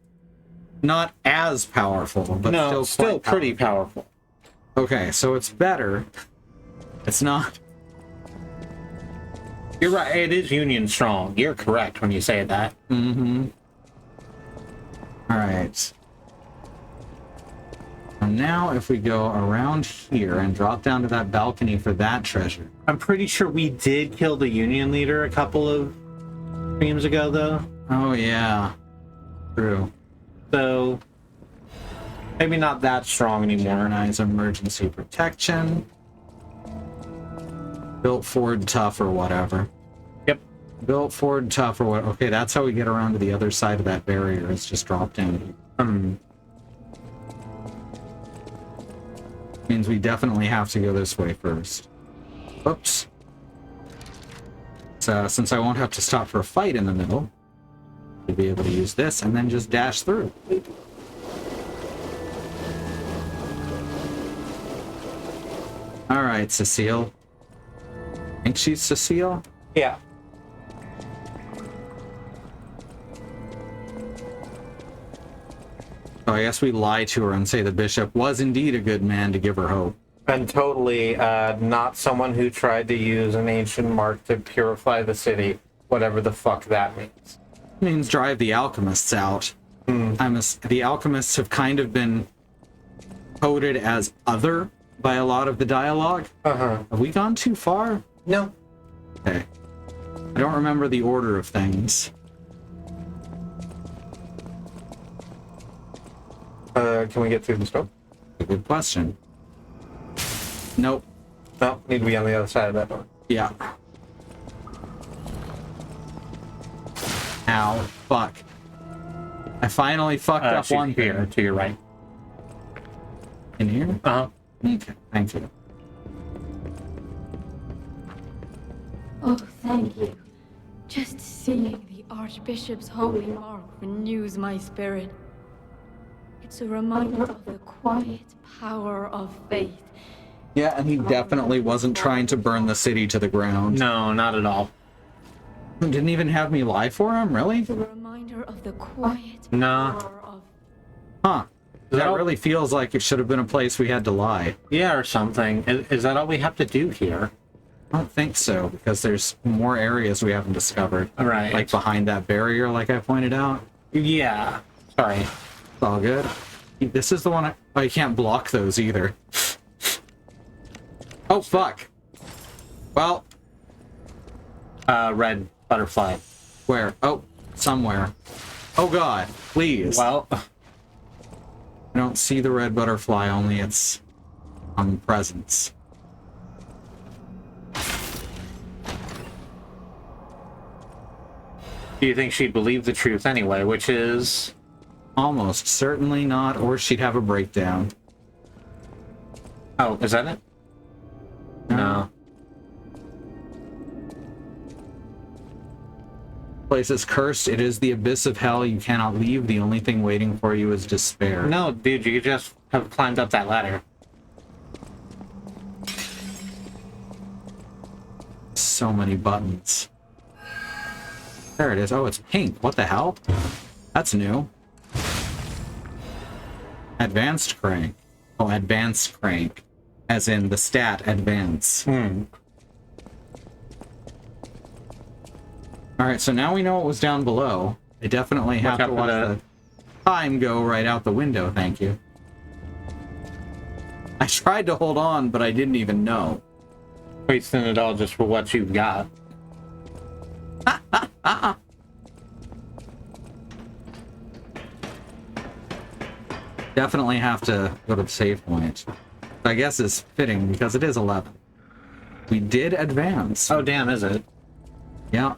Speaker 1: not as powerful, but
Speaker 2: No, still
Speaker 1: quite
Speaker 2: pretty powerful.
Speaker 1: Okay, so it's better. It's not...
Speaker 2: You're right, it is Union strong. You're correct when you say that.
Speaker 1: Mm-hmm. Alright. And now if we go around here and drop down to that balcony for that treasure.
Speaker 2: I'm pretty sure we did kill the Union leader a couple of streams ago, though.
Speaker 1: Oh, yeah. True.
Speaker 2: So, maybe not that strong anymore.
Speaker 1: Modernize emergency protection. Built Ford tough or whatever.
Speaker 2: Yep.
Speaker 1: Built Ford tough or what? Okay, that's how we get around to the other side of that barrier. It's just dropped in. Means we definitely have to go this way first. Oops. So, since I won't have to stop for a fight in the middle, we'll be able to use this and then just dash through. All right, Cecile. Think she's Cecile?
Speaker 2: Yeah.
Speaker 1: So I guess we lie to her and say the bishop was indeed a good man to give her hope.
Speaker 6: And totally not someone who tried to use an ancient mark to purify the city, whatever the fuck that means.
Speaker 1: Means drive the alchemists out. The alchemists have kind of been coded as other by a lot of the dialogue. Have we gone too far?
Speaker 6: No.
Speaker 1: Okay. I don't remember the order of things.
Speaker 6: Can we get through the door?
Speaker 1: Good question. Nope.
Speaker 6: No, need to be on the other side of that door.
Speaker 1: Yeah. Ow. Fuck. I finally fucked up
Speaker 2: She's
Speaker 1: one
Speaker 2: here,
Speaker 1: thing.
Speaker 2: to your right.
Speaker 1: In here?
Speaker 2: Uh-huh.
Speaker 1: Okay, thank you.
Speaker 5: Oh, thank you. Just seeing the Archbishop's holy mark renews my spirit. It's a reminder of the quiet power of faith.
Speaker 1: Yeah, and he definitely wasn't trying to burn the city to the ground.
Speaker 2: No, not at all.
Speaker 1: Didn't even have me lie for him, really?
Speaker 5: It's a reminder of the quiet
Speaker 2: Nah.
Speaker 5: power of...
Speaker 1: Huh. That
Speaker 2: that-
Speaker 1: really feels like it should have been a place we had to lie.
Speaker 2: Yeah, or something. Is that all we have to do here?
Speaker 1: I don't think so, because there's more areas we haven't discovered.
Speaker 2: Right.
Speaker 1: Like behind that barrier, like I pointed out.
Speaker 2: Yeah. Sorry.
Speaker 1: It's all good. This is the one oh, you can't block those either. Oh, fuck. Well,
Speaker 2: Red butterfly.
Speaker 1: where? Oh, somewhere. Oh, God. Please.
Speaker 2: Well,
Speaker 1: I don't see the red butterfly, only its presence.
Speaker 2: do you think she'd believe the truth anyway, which is...
Speaker 1: Almost certainly not, or she'd have a breakdown.
Speaker 2: Oh, is that it? No.
Speaker 1: Place is cursed. It is the abyss of hell. You cannot leave. The only thing waiting for you is despair.
Speaker 2: No, dude, you could just have climbed up that ladder.
Speaker 1: So many buttons. There it is. Oh, it's pink. What the hell? That's new. Advanced crank. Oh, advanced crank. As in the stat advance. Alright, so now we know what was down below. I definitely have
Speaker 2: out
Speaker 1: to
Speaker 2: for
Speaker 1: watch
Speaker 2: that.
Speaker 1: the time go right out the window, thank you. I tried to hold on, but I didn't even know.
Speaker 2: Wasting it all just for what you've got.
Speaker 1: Definitely have to go to the save point. I guess is fitting because it is 11. We did advance.
Speaker 2: Oh, damn, is it?
Speaker 1: Yeah.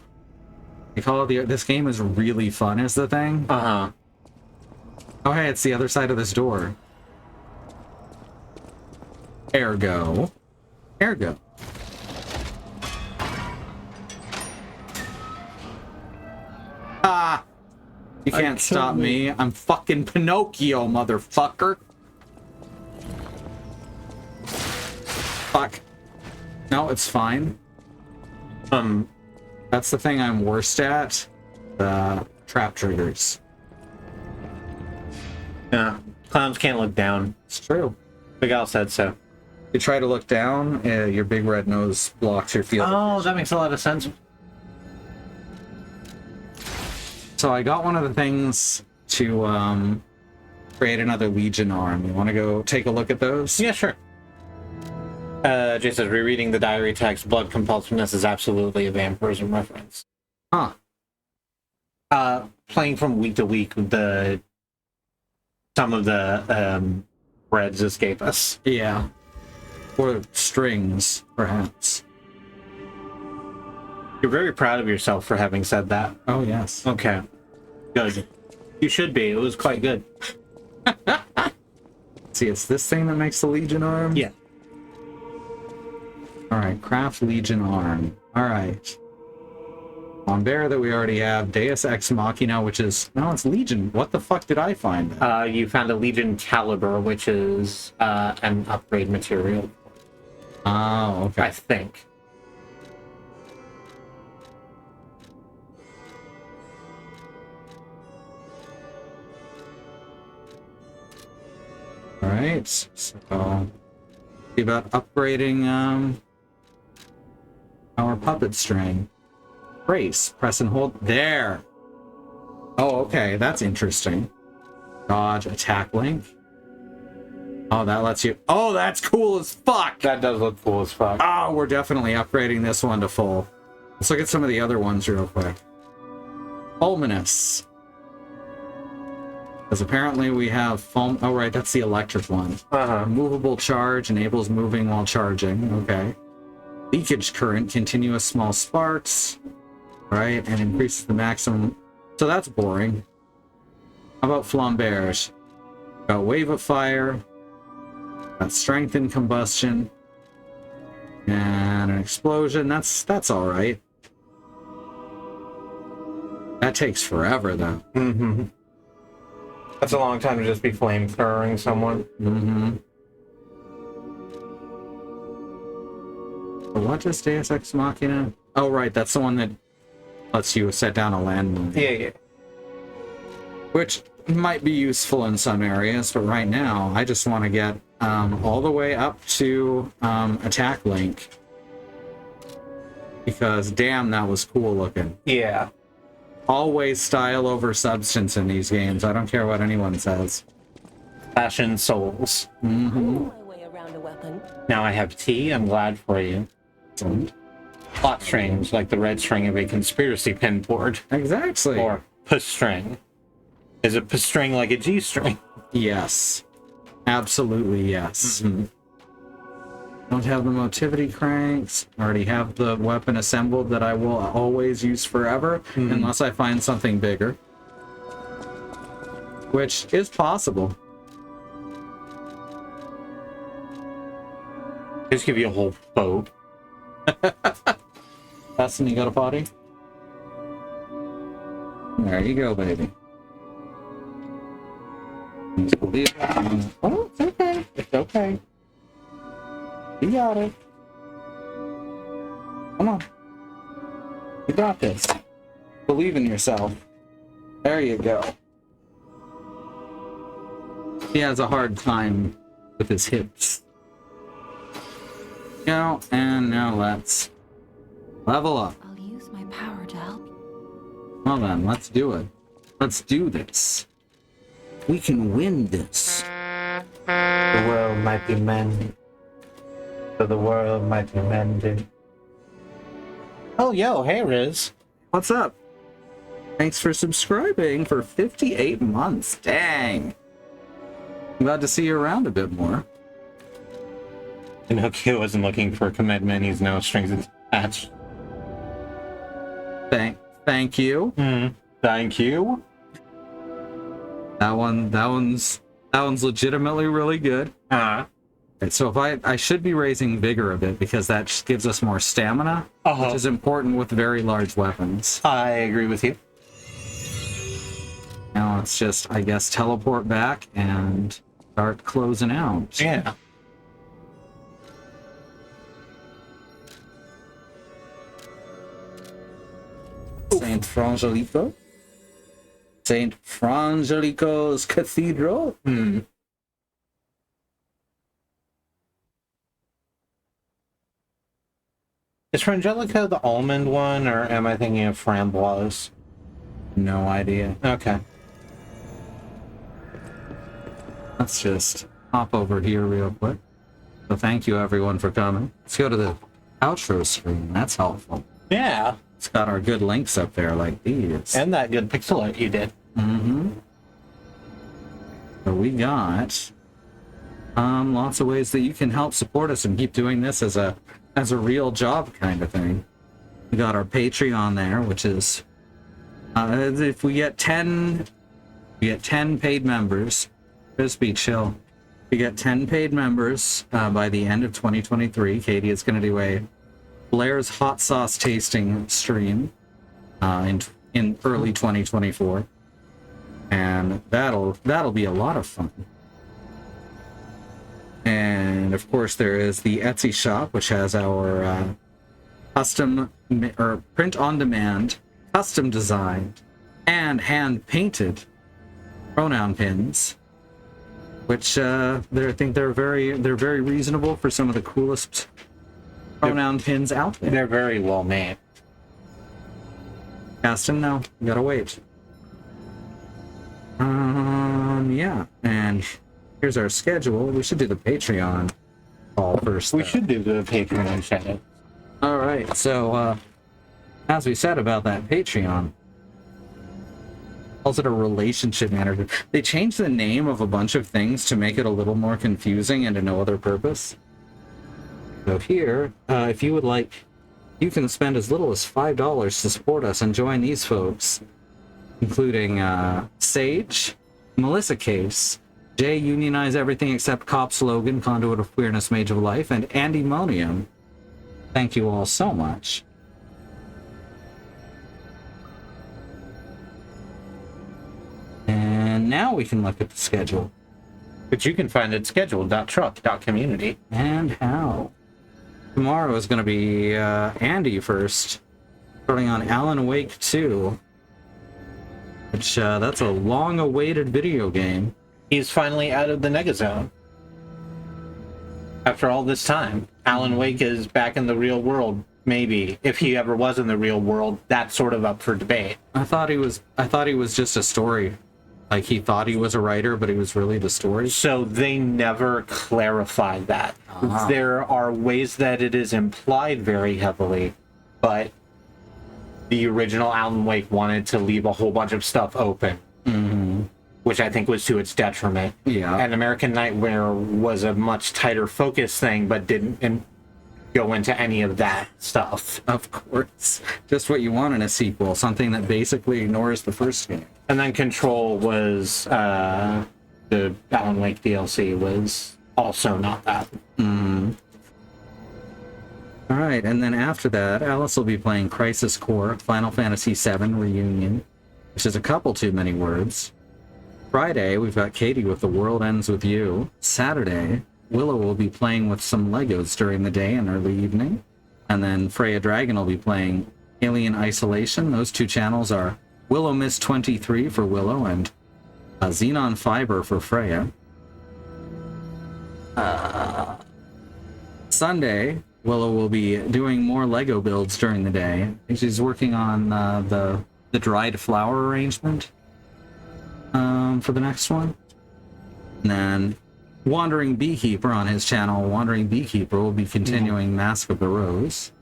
Speaker 1: They call it this game is really fun is the thing.
Speaker 2: Uh-huh.
Speaker 1: Oh, hey, it's the other side of this door. Ergo. Ergo. Ah! You can't stop me. I'm fucking Pinocchio, motherfucker. Fuck. No, it's fine. That's the thing I'm worst at. The trap triggers.
Speaker 6: Yeah. Clowns can't look down.
Speaker 1: It's true.
Speaker 6: Big Al said so.
Speaker 1: You try to look down, your big red nose blocks your field.
Speaker 6: Oh, that makes a lot of sense.
Speaker 1: So I got one of the things to create another Legion arm. You want to go take a look at those?
Speaker 6: Yeah, sure. Jay says, rereading the diary text, blood compulsiveness is absolutely a vampirism reference.
Speaker 1: Huh.
Speaker 6: Playing from week to week, some of the reds escape us.
Speaker 1: Yeah. Or strings, perhaps.
Speaker 6: You're very proud of yourself for having said that.
Speaker 1: Oh, yes.
Speaker 6: Okay. Good. You should be. It was quite good.
Speaker 1: See, it's this thing that makes the Legion arm?
Speaker 6: Yeah.
Speaker 1: Alright, craft Legion arm. Alright. On bear that we already have. Deus Ex Machina, which is... No, it's Legion. What the fuck did I find then?
Speaker 6: You found a Legion Caliber, which is an upgrade material.
Speaker 1: Oh, okay.
Speaker 6: I think.
Speaker 1: Alright, so... See about upgrading, our puppet string. Brace, press and hold. There! Oh, okay, that's interesting. Dodge, attack link. Oh, that lets you... Oh, that's cool as fuck!
Speaker 6: That does look cool as fuck.
Speaker 1: Oh, we're definitely upgrading this one to full. Let's look at some of the other ones real quick. Fulminous. Because apparently we have foam... Oh, right, that's the electric one. Movable charge enables moving while charging. Okay. Leakage current, continuous small sparks. Right, and increases the maximum... So that's boring. How about flambears? Got wave of fire. Got strength in combustion. And an explosion. That's alright. That takes forever, though.
Speaker 6: Mm-hmm. That's a long time to just be flamethrowing someone.
Speaker 1: Mm-hmm. What is Deus Ex Machina? Oh, right, that's the one that lets you set down a landmine.
Speaker 6: Yeah.
Speaker 1: Which might be useful in some areas, but right now, I just want to get all the way up to attack link. Because, damn, that was cool looking.
Speaker 6: Yeah.
Speaker 1: Always style over substance in these games. I don't care what anyone says.
Speaker 6: Fashion souls.
Speaker 1: Mm-hmm.
Speaker 3: I know my way around a weapon.
Speaker 6: Now I have tea. I'm glad for you. Plot strings, like the red string of a conspiracy pin board.
Speaker 1: Exactly.
Speaker 6: Or push string. Is a push string like a G string?
Speaker 1: Yes. Absolutely yes.
Speaker 6: Mm-hmm.
Speaker 1: Don't have the motivity cranks. Already have the weapon assembled that I will always use forever, unless I find something bigger. Which is possible.
Speaker 6: Just give you a whole boat.
Speaker 1: Dustin, you got a potty? There you go, baby. Oh, it's okay. It's okay. You got it. Come on. You got this. Believe in yourself. There you go. He has a hard time with his hips. Go, and now let's level up.
Speaker 5: I'll use my power to help you.
Speaker 1: Well then, let's do it. Let's do this. We can win this.
Speaker 6: The world might be mended. So the world might be mended. Oh, yo, hey, Riz.
Speaker 1: What's up? Thanks for subscribing for 58 months. Dang. I'm glad to see you around a bit more.
Speaker 6: Pinocchio wasn't looking for a commitment. He's no strings attached.
Speaker 1: Thank you.
Speaker 6: Thank you.
Speaker 1: That one's legitimately really good. Right, so if I should be raising vigor a bit because that just gives us more stamina, which is important with very large weapons.
Speaker 6: I agree with you.
Speaker 1: Now it's just, I guess, teleport back and start closing out.
Speaker 2: Yeah.
Speaker 1: Saint Frangelico? Saint Frangelico's Cathedral?
Speaker 2: Is Frangelico the almond one, or am I thinking of framboise?
Speaker 1: No idea.
Speaker 2: Okay.
Speaker 1: Let's just hop over here real quick. So thank you everyone for coming. Let's go to the outro screen. That's helpful.
Speaker 2: Yeah.
Speaker 1: It's got our good links up there like these.
Speaker 2: And that good pixel art you did.
Speaker 1: Mm-hmm. So we got lots of ways that you can help support us and keep doing this as a real job kind of thing. We got our Patreon there, which is if we get 10 paid members, just be chill. If we get 10 paid members by the end of 2023, Katie is going to do a Blair's hot sauce tasting stream in early 2024, and that'll be a lot of fun. And of course, there is the Etsy shop, which has our custom or print on demand, custom designed, and hand painted pronoun pins, which I think they're very reasonable for some of the coolest pronoun pins out there.
Speaker 2: They're very well made.
Speaker 1: Aston, no, you gotta wait. Yeah, and here's our schedule. We should do the Patreon call first.
Speaker 2: We should do the Patreon channel.
Speaker 1: All right, so as we said about that Patreon, calls it a relationship manager. They changed the name of a bunch of things to make it a little more confusing and to no other purpose. So here, if you would like, you can spend as little as $5 to support us and join these folks, including Sage, Melissa Case, Jay Unionize Everything Except Cop Slogan, Conduit of Queerness, Mage of Life, and Andy Monium. Thank you all so much. And now we can look at the schedule.
Speaker 2: Which you can find at schedule.truck.community.
Speaker 1: And how. Tomorrow is going to be Andy first, starting on Alan Wake 2, which that's a long-awaited video game.
Speaker 2: He's finally out of the Negazone. After all this time, Alan Wake is back in the real world. Maybe if he ever was in the real world, that's sort of up for debate.
Speaker 1: I thought he was just a story. Like he thought he was a writer, but he was really the story.
Speaker 2: So they never clarified that.
Speaker 1: Ah.
Speaker 2: There are ways that it is implied very heavily, but the original Alan Wake wanted to leave a whole bunch of stuff open, which I think was to its detriment.
Speaker 1: Yeah.
Speaker 2: And American Nightmare was a much tighter focus thing, but didn't go into any of that stuff.
Speaker 1: Of course. Just what you want in a sequel, something that basically ignores the first game.
Speaker 2: And then Control was, the Alan Wake DLC was also not that.
Speaker 1: All right, and then after that, Alice will be playing Crisis Core, Final Fantasy VII Reunion, which is a couple too many words. Friday, we've got Katie with The World Ends With You. Saturday, Willow will be playing with some Legos during the day and early evening. And then Freya Dragon will be playing Alien Isolation. Those two channels are Willow Miss 23 for Willow and Xenon Fiber for Freya. Sunday, Willow will be doing more Lego builds during the day. I think she's working on the dried flower arrangement for the next one. And then Wandering Beekeeper on his channel, Wandering Beekeeper, will be continuing Mask of the Rose.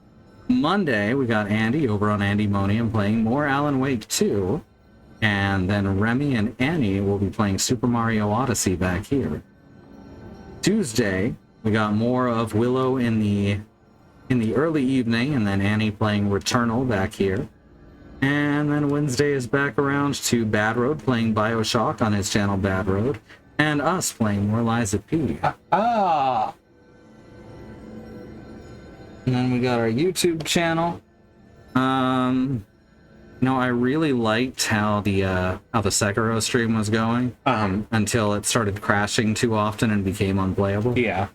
Speaker 1: Monday, we got Andy over on Andy Monium playing more Alan Wake 2. And then Remy and Annie will be playing Super Mario Odyssey back here. Tuesday, we got more of Willow in the early evening, and then Annie playing Returnal back here. And then Wednesday is back around to Bad Road playing Bioshock on his channel Bad Road, and us playing more Liza P. And then we got our YouTube channel. No, I really liked how the Sekiro stream was going until it started crashing too often and became unplayable.
Speaker 2: Yeah.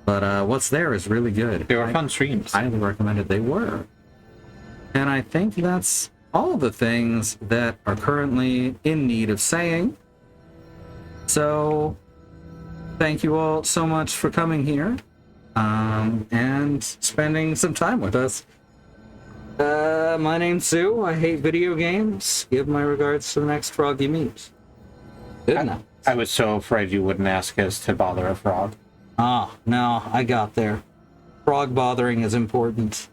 Speaker 1: But what's there is really good.
Speaker 2: They were fun streams.
Speaker 1: Highly recommended. They were. And I think that's all the things that are currently in need of saying. So, thank you all so much for coming here and spending some time with us. My name's Sue. I hate video games. Give my regards to the next frog you meet. Good night.
Speaker 2: I was so afraid you wouldn't ask us to bother a frog.
Speaker 1: Ah, no, I got there. Frog bothering is important.